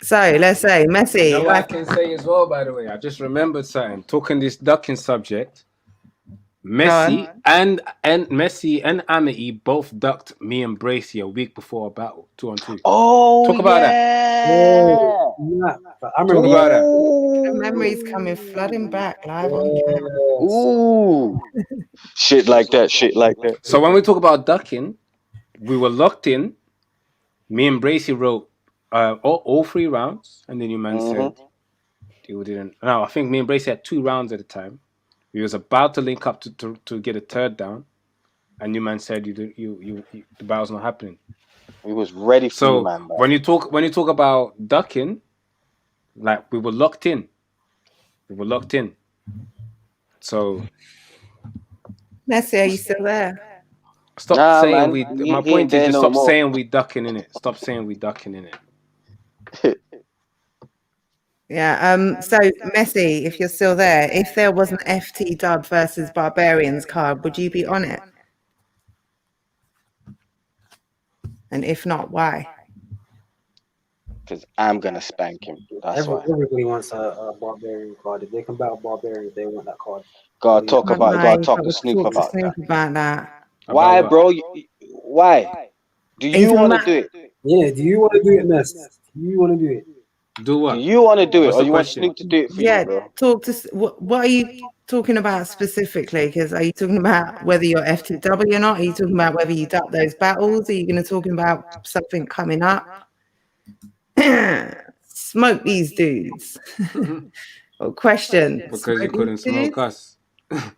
So let's say Messi. You know what I can say as well, by the way, I just remembered something. Talking this ducking subject, Messi and Messi and Amity both ducked me and Bracy a week before a battle, 2-on-2. Oh, talk about that. Yeah. I remember talk about that. The memories coming flooding back live on camera. Ooh, shit like that. So when we talk about ducking, we were locked in. Me and Bracy wrote all 3 rounds, and then you man said you didn't. No, I think me and Bracy had 2 rounds at the time. We was about to link up to get a 3rd down, and you man said the battle's not happening. We was ready for you, man. When you talk about ducking, like we were locked in. So Messi, are you still there? stop Nah, saying man, we. he My ain't point is there just no stop more. saying we ducking in it. Stop saying we ducking in it. Yeah. So Messi, if you're still there, if there was an FT Dub versus Barbarians card, would you be on it? And if not, why? Because I'm gonna spank him. That's why. Everybody wants a barbarian card. If they can battle barbarians, they want that card. Gotta So, talk Can't about. lie, Gotta you've talk got to to Snoop talk to about that. Snoop about that. Why, About what? bro? Why? Do Are you you talking want to about? do it? yeah, do you want to do it, Ness? Do you want to do it? Do Do what? you want to do it, What's or the you want question? Snoop to do it for you, Yeah, bro? talk to what are you talking about specifically? Because are you talking about whether you're FTW or not? Are you talking about whether you duck those battles? Are you going to talk about something coming up? Smoke these dudes. Or question. Because you Smoke these couldn't smoke dudes? us.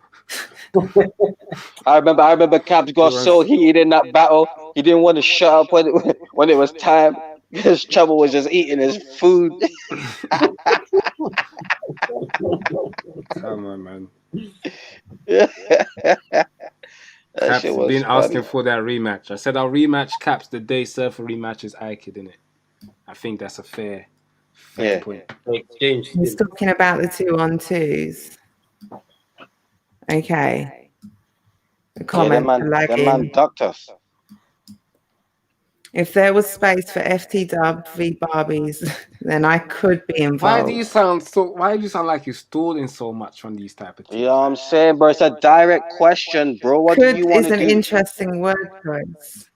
I remember Caps got so heated in that battle. He didn't want to shut up when it was time. Because Trouble was just eating his food. Come on, man. That Caps shit been was asking funny. for that rematch. I said I'll rematch Caps the day Surfer rematches Ike, didn't it? I think that's a fair Yeah. point. Exchange. He's talking about the 2-on-2s. Okay. The Yeah, comments are them man lagging. ducked us. If there was space for FT Dub v Barbies, then I could be Why do you involved. sound like you're stalling so much on these type of You things? know what I'm saying, bro? It's a direct question, bro. What do Could you want is to an do? interesting word choice.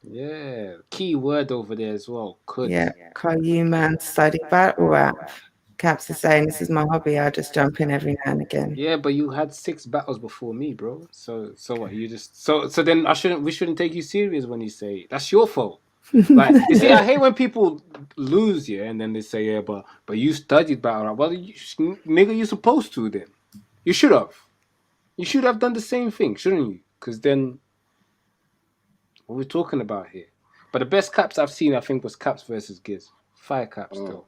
Yeah. Key word over there as well. Could. Yeah. Can you man study battle rap? Caps is saying this is my hobby. I just jump in every now and again. Yeah, but you had 6 battles before me, bro. So what? You just so then we shouldn't take you serious when you say that's your fault. Like you see, I hate when people lose, yeah, and then they say, yeah, but you studied battle rap. Well, nigga, you supposed to then. You should have. You should have done the same thing, shouldn't you? Because then, what we're talking about here. But the best caps I've seen, I think, was Caps versus Giz. 5 caps still.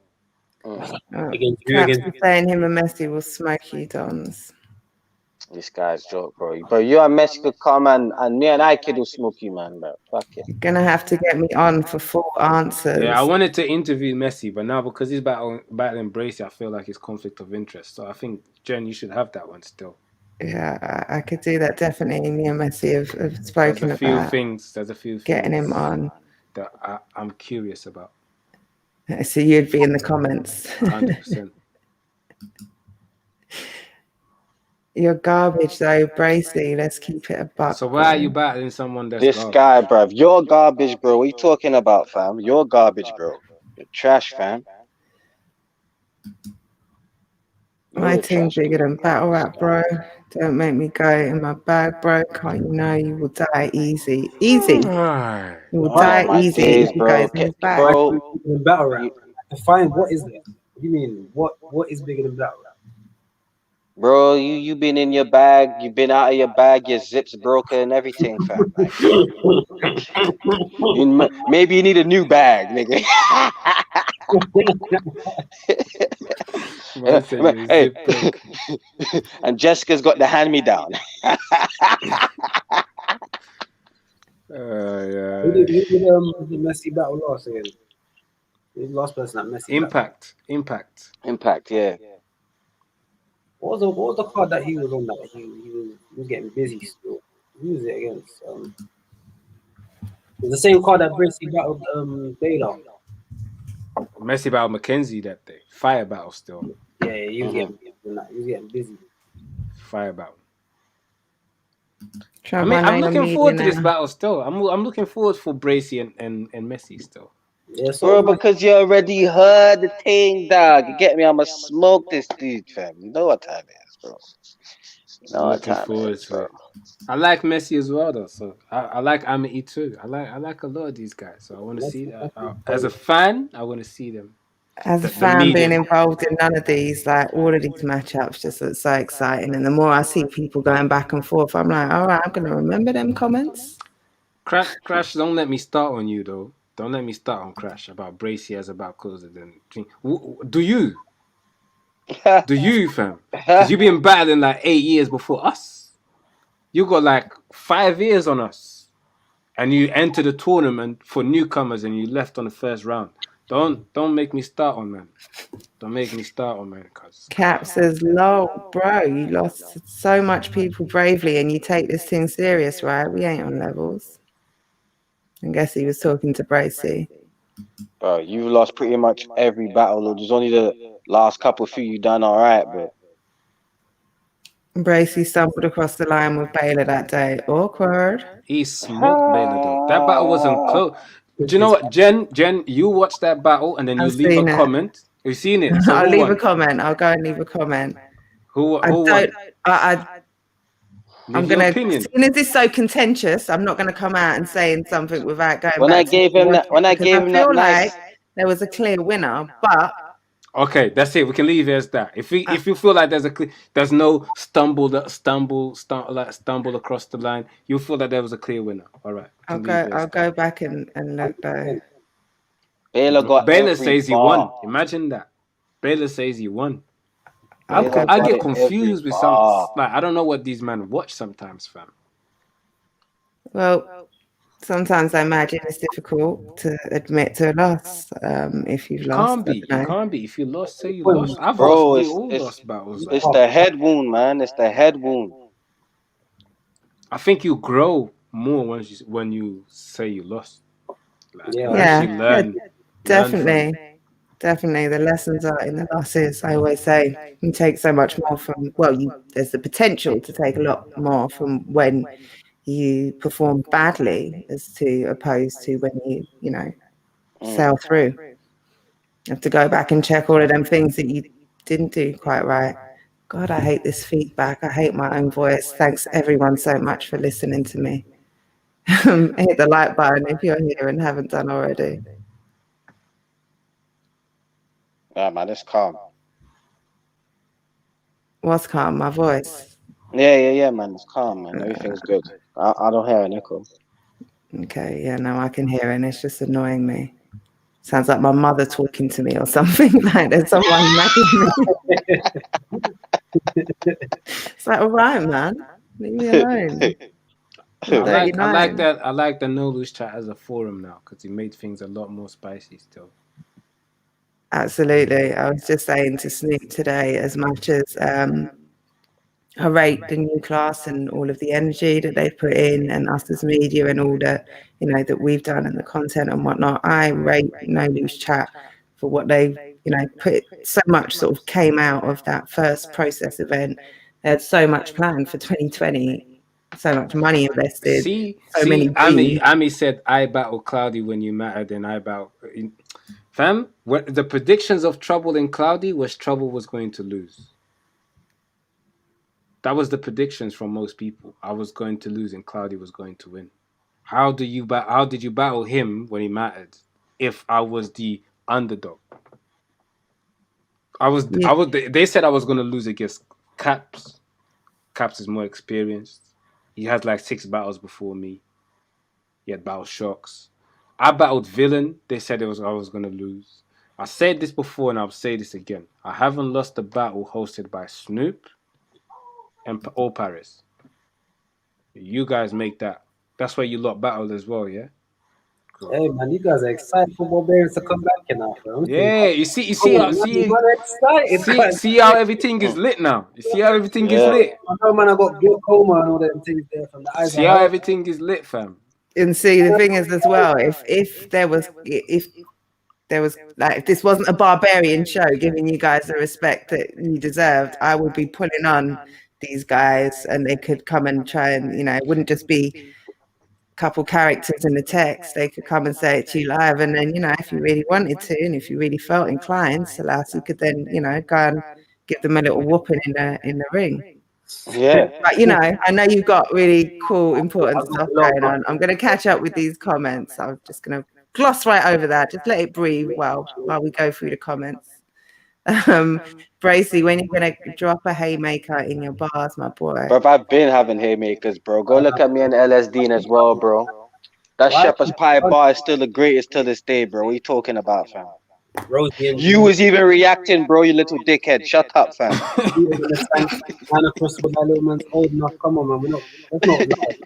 Against you, Caps against is saying him and Messi will smoke you, Dons. This guy's joke, bro. But you and Messi could come and me and I kid will smoke you, man, bro. Fuck it. You're gonna have to get me on for full answers. Yeah, I wanted to interview Messi, but now because he's battling Bracey, I feel like it's conflict of interest. So I think, Jen, you should have that one still. Yeah, I could do that definitely. Me and Messi have spoken There's a few about things. There's a few getting things him on. that I'm curious about. So you'd be in the comments. 100%. You're garbage though, Bracey. Let's keep it a buck. So why are you battling someone that's This garbage? guy, bro. You're garbage, bro. What are you talking about, fam? You're garbage, bro. You're trash, fam. My You're a team trash bigger dude. than battle rap, bro. Don't make me go in my bag, bro. Can't you know you will die easy? Easy. You will Oh die my easy days, if he bro. goes in his bag. Bro, in battle rap. you, Define what is that? What do you mean? What is bigger than battle rap? bro, you been in your bag. You been out of your bag. Your zips broken. Everything, fam. Like, maybe you need a new bag, nigga. Man said your Hey, zip broke. and Jessica's got the hand me down. Who did the Messi battle last again? Who's the last person that Messi battle? Impact. Yeah. What was the card that he was on that he was getting busy still? Who was it against? It's the same card that Bracey battled Baylor. Messi battle Mackenzie that day. Fire battle still. Yeah, he was getting busy. Fire battle. Trump, I'm know looking you're forward to media this now. battle still. I'm looking forward for Bracey and Messi still. Yeah, Bro, because you already heard the thing, dog. You get me? I'ma smoke this dude, fam. You know what time it is, bro. You know I'm what looking time it forward is, to bro. it. I like Messi as well though, so I like Amity too. I like a lot of these guys, so I want to see that. As a fan, I want to see them. As a fan being involved in none of these, like all of these matchups just look so exciting. And the more I see people going back and forth, I'm like, all right, I'm gonna remember them comments. Crash, don't let me start on you though. Don't let me start on Crash about Bracey as about closer than do you? Do you, fam? Because you've been battling like 8 years before us. You got like 5 years on us, and you entered the tournament for newcomers, and you left on the first round. Don't make me start on, man. Don't make me start on, man. Cause Cap says, "Lol, bro, you lost so much people bravely, and you take this thing serious, right? We ain't on levels." I guess he was talking to Bracy. Bro, you've lost pretty much every battle. There's only the last couple few you done all right, but Bracy stumbled across the line with Baylor that day. Awkward. he smoked Baylor though. That battle wasn't close. Do you know what, Jen, you watch that battle and then you I've leave a seen it. comment. You've seen it. So I'll who leave won? a comment. I'll go and leave a comment. Who I won? don't. Leave I'm your gonna. opinion. Seeing as it's so contentious, I'm not gonna come out and saying something without going when back. I gave him that, I feel like there was a clear winner, but Okay, that's it. We can leave it as that. If you feel like there's no stumble across the line, you feel that there was a clear winner. All right, I'll go back and look though. Baylor says he won. Imagine that. Baylor says he won. I get confused with some. Like I don't know what these men watch sometimes, fam. Well, sometimes I imagine it's difficult to admit to a loss if you've lost. It can't be. If you lost, say you lost. I've Bro, lost battles. It's the head wound, man. It's the head wound. I think you grow more when you say you lost. Like, definitely. Definitely, the lessons are in the losses. I always say you take so much more from. There's the potential to take a lot more from when you perform badly as to opposed to when you sail through. You have to go back and check all of them things that you didn't do quite right. God, I hate this feedback. I hate my own voice. Thanks everyone so much for listening to me. Hit the like button if you're here and haven't done already. Yeah, man, it's calm. What's calm? My voice? Yeah, man. It's calm, man. Everything's good. I don't hear an echo. Okay, yeah, no, I can hear it, and it's just annoying me. Sounds like my mother talking to me or something. Like there's someone nagging me. It's like, all right, man, leave me alone. I like the No Lose chat as a forum now because he made things a lot more spicy still. Absolutely. I was just saying to Snoop today, as much as I rate the new class and all of the energy that they've put in, and us as media and all that, that we've done and the content and whatnot, I rate No Lose Chat for what they've, put. So much sort of came out of that first process event. They had so much planned for 2020, so much money invested. Ami said, I battle Cloudy when you mattered, and I battle. Fam, the predictions of Trouble in Cloudy was Trouble was going to lose. That was the predictions from most people. I was going to lose and Cloudy was going to win. How did you battle him when he mattered? If I was the underdog, They said I was going to lose against Caps. Caps is more experienced. He had like 6 battles before me. He had battle shocks. I battled Villain. They said I was going to lose. I said this before and I'll say this again. I haven't lost a battle hosted by Snoop or Paris. You guys make that. That's where you lot battled as well, yeah? Cool. Hey man, you guys are excited for Barbarians to come back now, bro. Yeah, you see how everything is lit now. You see how everything is lit. I know, man. I got glaucoma and all them things there from the eyes. See how everything is lit, fam. And see, the thing is as well, if there was like, if this wasn't a Barbarian show giving you guys the respect that you deserved, I would be pulling on these guys and they could come and try and, it wouldn't just be a couple characters in the text. They could come and say it to you live. And then, if you really wanted to, and if you really felt inclined, Selassie could then, go and give them a little whooping in the ring. Yeah. But, I know you've got really cool, important stuff going on. I'm going to catch up with these comments. I'm just going to gloss right over that. Just let it breathe while we go through the comments. Bracy, when you're going to drop a haymaker in your bars, my boy? Bro, I've been having haymakers, bro. Go look at me and LSD as well, bro. That shepherd's pie bar is still the greatest to this day, bro. What are you talking about, fam? Rosie and You was even reacting, bro. You little dickhead. Shut up, fam. Man across with that little man's old enough. Come on, man. Let's not lie.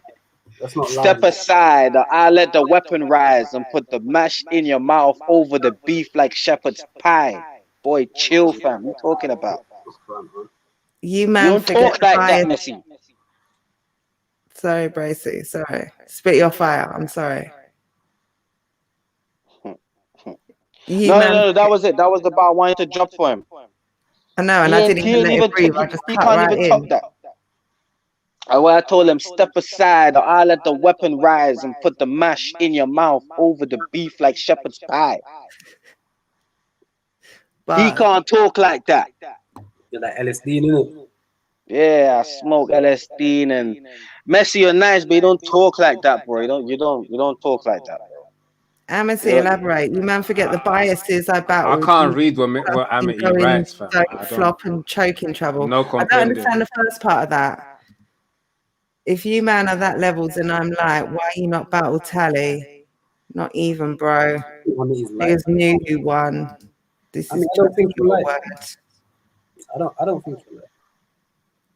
Let's not lie. Step aside. I let the weapon rise and put the mash in your mouth over the beef like shepherd's pie. Boy, chill, fam. What you talking about? You You man don't forget talk like that, bias. Messi. Sorry, Bracy. Sorry. Spit your fire. I'm sorry. You man. No. That was it. That was the bar I wanted to drop for him. I know, and He I ain't, didn't he even ain't let even. it breathe. I just He cut can't right even top in. that. I told him, step aside, or I'll let the weapon rise and put the mash in your mouth over the beef like shepherd's pie. He can't talk like that. You're like LSD, innit? Yeah, I smoke LSD and Messi, you're nice, but you don't talk like that, bro. You don't talk like that, bro. Amity, elaborate. You man forget the biases I I battled. can't read what Amity writes, fam. I Flop and choking trouble. No I don't comprende. understand the first part of that. If you man are that levels and I'm like, why you not battle Tally? Not even, bro. Niggas knew who won. This is I don't think your you're right. word. I don't think you're right.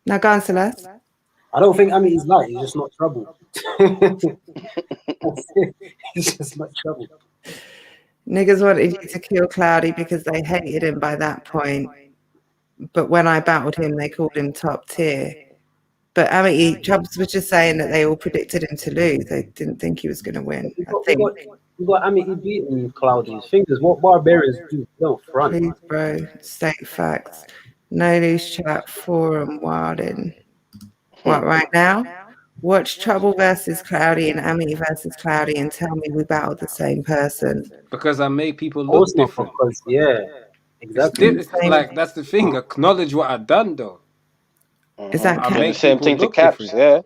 Now go on, Celeste. I don't think he's light. He's just not trouble. He's just not trouble. Niggas wanted you to kill Cloudy because they hated him by that point. But when I battled him, they called him top tier. But Amity, Chubbs was just saying that they all predicted him to lose. They didn't think he was going to win. You got Amity beating Cloudy's fingers. What Barbarians do? Don't front. Please, bro. State facts. No loose chat, forum wilding. What, right now? Watch Trouble versus Cloudy and Amity versus Cloudy and tell me we battled the same person. Because I make people look different. Yeah, exactly. It's like, that's the thing. Acknowledge what I've done, though. Is that I did the same thing to Caps, yeah.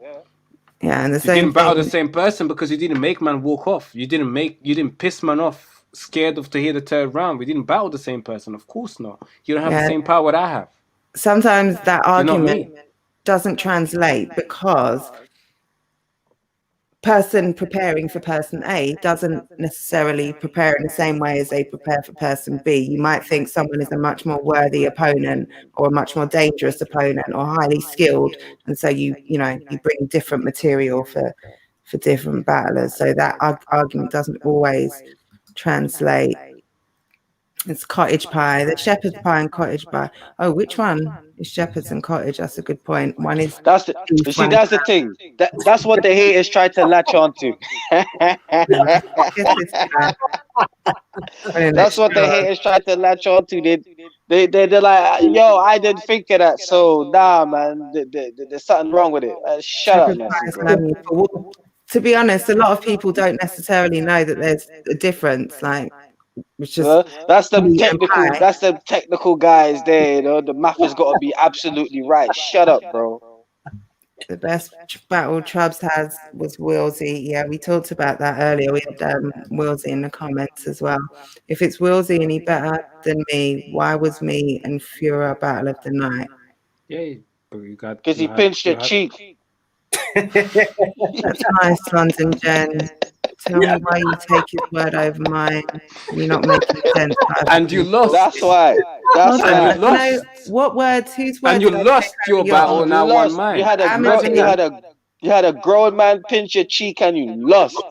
Yeah, and the You same didn't battle thing. the same person because you didn't make man walk off. You didn't piss man off, scared of to hear the third round. We didn't battle the same person. Of course not. You don't have the same power that I have. Sometimes that You're not argument me. doesn't translate because person preparing for person A doesn't necessarily prepare in the same way as they prepare for person B. You might think someone is a much more worthy opponent or a much more dangerous opponent or highly skilled, and so you bring different material for different battlers. So that argument doesn't always translate. It's cottage pie. There's shepherd's pie and cottage pie. Oh, which one is shepherd's and cottage? That's a good point. One is that's the thing. That's what the haters try to latch onto. That's what the haters try to latch onto. They're like, yo, I didn't think of that. So nah, man, there's something wrong with it. Shut up, Messi, bro. To be honest, a lot of people don't necessarily know that there's a difference. Like, which is that's the technical guys there. The math has got to be absolutely right. Shut up, bro. The best battle Chubbs has was Willsy. Yeah, we talked about that earlier. We had Willsy in the comments as well. If it's Willsy and he better than me, why was me and Fura battle of the night? Yeah, but you got because he pinched your cheek. That's nice, LondonJennn. Tell me why you take his word over mine. You're not making sense. And you lost. That's why. That's why. You know, what words? Whose words? And you lost your battle, and I won mine. You had a grown man pinch your cheek, and you lost.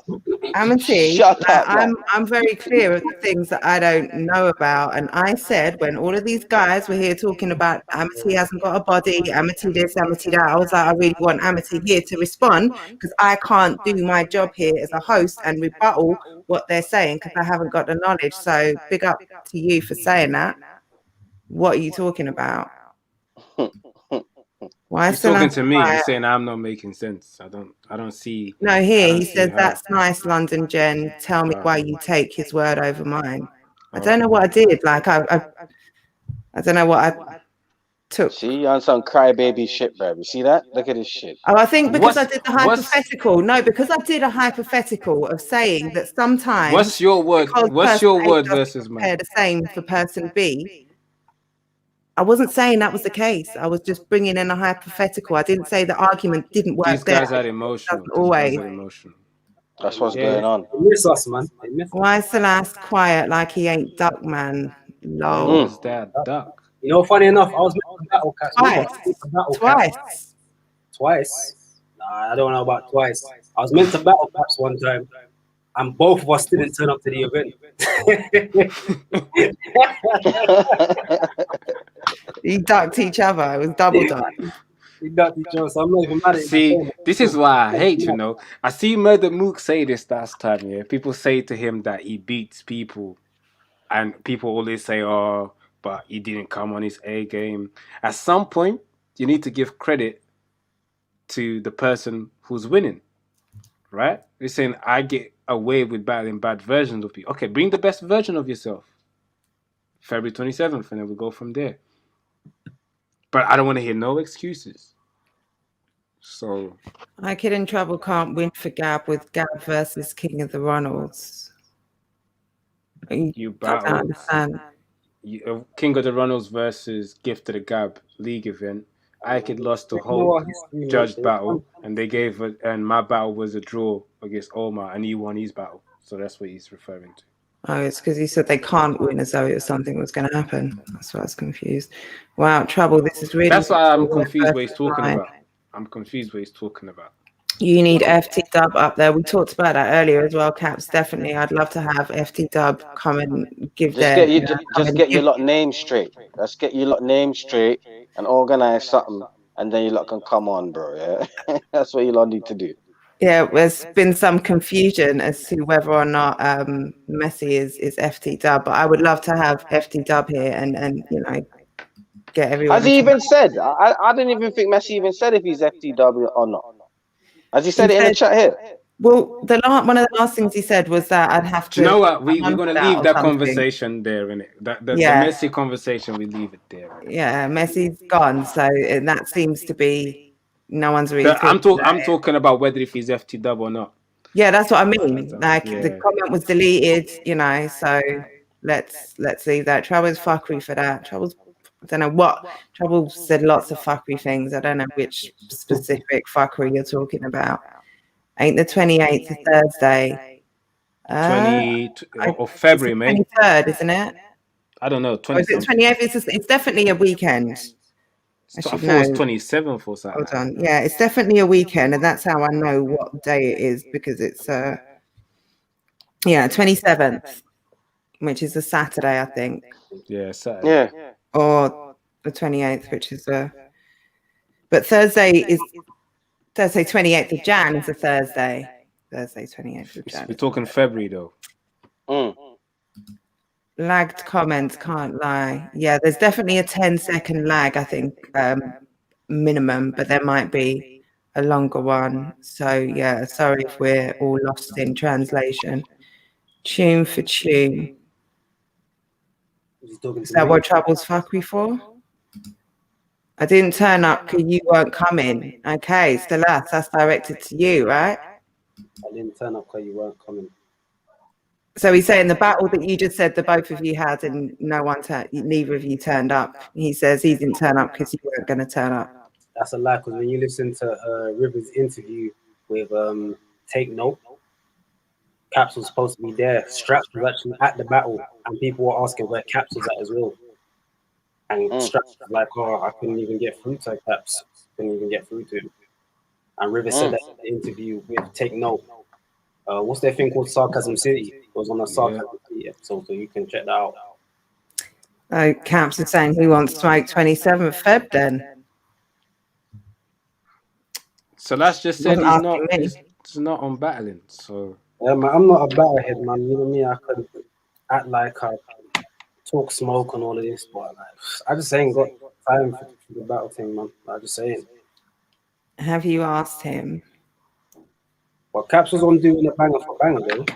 Amity, Shut up. I'm very clear of the things that I don't know about. And I said, when all of these guys were here talking about Amity hasn't got a body, Amity this, Amity that, I was like, I really want Amity here to respond because I can't do my job here as a host and rebuttal what they're saying because I haven't got the knowledge. So big up to you for saying that. What are you talking about? Why he's talking to me. He's saying I'm not making sense. I don't see. No, he says that's nice, LondonJennn. Tell me why you take his word over mine. I don't know what I did. Like I don't know what I took. See, you're on some crybaby shit, bro. You see that? Look at this shit. Oh, I think because I did the hypothetical. No, because I did a hypothetical of saying that sometimes. What's your word? What's your word versus mine? The same for person B. I wasn't saying that was the case. I was just bringing in a hypothetical. I didn't say the argument didn't work. These guys are emotional. Always. That's what's Yeah. going on. They miss us, man. They miss us. Why is the last quiet like he ain't duck, man? Where Lol. was that duck? You know, funny enough, I was meant to battle Caps. Twice. Twice. Nah, I don't know about twice. I was meant to battle Caps one time, and both of us didn't turn up to the event. He ducked each other. It was double duck. We ducked each other, so I'm not even mad at him. See, this is why I hate, you know. I see Murder Mook say this last time, yeah. People say to him that he beats people, and people always say, oh, but he didn't come on his A game. At some point, you need to give credit to the person who's winning, right? You're saying, I get away with battling bad versions of people. Okay, bring the best version of yourself. February 27th, and then we go from there. But I don't want to hear no excuses. So I Kid in Trouble can't win for Gab with Gab versus King of the Ronalds. you I don't battled understand. King of the Ronalds versus Gift of the Gab league event. I Kid lost the You know whole what history, man, judged so battle, and they gave it, and my battle was a draw against Omar, and he won his battle. So that's what he's referring to. Oh, it's because he said they can't win as though it was something was going to happen. That's why I was confused. Wow, Trouble, this is really... That's why I'm confused what he's talking about. I'm confused what he's talking about. You need FT Dub up there. We talked about that earlier as well, Caps. Definitely, I'd love to have FT Dub come and give Just get your lot name straight. Let's get your lot name straight and organize something, and then you lot can come on, bro. Yeah, that's what you lot need to do. Yeah, there's been some confusion as to whether or not Messi is FT Dub, but I would love to have FT Dub here and you know, get everyone. Has he even said? I didn't even think Messi even said if he's FTW or not. Has he said it in the chat here? Well, one of the last things he said was that I'd have to... Do you know what? We're going to leave that something. Conversation there, innit? The Messi conversation, we leave it there. Yeah, Messi's gone, so that seems to be... No one's really... I'm talking about whether if he's FT Dub or not. Yeah, that's what I mean. Like, the comment was deleted, you know, so let's leave that. Trouble's fuckery for that. Trouble's... I don't know what. Trouble said lots of fuckery things. I don't know which specific fuckery you're talking about. Ain't the 28th a Thursday? 20 of February, mate. 23rd, isn't it? I don't know. Or is it 28th? It's definitely a weekend. I thought it was 27th or something. Hold on. Yeah, it's definitely a weekend, and that's how I know what day it is, because it's 27th, which is a Saturday, I think. Yeah, Saturday. Yeah. Or the 28th, which is but Thursday 28th of Jan is a Thursday. Thursday 28th of Jan. We're talking February though. Lagged comments, can't lie. Yeah, there's definitely a 10-second lag, I think, minimum, but there might be a longer one. So yeah, sorry if we're all lost in translation. Tune for tune. Is that what Trouble's fuckery for? I didn't turn up because you weren't coming. Okay, Stelas, that's directed to you, right? I didn't turn up because you weren't coming. So he's saying the battle that you just said the both of you had and neither of you turned up. He says he didn't turn up because you weren't going to turn up. That's a lie, because when you listen to Rivers' interview with Take Note, Caps was supposed to be there. Straps was actually at the battle, and people were asking where Caps was at as well. And Straps was like, oh, I couldn't even get through to Caps. Couldn't even get through to him. And Rivers said that in the interview with Take Note. What's their thing called Sarcasm City? It was on a Sarcasm City episode, so you can check that out. Caps is saying he wants to make 27th Feb then. So that's just said he's not on battling. So yeah, man, I'm not a battlehead, man. You know me, I could act like I talk smoke and all of this, but like, I just ain't got time for the battle thing, man. I just saying. Have you asked him? Well, Caps was on doing a banger for banger, though.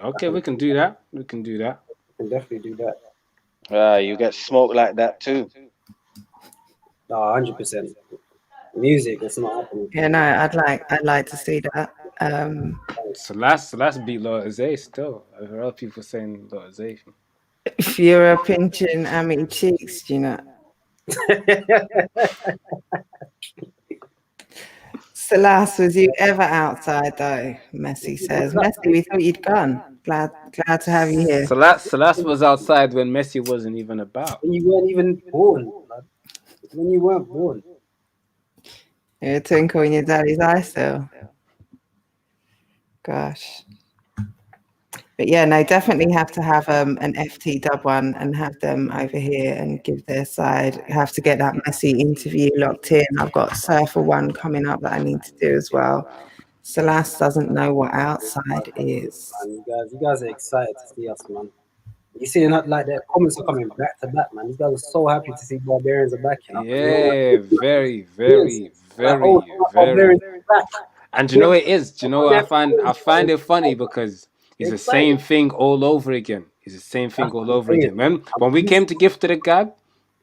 Okay, we can do that. We can definitely do that. You get smoked like that too. No, 100%. Music, it's not happening. Yeah, no, I'd like to see that. So last beat Lord Zay still. I've heard people saying Lord Zay. If you're a pinching Amy cheeks, do you know? Salas, was you ever outside though? Messi says. Messi, we thought you'd gone. Glad to have you here. Salas was outside when Messi wasn't even about. When you weren't even born. Like, when you weren't born. You're a twinkle in your daddy's eye still. Gosh. But yeah, no, definitely have to have an FT dub one and have them over here and give their side. Have to get that Messi interview locked in. I've got Surfer one coming up that I need to do as well. Salas doesn't know what outside is. Man, you guys are excited to see us, man. You see, like the comments are coming back to back, man. These guys are so happy to see Barbarians are back. Yeah, very. And you know it is. Do you know what I find it funny because it's the same thing all over again. It's the same thing all over again. When we came to Gift to the Gab,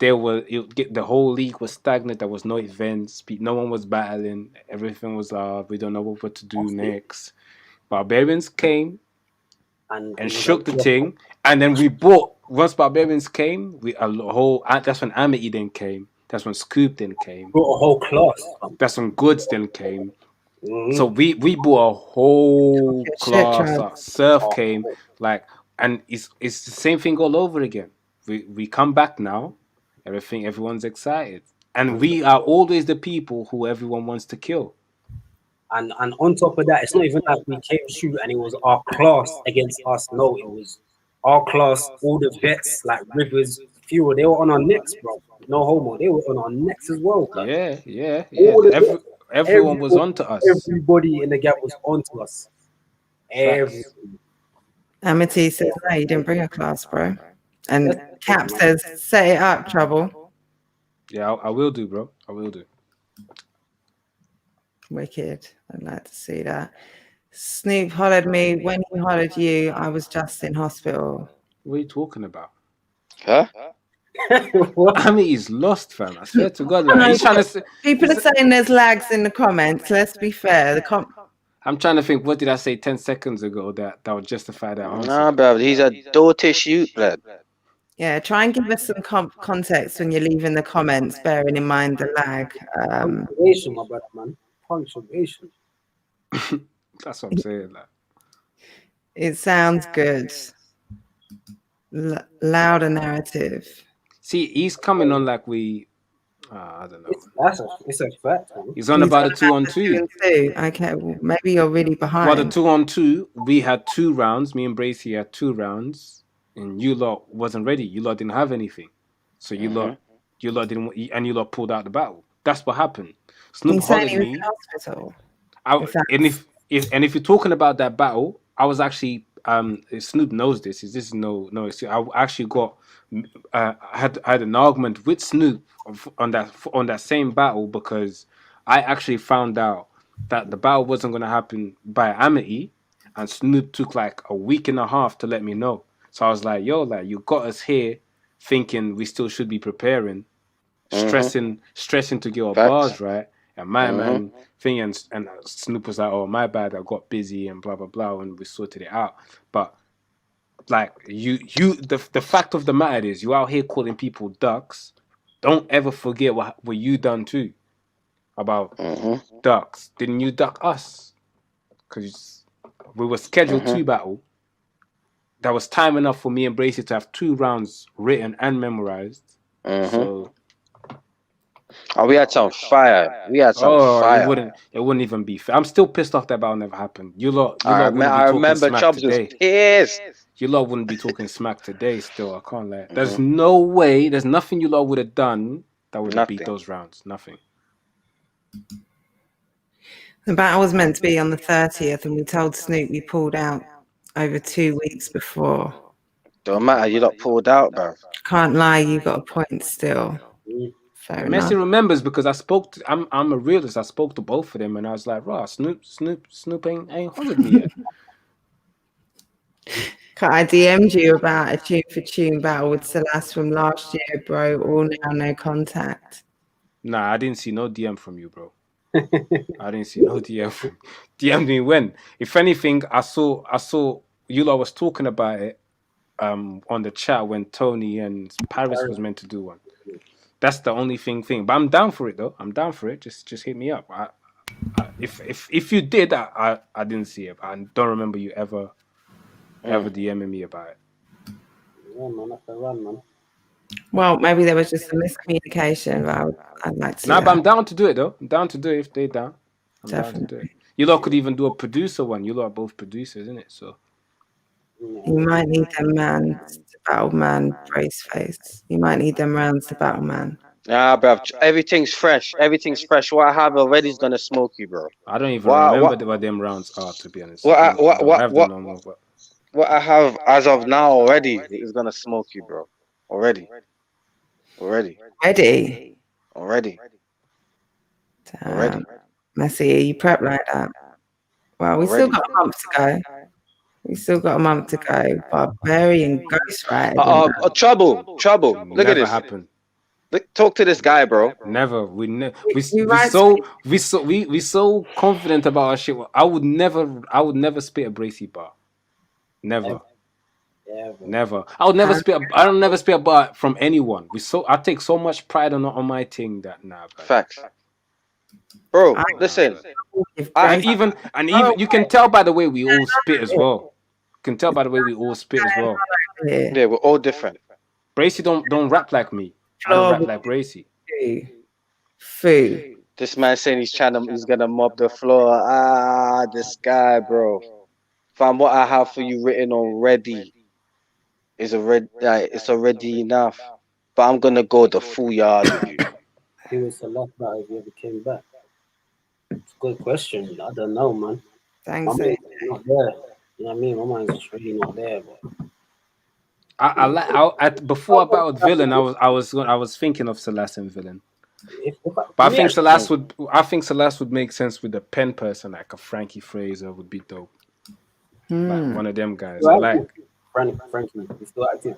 the whole league was stagnant. There was no events. No one was battling. Everything was we don't know what to do next. Barbarians came and shook the thing, and then we bought. Once Barbarians came, that's when Amity then came. That's when Scoop then came. Brought a whole class. That's when Goods then came. So we bought a whole class. Surf came, and it's the same thing all over again. We come back now, everyone's excited, and we are always the people who everyone wants to kill. And on top of that, it's not even like we came through and it was our class against us. No, it was our class, all the vets like Rivers, Fuel. They were on our necks, bro. No homo. They were on our necks as well. Yeah. Everyone was onto us. Everybody in the gap was onto us. Everything. Amity says, no, you didn't bring a class, bro. And Cap says, set it up, Trouble. Yeah, I will do, bro. I will do. Wicked. I'd like to see that. Snoop hollered me. When he hollered you, I was just in hospital. What are you talking about? Huh? I mean, he's lost, fam. I swear to God. Like, he's trying to people are saying there's lags in the comments. Let's be fair. I'm trying to think, what did I say 10 seconds ago that would justify that answer? Nah, bro, he's a dotish youth, blood. Yeah, try and give us some context when you're leaving the comments, bearing in mind the lag. Punctuation, my brother, man. Punctuation. That's what I'm saying. Like. It sounds good. Louder narrative. See, he's coming on like we... I don't know. It's a fact. Man. He's on about a 2-on-2. Okay, well, maybe you're really behind. Well, the 2-on-2, we had 2 rounds. Me and Bracey had 2 rounds. And you lot wasn't ready. You lot didn't have anything. So you lot didn't... And you lot pulled out the battle. That's what happened. Snoop hollered me. And if you're talking about that battle, I was actually... Snoop knows this. This is no. I actually got... I had an argument with Snoop on that same battle because I actually found out that the battle wasn't going to happen by Amity, and Snoop took like a week and a half to let me know. So I was like, yo, like you got us here thinking we still should be preparing, stressing to get our bars right, and my man thing, and Snoop was like, oh, my bad, I got busy and blah blah blah, and we sorted it out. But like the fact of the matter is, you out here calling people ducks. Don't ever forget what you done too about ducks. Didn't you duck us? Because we were scheduled to battle. That was time enough for me and Bracey to have 2 rounds written and memorized. So, we had some fire. It wouldn't even be fair. I'm still pissed off that battle never happened. You lot I remember Chubbs was pissed. You lot wouldn't be talking smack today still. I can't lie. There's no way, there's nothing you lot would have done that would have beat those rounds. Nothing. The battle was meant to be on the 30th, and we told Snoop we pulled out over 2 weeks before. Don't matter, you lot pulled out, bro. Can't lie, you got a point still. Fair enough. Messi remembers because I'm a realist. I spoke to both of them and I was like, "Raw, Snoop ain't hollered me yet." I DM'd you about a tune for tune battle with Salas from last year, bro. All now, no contact. Nah, I didn't see no DM from you, bro. I didn't see no DM from you. DM me when. If anything, I saw you lot was talking about it on the chat when Tony and Paris was meant to do one. That's the only thing. But I'm down for it though. I'm down for it. Just hit me up. If you did, I didn't see it. But I don't remember you ever DMing me about it. Yeah, man, that's the run, man. Well, maybe there was just a miscommunication, but I'd like to see Nah, but that. I'm down to do it though. I'm down to do it if they down. I'm down to do it. Definitely. You lot could even do a producer one. You lot are both producers, isn't it? So You might need them man to battle man brace face. You might need them rounds to battle man. Nah, bruv. Everything's fresh. Everything's fresh. What I have already is gonna smoke you, bro. I don't even remember what them rounds are, to be honest. What I don't have them what no more, but what I have as of now already is gonna smoke you, bro. Already. Ready? Already. Messy, you prep like that. Well, we still got a month to go. Barbarian Ghost Ride. Trouble. Look at this. Happened. Talk to this guy, bro. Never. We so confident about our shit. I would never spit a Bracy bar. Never. Never. I would never spit. I don't never spit a bar from anyone. I take so much pride on my thing that nah. Bro. Facts. Bro, listen. Even you can tell by the way we all spit as well. You can tell by the way we all spit as well. Yeah, we're all different. Bracy don't rap like me. I don't rap like Bracy. Foo. This man saying he's gonna mop the floor. This guy, bro. Fam, what I have for you written already is already it's already enough. But I'm gonna go the full yard with you. He was a lot better if he ever came back. It's a good question. I don't know, man. Thanks. My mind's not there. You know what I mean? My mind's just really not there, but before I battled Villain, I was thinking of Celeste and Villain. But I think Celeste would make sense with a pen person like a Frankie Fraser would be dope. Like one of them guys. Frankie, he's still active.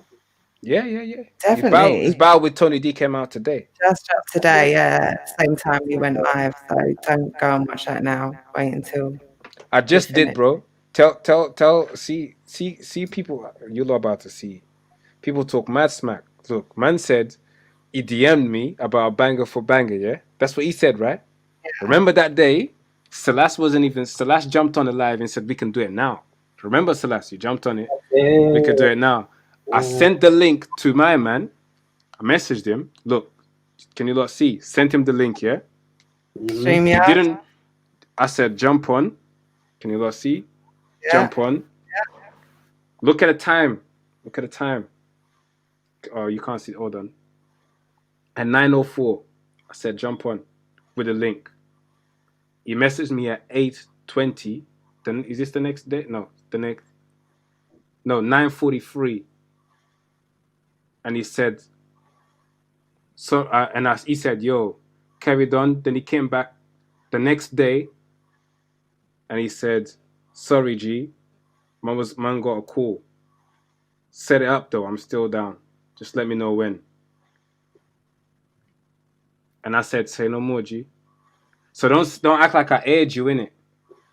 Yeah. Definitely. His battle with Tony D came out today. Just dropped today, yeah. Same time we went live, so don't go and watch that now. Wait until I just did, bro. Tell see people you're about to see. People talk mad smack. Look, man said he DM'd me about banger for banger, yeah? That's what he said, right? Yeah. Remember that day? Celeste jumped on the live and said we can do it now. Remember, Celeste, you jumped on it. Yeah. We can do it now. I sent the link to my man. I messaged him. Look, can you lot see? Sent him the link, yeah? Stream, yeah. He didn't. I said jump on. Can you lot see? Yeah. Jump on. Yeah. Look at the time. Oh, you can't see. Hold on. At 9:04, I said jump on with a link. He messaged me at 8:20. Then is this the next day? No, 9:43. And he said, he said, yo, carried on. Then he came back the next day and he said, sorry, G. Man got a call. Set it up though, I'm still down. Just let me know when. And I said, say no more, G. So don't act like I aired you, innit?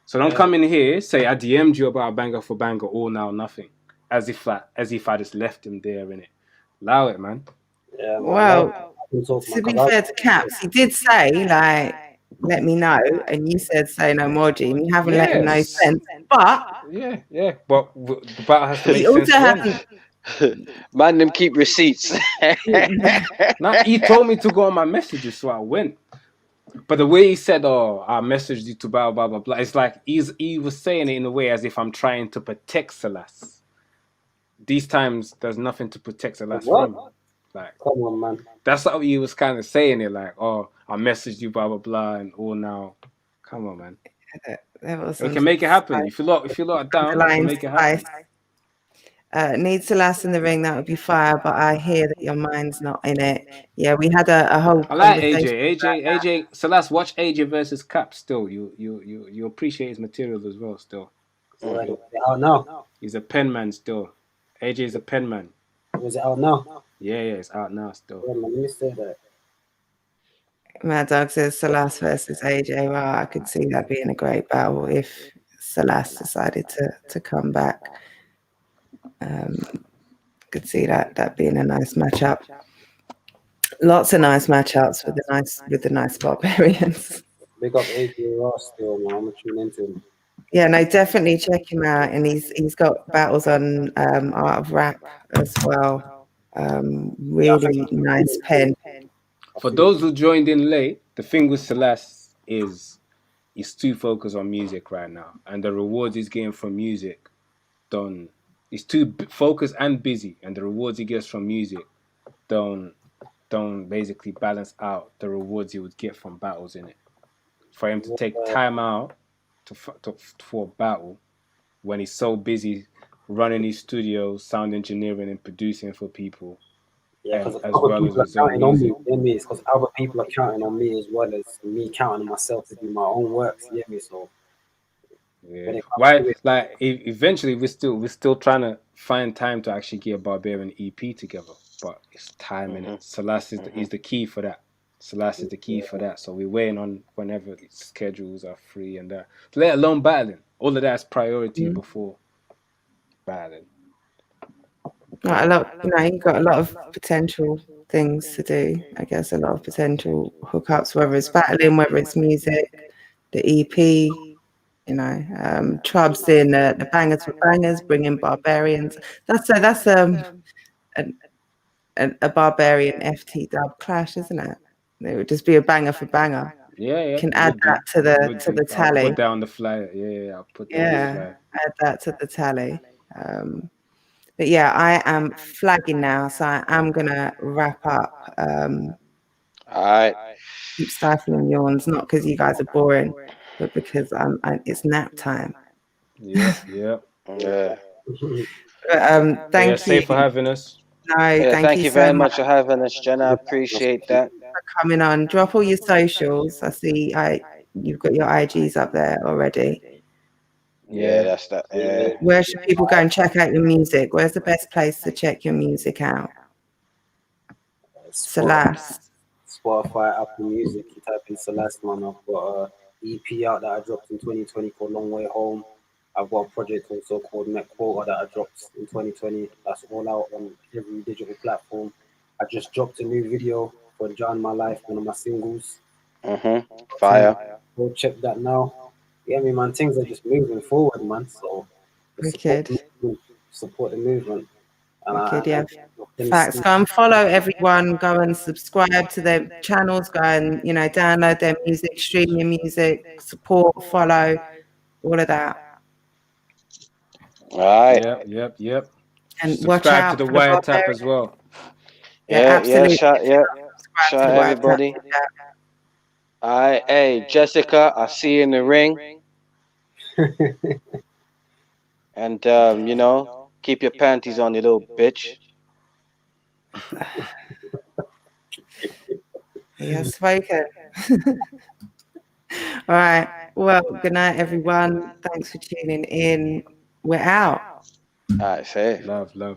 So don't come in here, say I DM'd you about banger for banger, all now, nothing. As if I just left him there, innit? Allow it, man. Yeah, well, to be fair to Caps, he did say, like, let me know, and you said say no more, G. You haven't let him know sense, but... Yeah, but the battle has to make he also sense. Man, them keep receipts. Nah, he told me to go on my messages, so I went. But the way he said, "Oh, I messaged you to blah blah blah blah," it's like he was saying it in a way as if I'm trying to protect Celeste. These times, there's nothing to protect Celeste from. Like, come on, man. That's how he was kind of saying it. Like, "Oh, I messaged you blah blah blah," and all now. Come on, man. We can make it happen. If you lot are down, we can make it happen. Need Celeste in the ring, that would be fire, but I hear that your mind's not in it. Yeah, we had a whole I like AJ. Celeste, watch AJ versus Cap still. You appreciate his material as well still. Oh no. He's a pen man still. AJ is a pen man. Is it out now? Yeah, it's out now still. Yeah, man, let me say that. Mad Dog says Celeste versus AJ. Well, I could see that being a great battle if Celeste decided to come back. Could see that being a nice matchup. Lots of nice matchups with the nice Barbarians. Big up AJ Ross still, man. I'm gonna tune into him. Yeah, no, definitely check him out. And he's got battles on Art of Rap as well. Really nice pen. For those who joined in late, the thing with Celeste is he's too focused on music right now, and the rewards he's getting from music don't. He's too focused and busy, and the rewards he gets from music don't basically balance out the rewards he would get from battles in it. For him to take time out for a battle when he's so busy running his studio, sound engineering and producing for people. Yeah, because as other well people as are his own counting on me. music. You know me? It's because other people are counting on me as well as me counting on myself to do my own works. You know me? So yeah, why? Like eventually, we're still trying to find time to actually get a Barbarian EP together, but it's time in it. Celeste is the key for that. Celeste is the key for that. So we're waiting on whenever schedules are free and that. Let alone battling. All of that's priority before battling. Right, you've got a lot of potential things to do. I guess a lot of potential hookups, whether it's battling, whether it's music, the EP. Trubs in the bangers for bangers, bringing Barbarians. That's a Barbarian FT dub clash, isn't it? It would just be a banger for banger. Yeah. Can add that to the tally. I'll put down the flyer. Yeah, I'll put down the flyer. Add that to the tally. But yeah, I am flagging now, so I am gonna wrap up. All right. Keep stifling yawns, not because you guys are boring, but because it's nap time. Yeah. But, thank you. Safe for having us. No, thank you very much for having us, Jenn. I appreciate that. For coming on. Drop all your socials. I see you've got your IGs up there already. Yeah, that's that. Yeah. Where should people go and check out your music? Where's the best place to check your music out? Celeste. Spotify, Apple Music. You type in Celeste, man. I've got a EP out that I dropped in 2020 called Long Way Home. I've got a project also called Met Quota that I dropped in 2020. That's all out on every digital platform. I just dropped a new video for John My Life, one of my singles. Fire. Go check that now. Yeah, man, things are just moving forward, man. So support the movement. Yeah. Facts. Go and follow everyone. Go and subscribe to their channels. Go and download their music, stream your music, support, follow, all of that. All right. Yep. And subscribe watch out to the Wiretap as well. Absolutely. Shout everybody. All right, hey Jessica, I'll see you in the ring. And keep your panties on, you little bitch. Yes, spoken. All right. Well, good night, everyone. Thanks for tuning in. We're out. All right, say love. Man.